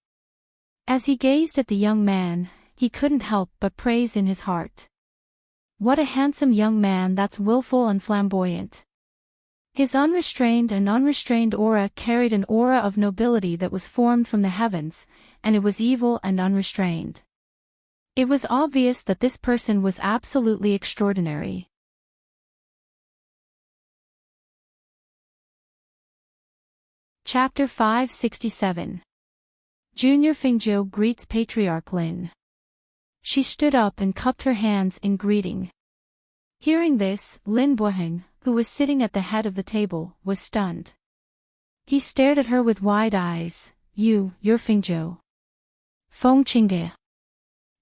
As he gazed at the young man, he couldn't help but praise in his heart. What a handsome young man, that's willful and flamboyant. His unrestrained aura carried an aura of nobility that was formed from the heavens, and it was evil and unrestrained. It was obvious that this person was absolutely extraordinary. Chapter 567. Junior Fengzhou greets Patriarch Lin. She stood up and cupped her hands in greeting. Hearing this, Lin Buheng, who was sitting at the head of the table, was stunned. He stared at her with wide eyes. You're Fengzhou. Feng Qingge.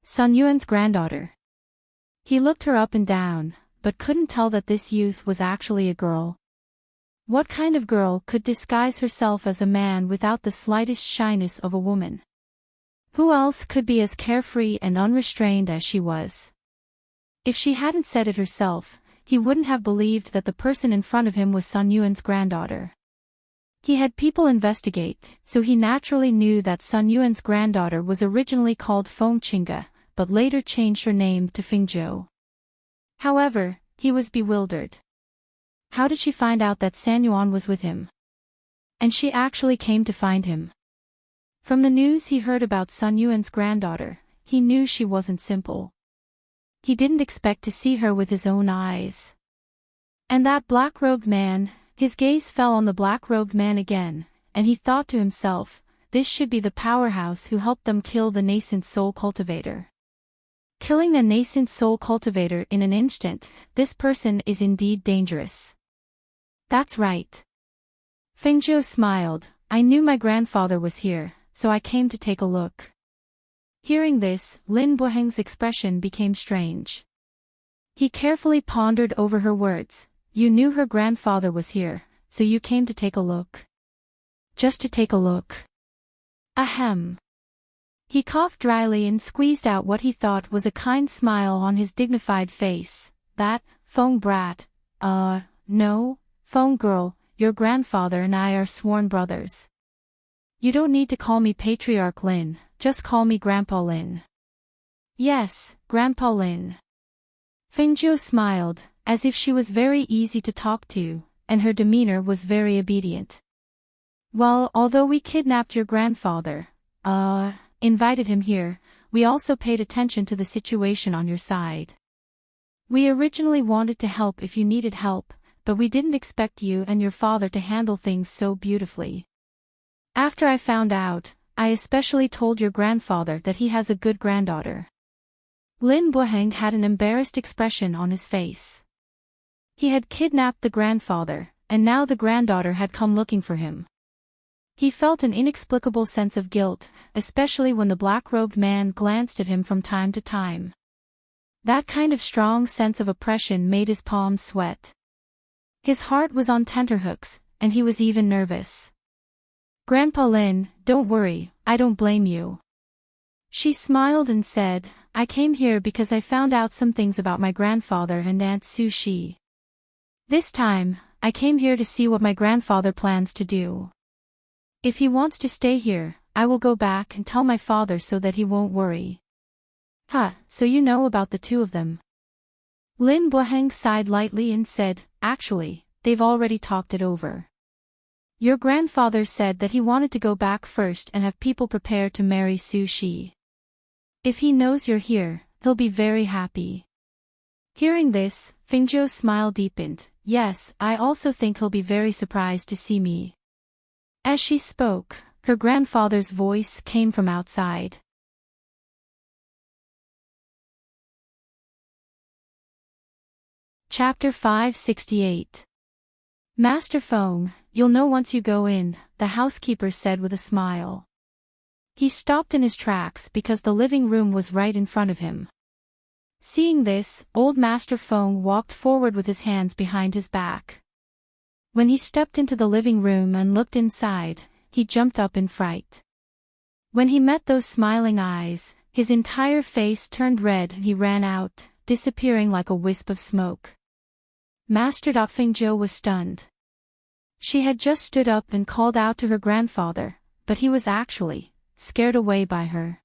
Sun Yuan's granddaughter." He looked her up and down, but couldn't tell that this youth was actually a girl. What kind of girl could disguise herself as a man without the slightest shyness of a woman? Who else could be as carefree and unrestrained as she was? If she hadn't said it herself, he wouldn't have believed that the person in front of him was Sun Yuan's granddaughter. He had people investigate, so he naturally knew that Sun Yuan's granddaughter was originally called Feng Qingge, but later changed her name to Fengzhou. However, he was bewildered. How did she find out that Sanyuan was with him? And she actually came to find him. From the news he heard about Sun Yuan's granddaughter, he knew she wasn't simple. He didn't expect to see her with his own eyes. And that black-robed man, his gaze fell on the black-robed man again, and he thought to himself, this should be the powerhouse who helped them kill the nascent soul cultivator. Killing the nascent soul cultivator in an instant, this person is indeed dangerous. That's right. Fengjiu smiled. I knew my grandfather was here, so I came to take a look. Hearing this, Lin Buheng's expression became strange. He carefully pondered over her words. You knew her grandfather was here, so you came to take a look. Just to take a look. Ahem. He coughed dryly and squeezed out what he thought was a kind smile on his dignified face. That, Feng brat. No, Feng girl, your grandfather and I are sworn brothers. You don't need to call me Patriarch Lin, just call me Grandpa Lin. Yes, Grandpa Lin. Fengjiu smiled, as if she was very easy to talk to, and her demeanor was very obedient. Well, although we kidnapped your grandfather, invited him here, we also paid attention to the situation on your side. We originally wanted to help if you needed help, but we didn't expect you and your father to handle things so beautifully. After I found out, I especially told your grandfather that he has a good granddaughter. Lin Buheng had an embarrassed expression on his face. He had kidnapped the grandfather, and now the granddaughter had come looking for him. He felt an inexplicable sense of guilt, especially when the black-robed man glanced at him from time to time. That kind of strong sense of oppression made his palms sweat. His heart was on tenterhooks, and he was even nervous. Grandpa Lin, don't worry, I don't blame you. She smiled and said, I came here because I found out some things about my grandfather and Aunt Su Shi. This time, I came here to see what my grandfather plans to do. If he wants to stay here, I will go back and tell my father so that he won't worry. So you know about the two of them. Lin Buheng sighed lightly and said, actually, they've already talked it over. Your grandfather said that he wanted to go back first and have people prepare to marry Su Shi. If he knows you're here, he'll be very happy. Hearing this, Fengjiu's smile deepened. Yes, I also think he'll be very surprised to see me. As she spoke, her grandfather's voice came from outside. Chapter 568. Master Feng, you'll know once you go in, the housekeeper said with a smile. He stopped in his tracks because the living room was right in front of him. Seeing this, old Master Feng walked forward with his hands behind his back. When he stepped into the living room and looked inside, he jumped up in fright. When he met those smiling eyes, his entire face turned red and he ran out, disappearing like a wisp of smoke. Master Fengjiu was stunned. She had just stood up and called out to her grandfather, but he was actually scared away by her.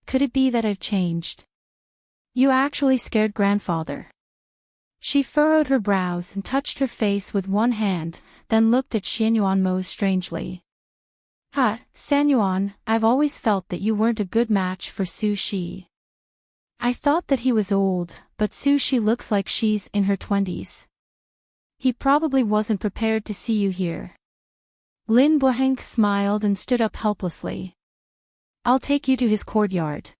Could it be that I've changed? You actually scared grandfather. She furrowed her brows and touched her face with one hand, then looked at Xianyuan Mo strangely. Sanyuan, I've always felt that you weren't a good match for Su Shi. I thought that he was old, but Su Shi looks like she's in her 20s. He probably wasn't prepared to see you here. Lin Buheng smiled and stood up helplessly. I'll take you to his courtyard.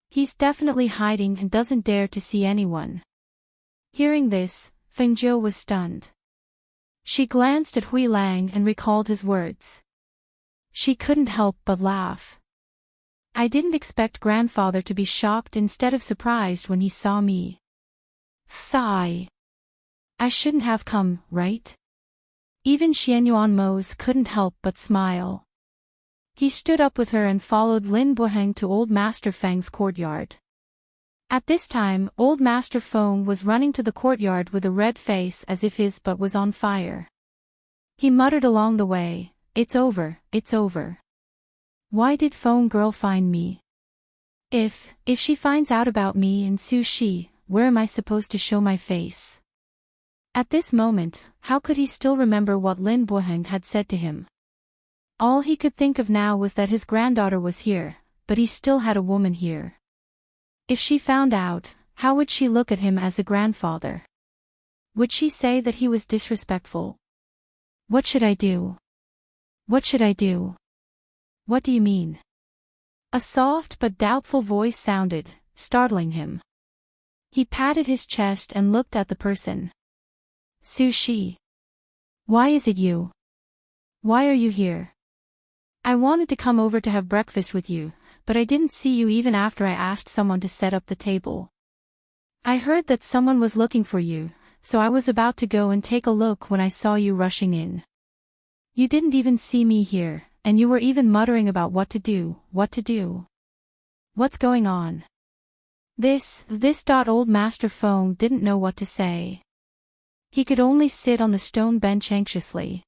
He's definitely hiding and doesn't dare to see anyone. Hearing this, Fengjiu was stunned. She glanced at Hui Lang and recalled his words. She couldn't help but laugh. I didn't expect grandfather to be shocked instead of surprised when he saw me. Sigh. I shouldn't have come, right? Even Xianyuan Mo's couldn't help but smile. He stood up with her and followed Lin Buheng to old Master Feng's courtyard. At this time, old Master Feng was running to the courtyard with a red face as if his butt was on fire. He muttered along the way, it's over, it's over. Why did Feng girl find me? If she finds out about me and Su Shi, where am I supposed to show my face? At this moment, how could he still remember what Lin Buheng had said to him? All he could think of now was that his granddaughter was here, but he still had a woman here. If she found out, how would she look at him as a grandfather? Would she say that he was disrespectful? What should I do? What should I do? What do you mean? A soft but doubtful voice sounded, startling him. He patted his chest and looked at the person. Sushi. Why is it you? Why are you here? I wanted to come over to have breakfast with you, but I didn't see you even after I asked someone to set up the table. I heard that someone was looking for you, so I was about to go and take a look when I saw you rushing in. You didn't even see me here, and you were even muttering about what to do. What's going on? This. Old Master Feng didn't know what to say. He could only sit on the stone bench anxiously.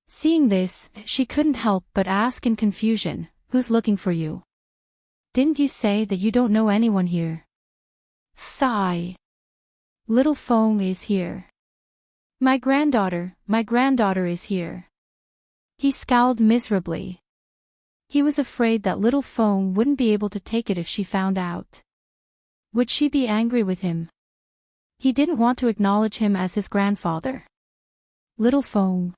Seeing this, she couldn't help but ask in confusion, who's looking for you? Didn't you say that you don't know anyone here? Sigh. Little Feng is here. My granddaughter is here. He scowled miserably. He was afraid that little Feng wouldn't be able to take it if she found out. Would she be angry with him? He didn't want to acknowledge him as his grandfather. Little Feng.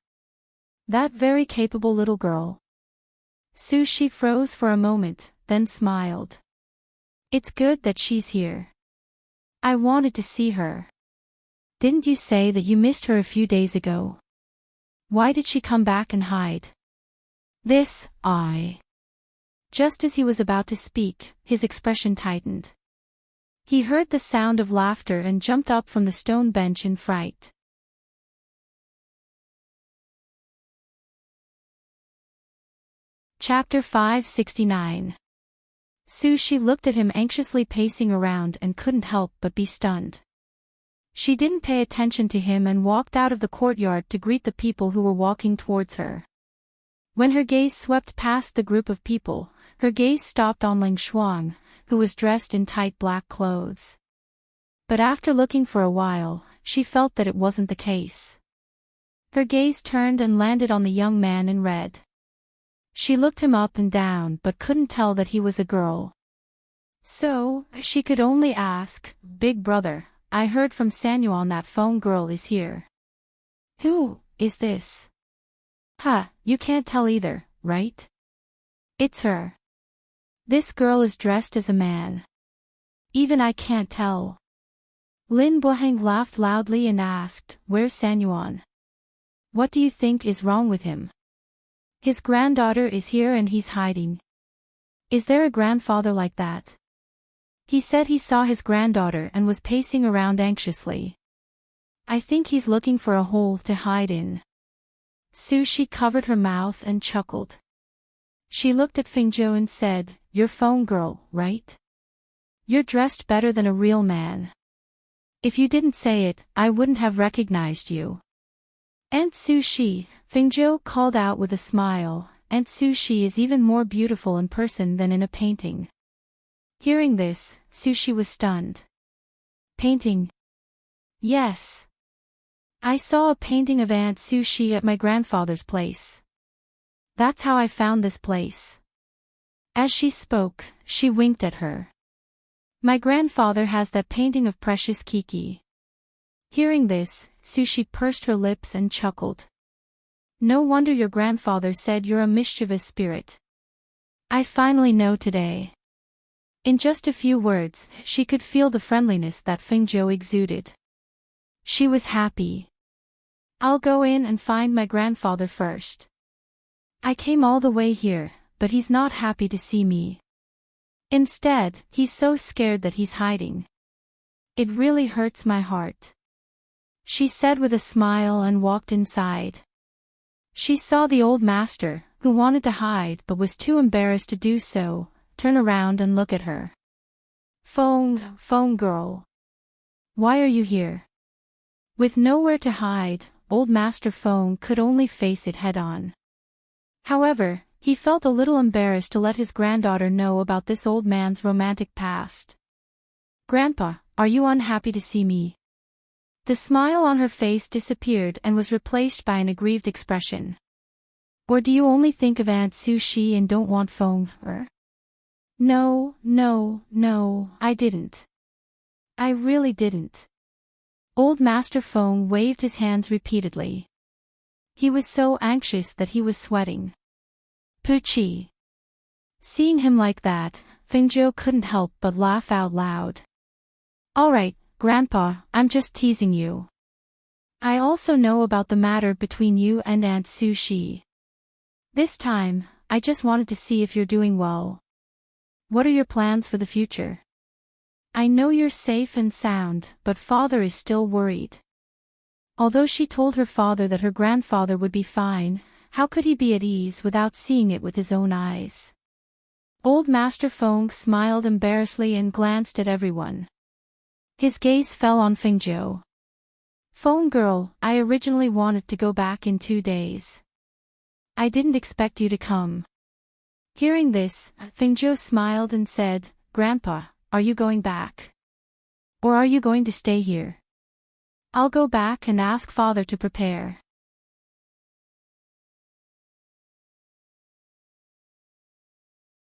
That very capable little girl. Sushi froze for a moment, then smiled. It's good that she's here. I wanted to see her. Didn't you say that you missed her a few days ago? Why did she come back and hide? Just as he was about to speak, his expression tightened. He heard the sound of laughter and jumped up from the stone bench in fright. Chapter 569. Sushi looked at him anxiously pacing around and couldn't help but be stunned. She didn't pay attention to him and walked out of the courtyard to greet the people who were walking towards her. When her gaze swept past the group of people, her gaze stopped on Ling Shuang, who was dressed in tight black clothes. But after looking for a while, she felt that it wasn't the case. Her gaze turned and landed on the young man in red. She looked him up and down but couldn't tell that he was a girl. So, she could only ask, Big brother, I heard from Sanyuan that Feng girl is here. Who is this? You can't tell either, right? It's her. This girl is dressed as a man. Even I can't tell. Lin Buheng laughed loudly and asked, Where's Sanyuan? What do you think is wrong with him? His granddaughter is here and he's hiding. Is there a grandfather like that? He said he saw his granddaughter and was pacing around anxiously. I think he's looking for a hole to hide in. Sushi covered her mouth and chuckled. She looked at Fengzhou and said, You're Feng girl, right? You're dressed better than a real man. If you didn't say it, I wouldn't have recognized you. Aunt Sushi, Fengzhou called out with a smile, Aunt Sushi is even more beautiful in person than in a painting. Hearing this, Sushi was stunned. Painting? Yes. I saw a painting of Aunt Sushi at my grandfather's place. That's how I found this place. As she spoke, she winked at her. My grandfather has that painting of precious Kiki. Hearing this, Sushi pursed her lips and chuckled. No wonder your grandfather said you're a mischievous spirit. I finally know today. In just a few words, she could feel the friendliness that Fengzhou exuded. She was happy. I'll go in and find my grandfather first. I came all the way here, but he's not happy to see me. Instead, he's so scared that he's hiding. It really hurts my heart. She said with a smile and walked inside. She saw the old master, who wanted to hide but was too embarrassed to do so, turn around and look at her. Feng girl. Why are you here? With nowhere to hide, old Master Feng could only face it head-on. However, he felt a little embarrassed to let his granddaughter know about this old man's romantic past. Grandpa, are you unhappy to see me? The smile on her face disappeared and was replaced by an aggrieved expression. Or do you only think of Aunt Sushi and don't want Feng? No, no, no, I didn't. I really didn't. Old Master Feng waved his hands repeatedly. He was so anxious that he was sweating. Poochie. Seeing him like that, Fengzhou couldn't help but laugh out loud. Alright, Grandpa, I'm just teasing you. I also know about the matter between you and Aunt Sushi. This time, I just wanted to see if you're doing well. What are your plans for the future? I know you're safe and sound, but Father is still worried. Although she told her father that her grandfather would be fine, how could he be at ease without seeing it with his own eyes? Old Master Feng smiled embarrassedly and glanced at everyone. His gaze fell on Fengzhou. Phone girl, I originally wanted to go back in 2 days. I didn't expect you to come. Hearing this, Fengzhou smiled and said, Grandpa, are you going back? Or are you going to stay here? I'll go back and ask Father to prepare.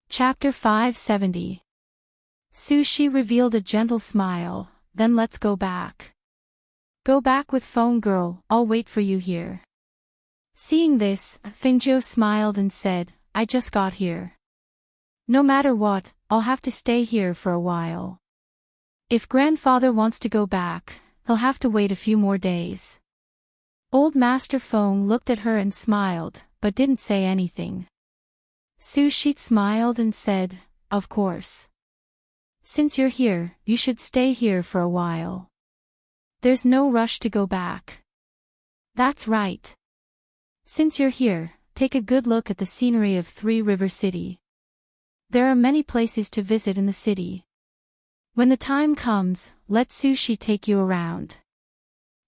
Chapter 570. Sushi revealed a gentle smile, then let's go back. Go back with phone girl, I'll wait for you here. Seeing this, Fengzhou smiled and said, I just got here. No matter what, I'll have to stay here for a while. If grandfather wants to go back, he'll have to wait a few more days. Old Master Feng looked at her and smiled, but didn't say anything. Sushi smiled and said, Of course. Since you're here, you should stay here for a while. There's no rush to go back. That's right. Since you're here, take a good look at the scenery of Three River City. There are many places to visit in the city. When the time comes, let Sushi take you around.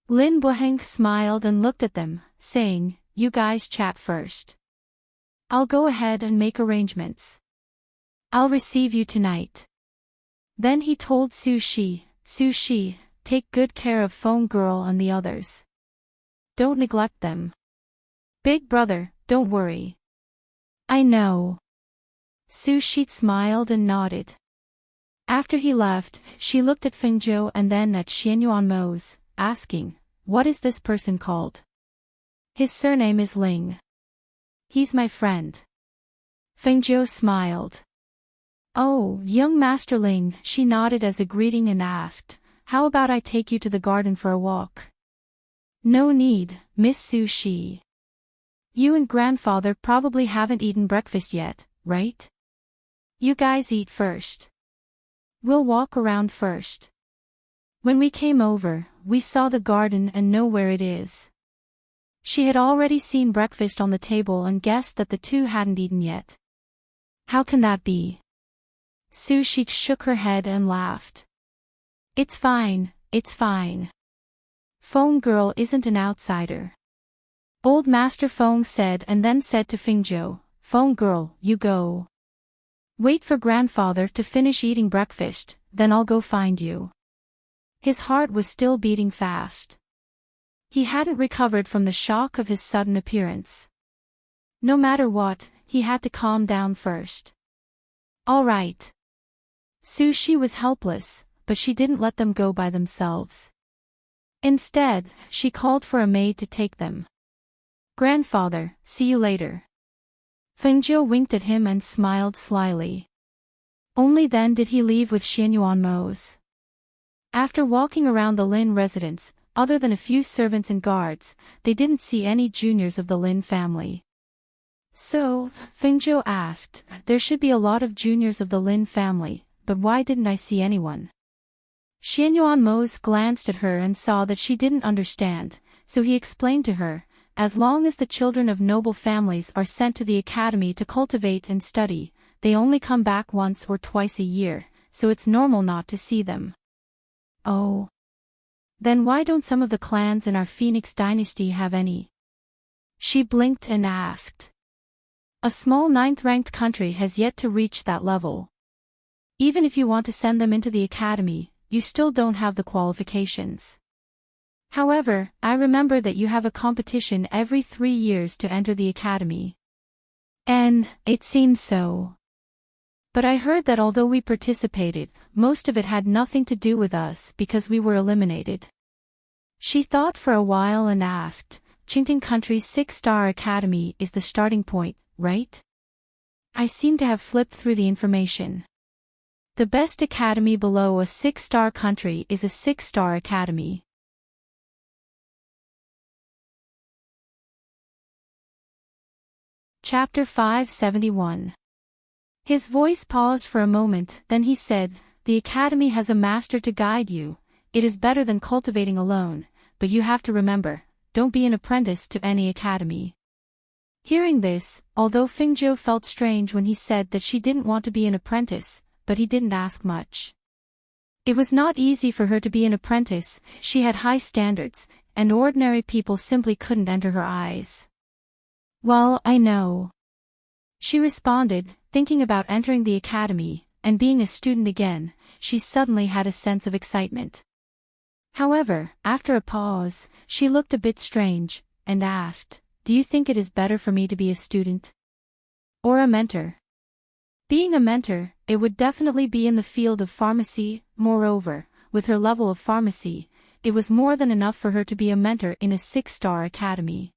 Lin Buheng smiled and looked at them, saying, You guys chat first. I'll go ahead and make arrangements. I'll receive you tonight. Then he told Sushi, Sushi, take good care of Phone Girl and the others. Don't neglect them. Big brother, don't worry. I know. Sushi smiled and nodded. After he left, she looked at Fengzhou and then at Xianyuanmo's, asking, What is this person called? His surname is Ling. He's my friend. Fengzhou smiled. Oh, young Master Ling, she nodded as a greeting and asked, How about I take you to the garden for a walk? No need, Miss Sushi. You and grandfather probably haven't eaten breakfast yet, right? You guys eat first. We'll walk around first. When we came over, we saw the garden and know where it is. She had already seen breakfast on the table and guessed that the two hadn't eaten yet. How can that be? Sushi shook her head and laughed. It's fine, it's fine. Phone Girl isn't an outsider. Old Master Feng said and then said to Fengzhou, Phone Girl, you go. Wait for grandfather to finish eating breakfast, then I'll go find you. His heart was still beating fast. He hadn't recovered from the shock of his sudden appearance. No matter what, he had to calm down first. All right. Sushi was helpless, but she didn't let them go by themselves. Instead, she called for a maid to take them. Grandfather, see you later. Fengzhou winked at him and smiled slyly. Only then did he leave with Xianyuanmo's. After walking around the Lin residence, other than a few servants and guards, they didn't see any juniors of the Lin family. So, Fengzhou asked, there should be a lot of juniors of the Lin family, but why didn't I see anyone? Xianyuanmo's glanced at her and saw that she didn't understand, so he explained to her, as long as the children of noble families are sent to the academy to cultivate and study, they only come back once or twice a year, so it's normal not to see them. Oh. Then why don't some of the clans in our Phoenix dynasty have any? She blinked and asked. A small 9th-ranked country has yet to reach that level. Even if you want to send them into the academy, you still don't have the qualifications. However, I remember that you have a competition every 3 years to enter the academy. And, it seems so. But I heard that although we participated, most of it had nothing to do with us because we were eliminated. She thought for a while and asked, Enchanting Country's 6-star academy is the starting point, right? I seem to have flipped through the information. The best academy below a 6-star country is a 6-star academy. Chapter 571. His voice paused for a moment, then he said, The academy has a master to guide you. It is better than cultivating alone, but you have to remember, don't be an apprentice to any academy. Hearing this, although Fingzhou felt strange when he said that she didn't want to be an apprentice, but he didn't ask much. It was not easy for her to be an apprentice, she had high standards, and ordinary people simply couldn't enter her eyes. Well, I know. She responded, thinking about entering the academy, and being a student again, she suddenly had a sense of excitement. However, after a pause, she looked a bit strange, and asked, Do you think it is better for me to be a student? Or a mentor? Being a mentor, it would definitely be in the field of pharmacy. Moreover, with her level of pharmacy, it was more than enough for her to be a mentor in a 6-star academy.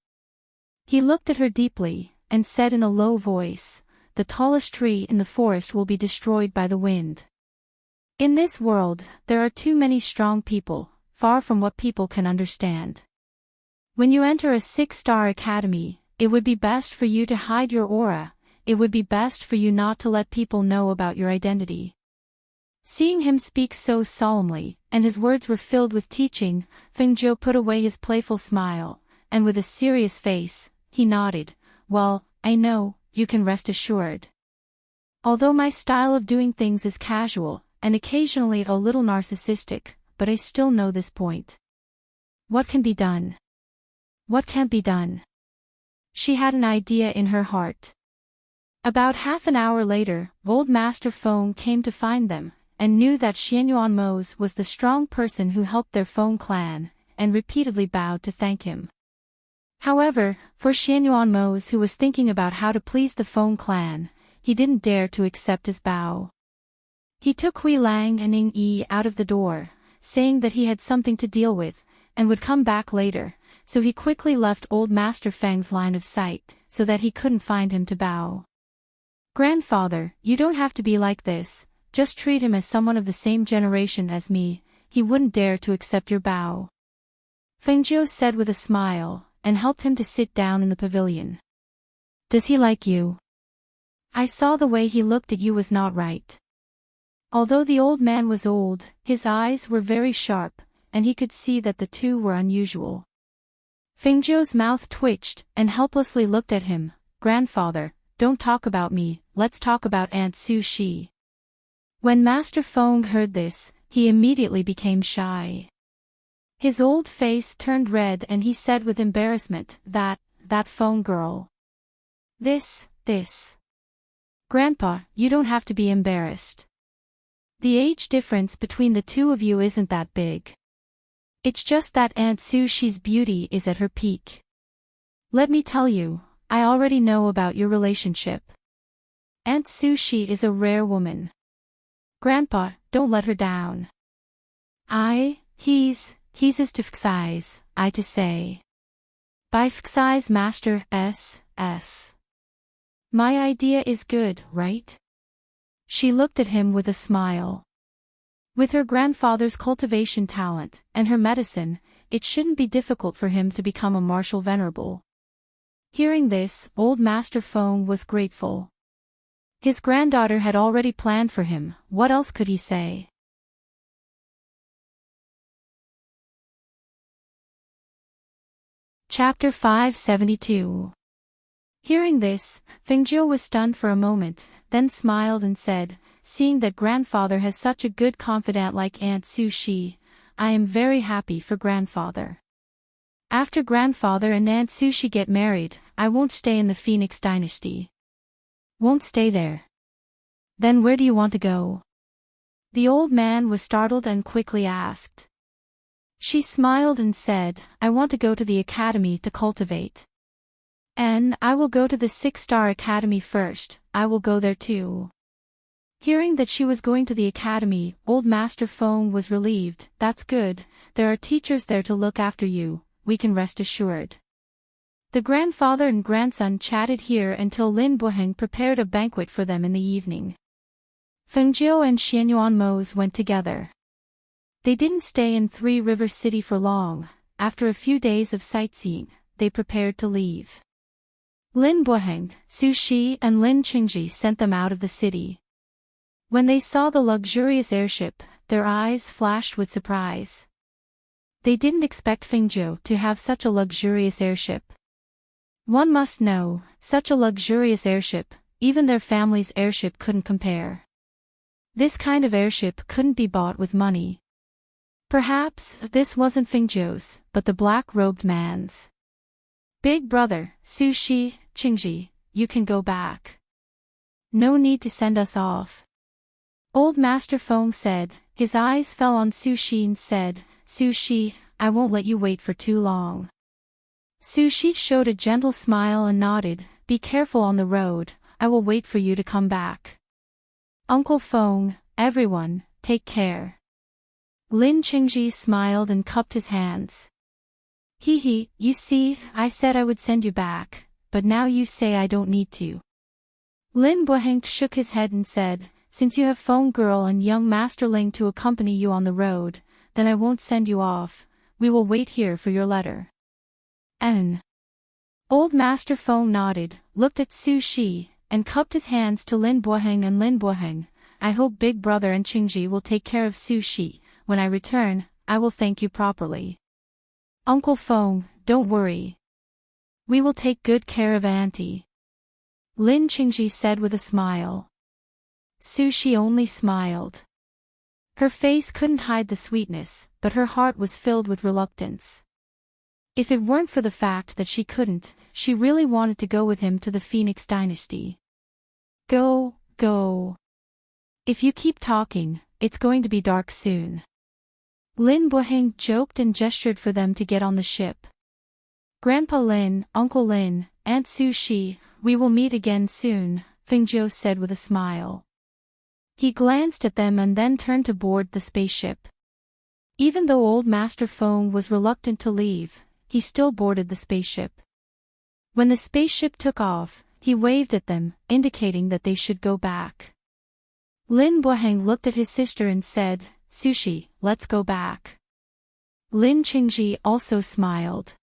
He looked at her deeply, and said in a low voice, The tallest tree in the forest will be destroyed by the wind. In this world, there are too many strong people, far from what people can understand. When you enter a 6-star academy, it would be best for you to hide your aura, it would be best for you not to let people know about your identity. Seeing him speak so solemnly, and his words were filled with teaching, Fingzhou put away his playful smile, and with a serious face, he nodded, Well, I know, you can rest assured. Although my style of doing things is casual, and occasionally a little narcissistic, but I still know this point. What can be done? What can't be done? She had an idea in her heart. About half an hour later, old Master Feng came to find them, and knew that Xianyuan Mose was the strong person who helped their Feng clan, and repeatedly bowed to thank him. However, for Xianyuan Mose who was thinking about how to please the Feng clan, he didn't dare to accept his bow. He took Hui Lang and Ning Yi out of the door, saying that he had something to deal with, and would come back later, so he quickly left old Master Feng's line of sight, so that he couldn't find him to bow. Grandfather, you don't have to be like this, just treat him as someone of the same generation as me, he wouldn't dare to accept your bow. Fengzhou said with a smile, and helped him to sit down in the pavilion. Does he like you? I saw the way he looked at you was not right. Although the old man was old, his eyes were very sharp, and he could see that the two were unusual. Fengzhou's mouth twitched, and helplessly looked at him, Grandfather, don't talk about me, let's talk about Aunt Su Shi. When Master Feng heard this, he immediately became shy. His old face turned red and he said with embarrassment, that Feng girl. This. Grandpa, you don't have to be embarrassed. The age difference between the two of you isn't that big. It's just that Aunt Su Shi's beauty is at her peak. Let me tell you, I already know about your relationship. Aunt Su Shi is a rare woman. Grandpa, don't let her down. He's is to fxize, I to say. By fxize Master S. My idea is good, right? She looked at him with a smile. With her grandfather's cultivation talent, and her medicine, it shouldn't be difficult for him to become a martial venerable. Hearing this, old Master Feng was grateful. His granddaughter had already planned for him, what else could he say? Chapter 572. Hearing this, Fengzhou was stunned for a moment, then smiled and said, Seeing that grandfather has such a good confidant like Aunt Su Shi, I am very happy for grandfather. After grandfather and Aunt Su Shi get married, I won't stay in the Phoenix dynasty. Won't stay there. Then where do you want to go? The old man was startled and quickly asked. She smiled and said, I want to go to the academy to cultivate. And I will go to the 6-star academy first, I will go there too. Hearing that she was going to the academy, old Master Feng was relieved. That's good, there are teachers there to look after you, we can rest assured. The grandfather and grandson chatted here until Lin Buheng prepared a banquet for them in the evening. Feng Jiu and Xianyuan Mose went together. They didn't stay in Three River City for long. After a few days of sightseeing, they prepared to leave. Lin Buheng, Su Shi and Lin Qingji sent them out of the city. When they saw the luxurious airship, their eyes flashed with surprise. They didn't expect Feng Jiu to have such a luxurious airship. One must know, such a luxurious airship, even their family's airship couldn't compare. This kind of airship couldn't be bought with money. Perhaps this wasn't Feng Jiu's, but the black-robed man's. Big brother, Su Shi, Qingji, you can go back. No need to send us off. Old Master Feng said. His eyes fell on Su Shi and said, Su Shi, I won't let you wait for too long. Su Shi showed a gentle smile and nodded, be careful on the road, I will wait for you to come back. Uncle Feng, everyone, take care. Lin Qingji smiled and cupped his hands. Hee, you see, I said I would send you back, but now you say I don't need to. Lin Buheng shook his head and said, since you have Feng Girl and young Master Ling to accompany you on the road, then I won't send you off, we will wait here for your letter. Old Master Feng nodded, looked at Su Shi, and cupped his hands to Lin Buheng and Lin Buheng, I hope Big Brother and Qingji will take care of Su Shi, when I return, I will thank you properly. Uncle Feng, don't worry. We will take good care of Auntie. Lin Qingji said with a smile. Su Shi only smiled. Her face couldn't hide the sweetness, but her heart was filled with reluctance. If it weren't for the fact that she couldn't, she really wanted to go with him to the Phoenix Dynasty. Go. If you keep talking, it's going to be dark soon. Lin Buheng joked and gestured for them to get on the ship. Grandpa Lin, Uncle Lin, Aunt Su Shi, we will meet again soon, Feng Jiu said with a smile. He glanced at them and then turned to board the spaceship. Even though old Master Feng was reluctant to leave, he still boarded the spaceship. When the spaceship took off, he waved at them, indicating that they should go back. Lin Buheng looked at his sister and said, Su Shi, let's go back. Lin Qingji also smiled.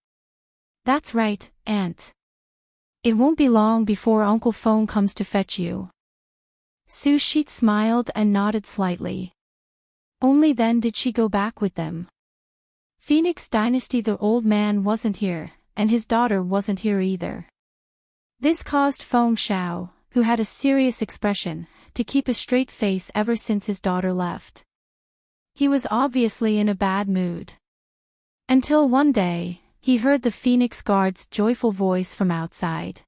That's right, Aunt. It won't be long before Uncle Feng comes to fetch you. Su Shi smiled and nodded slightly. Only then did she go back with them. Phoenix Dynasty. The old man wasn't here, and his daughter wasn't here either. This caused Feng Xiao, who had a serious expression, to keep a straight face ever since his daughter left. He was obviously in a bad mood. Until one day, he heard the Phoenix Guard's joyful voice from outside.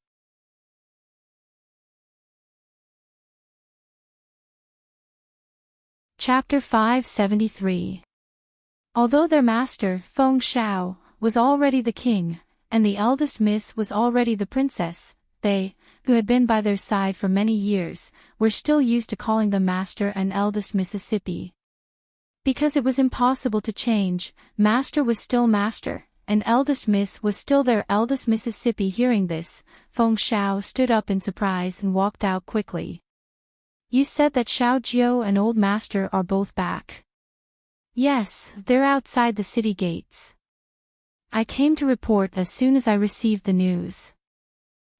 Chapter 573. Although their master, Feng Xiao, was already the king, and the eldest miss was already the princess, they, who had been by their side for many years, were still used to calling them Master and Eldest Mississippi. Because it was impossible to change, Master was still Master, and Eldest Miss was still their Eldest Mississippi. Hearing this, Feng Xiao stood up in surprise and walked out quickly. You said that Xiao Jiu and Old Master are both back. Yes, they're outside the city gates. I came to report as soon as I received the news.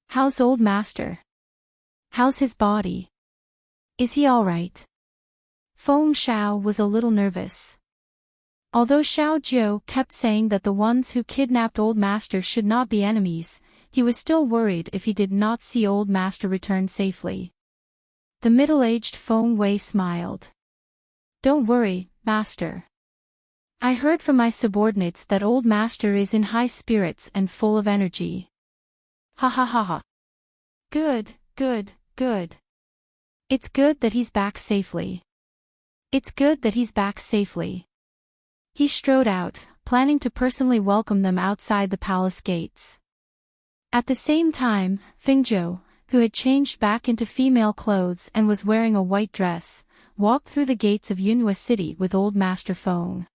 How's Old Master? How's his body? Is he all right? Feng Xiao was a little nervous. Although Xiao Jiu kept saying that the ones who kidnapped Old Master should not be enemies, he was still worried if he did not see Old Master return safely. The middle-aged Feng Wei smiled. Don't worry, Master. I heard from my subordinates that Old Master is in high spirits and full of energy. Ha ha ha ha. Good. It's good that he's back safely. He strode out, planning to personally welcome them outside the palace gates. At the same time, Feng Jiu, who had changed back into female clothes and was wearing a white dress, walked through the gates of Yunhua City with Old Master Feng.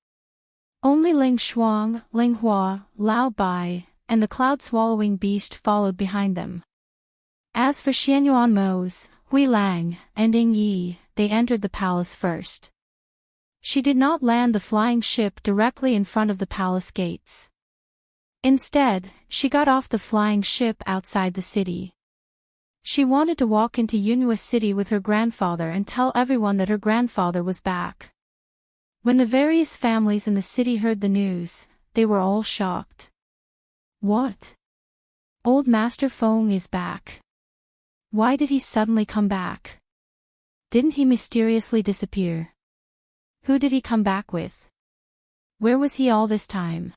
Only Ling Shuang, Ling Hua, Lao Bai, and the cloud-swallowing beast followed behind them. As for Xianyuan Mose, Hui Lang, and Ying Yi, they entered the palace first. She did not land the flying ship directly in front of the palace gates. Instead, she got off the flying ship outside the city. She wanted to walk into Yunhua City with her grandfather and tell everyone that her grandfather was back. When the various families in the city heard the news, they were all shocked. What? Old Master Feng is back. Why did he suddenly come back? Didn't he mysteriously disappear? Who did he come back with? Where was he all this time?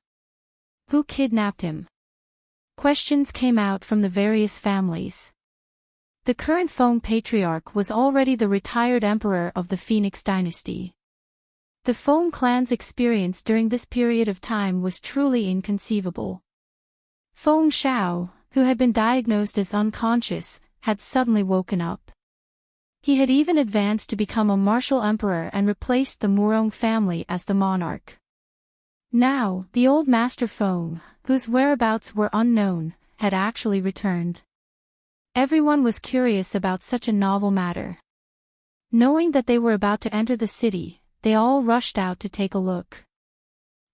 Who kidnapped him? Questions came out from the various families. The current Feng patriarch was already the retired emperor of the Phoenix dynasty. The Feng clan's experience during this period of time was truly inconceivable. Feng Xiao, who had been diagnosed as unconscious, had suddenly woken up. He had even advanced to become a martial emperor and replaced the Murong family as the monarch. Now, the old Master Feng, whose whereabouts were unknown, had actually returned. Everyone was curious about such a novel matter. Knowing that they were about to enter the city, they all rushed out to take a look.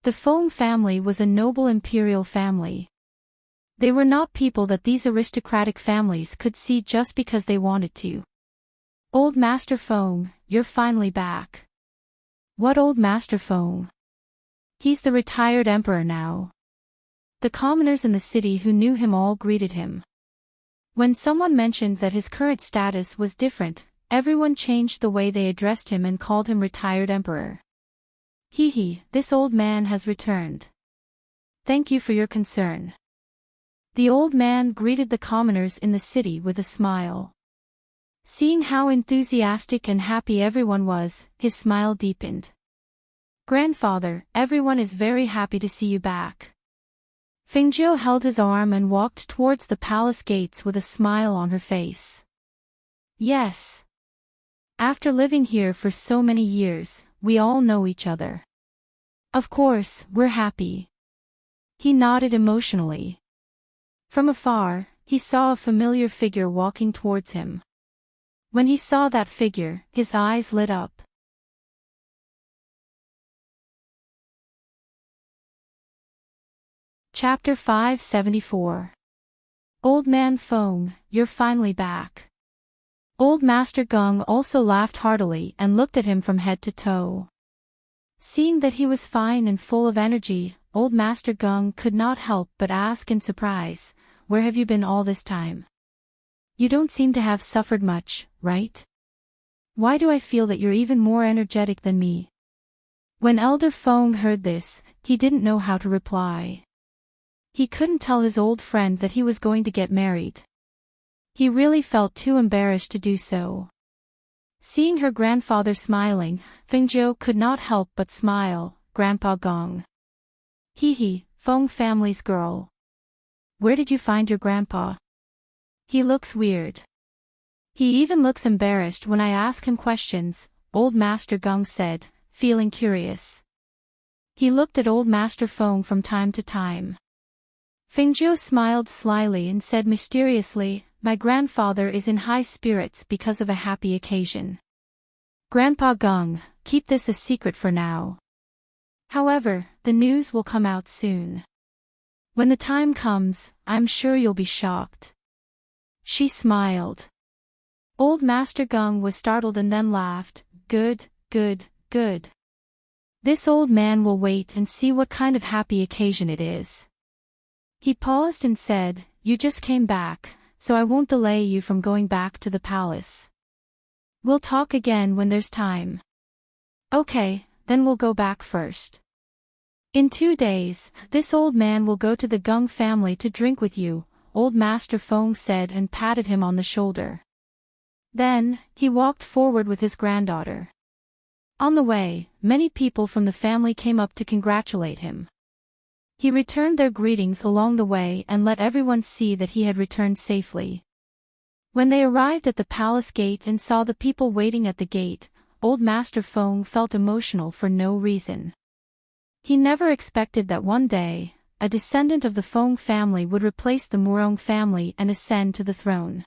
The Feng family was a noble imperial family. They were not people that these aristocratic families could see just because they wanted to. Old Master Feng, you're finally back. What Old Master Feng? He's the retired emperor now. The commoners in the city who knew him all greeted him. When someone mentioned that his current status was different, everyone changed the way they addressed him and called him retired emperor. Hee, this old man has returned. Thank you for your concern. The old man greeted the commoners in the city with a smile. Seeing how enthusiastic and happy everyone was, his smile deepened. Grandfather, everyone is very happy to see you back. Fengjiu held his arm and walked towards the palace gates with a smile on her face. Yes. After living here for so many years, we all know each other. Of course, we're happy. He nodded emotionally. From afar, he saw a familiar figure walking towards him. When he saw that figure, his eyes lit up. Chapter 574. Old Man Feng, you're finally back. Old Master Geng also laughed heartily and looked at him from head to toe. Seeing that he was fine and full of energy, Old Master Geng could not help but ask in surprise, where have you been all this time? You don't seem to have suffered much, right? Why do I feel that you're even more energetic than me? When Elder Feng heard this, he didn't know how to reply. He couldn't tell his old friend that he was going to get married. He really felt too embarrassed to do so. Seeing her grandfather smiling, Fengjiu could not help but smile. Grandpa Geng. Feng family's girl. Where did you find your grandpa? He looks weird. He even looks embarrassed when I ask him questions, Old Master Geng said, feeling curious. He looked at Old Master Feng from time to time. Fengjiu smiled slyly and said mysteriously, my grandfather is in high spirits because of a happy occasion. Grandpa Geng, keep this a secret for now. However, the news will come out soon. When the time comes, I'm sure you'll be shocked. She smiled. Old Master Geng was startled and then laughed. Good. This old man will wait and see what kind of happy occasion it is. He paused and said, you just came back, so I won't delay you from going back to the palace. We'll talk again when there's time. Okay, then we'll go back first. In 2 days, this old man will go to the Geng family to drink with you, Old Master Feng said and patted him on the shoulder. Then, he walked forward with his granddaughter. On the way, many people from the family came up to congratulate him. He returned their greetings along the way and let everyone see that he had returned safely. When they arrived at the palace gate and saw the people waiting at the gate, old Master Feng felt emotional for no reason. He never expected that one day, a descendant of the Feng family would replace the Murong family and ascend to the throne.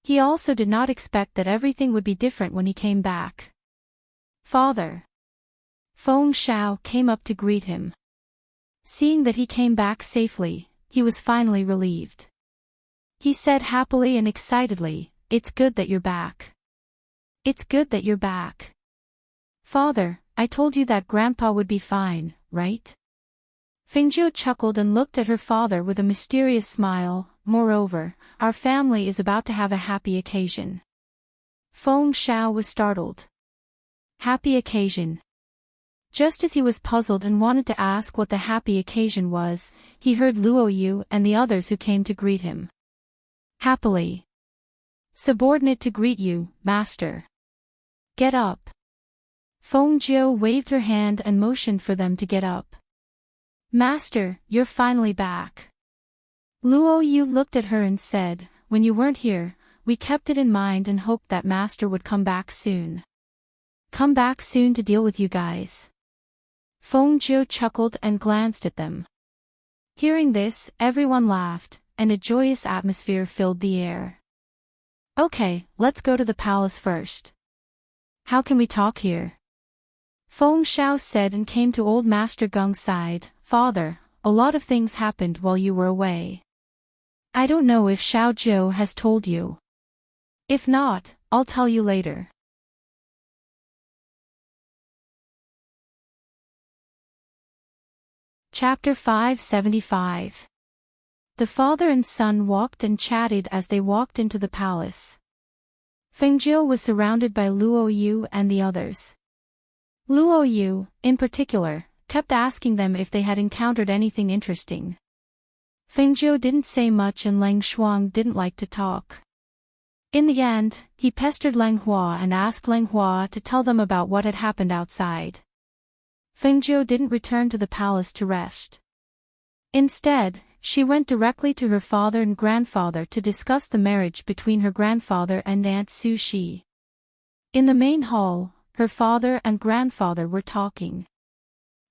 He also did not expect that everything would be different when he came back. "Father!" Feng Shao came up to greet him. Seeing that he came back safely, he was finally relieved. He said happily and excitedly, "It's good that you're back. It's good that you're back. Father, I told you that Grandpa would be fine, right?" Fengjiu chuckled and looked at her father with a mysterious smile. "Moreover, our family is about to have a happy occasion." Feng Shao was startled. Happy occasion? Just as he was puzzled and wanted to ask what the happy occasion was, he heard Luo Yu and the others who came to greet him. Happily. Subordinate to greet you, master. Get up. Feng Jiu waved her hand and motioned for them to get up. Master, you're finally back. Luo Yu looked at her and said, "When you weren't here, we kept it in mind and hoped that master would come back soon. Come back soon to deal with you guys." Feng Jiu chuckled and glanced at them. Hearing this, everyone laughed, and a joyous atmosphere filled the air. "Okay, let's go to the palace first. How can we talk here?" Feng Shao said and came to old Master Gung's side. "Father, a lot of things happened while you were away. I don't know if Xiao Zhou has told you. If not, I'll tell you later." Chapter 575. The father and son walked and chatted as they walked into the palace. Fengjiu was surrounded by Luo Yu and the others. Luo Yu, in particular, kept asking them if they had encountered anything interesting. Fengjiu didn't say much and Leng Shuang didn't like to talk. In the end, he pestered Leng Hua and asked Leng Hua to tell them about what had happened outside. Fengjiu didn't return to the palace to rest. Instead, she went directly to her father and grandfather to discuss the marriage between her grandfather and Aunt Su Shi. In the main hall, her father and grandfather were talking.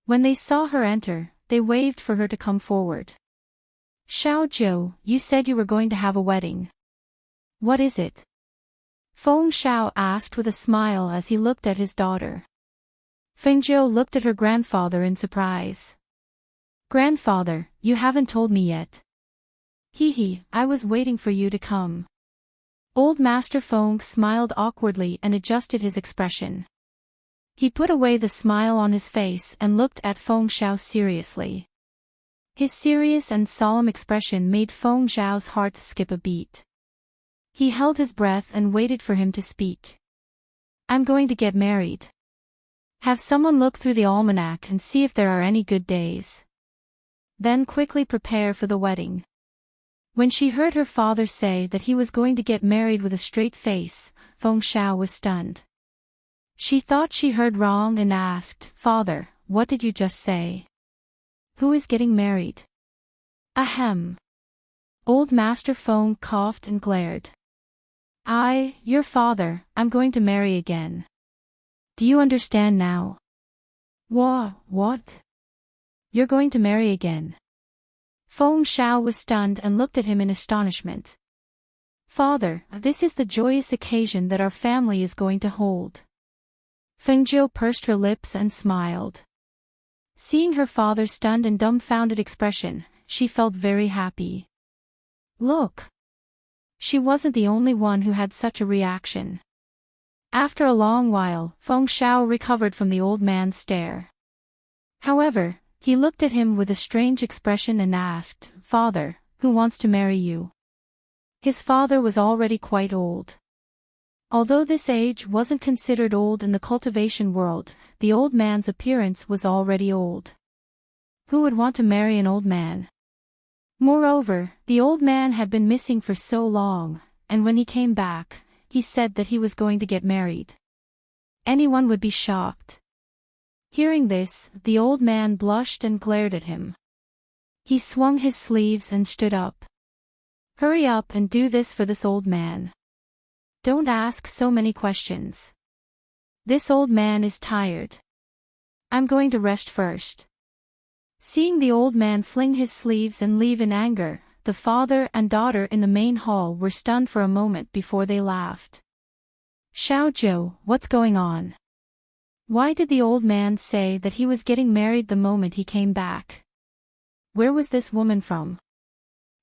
When they saw her enter, they waved for her to come forward. "Xiao Zhou, you said you were going to have a wedding. What is it?" Feng Shao asked with a smile as he looked at his daughter. Fengjiu looked at her grandfather in surprise. "Grandfather, you haven't told me yet." "Hee, I was waiting for you to come." Old Master Feng smiled awkwardly and adjusted his expression. He put away the smile on his face and looked at Feng Shao seriously. His serious and solemn expression made Feng Zhao's heart skip a beat. He held his breath and waited for him to speak. "I'm going to get married. Have someone look through the almanac and see if there are any good days. Then quickly prepare for the wedding." When she heard her father say that he was going to get married with a straight face, Feng Shao was stunned. She thought she heard wrong and asked, "Father, what did you just say? Who is getting married?" "Ahem." Old Master Feng coughed and glared. Your father, I'm going to marry again. Do you understand now?" What? You're going to marry again?" Feng Shao was stunned and looked at him in astonishment. "Father, this is the joyous occasion that our family is going to hold." Fengjiu pursed her lips and smiled. Seeing her father's stunned and dumbfounded expression, she felt very happy. Look! She wasn't the only one who had such a reaction. After a long while, Feng Shao recovered from the old man's stare. However, he looked at him with a strange expression and asked, "Father, who wants to marry you?" His father was already quite old. Although this age wasn't considered old in the cultivation world, the old man's appearance was already old. Who would want to marry an old man? Moreover, the old man had been missing for so long, and when he came back, he said that he was going to get married. Anyone would be shocked. Hearing this, the old man blushed and glared at him. He swung his sleeves and stood up. Hurry up and do this for this old man. Don't ask so many questions. This old man is tired. I'm going to rest first. Seeing the old man fling his sleeves and leave in anger, the father and daughter in the main hall were stunned for a moment before they laughed. Xiaozhou, what's going on? Why did the old man say that he was getting married the moment he came back? Where was this woman from?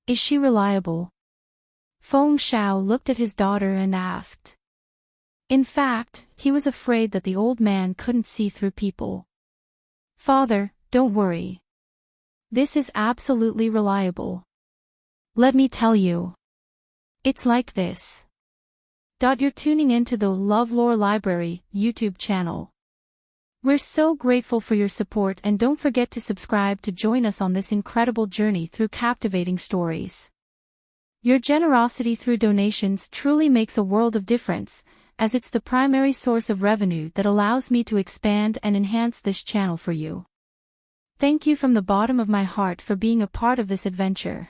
Is she reliable? Feng Xiao looked at his daughter and asked. In fact, he was afraid that the old man couldn't see through people. Father, don't worry. This is absolutely reliable. Let me tell you. It's like this. You're tuning into the LoveLore Library YouTube channel. We're so grateful for your support, and don't forget to subscribe to join us on this incredible journey through captivating stories. Your generosity through donations truly makes a world of difference, as it's the primary source of revenue that allows me to expand and enhance this channel for you. Thank you from the bottom of my heart for being a part of this adventure.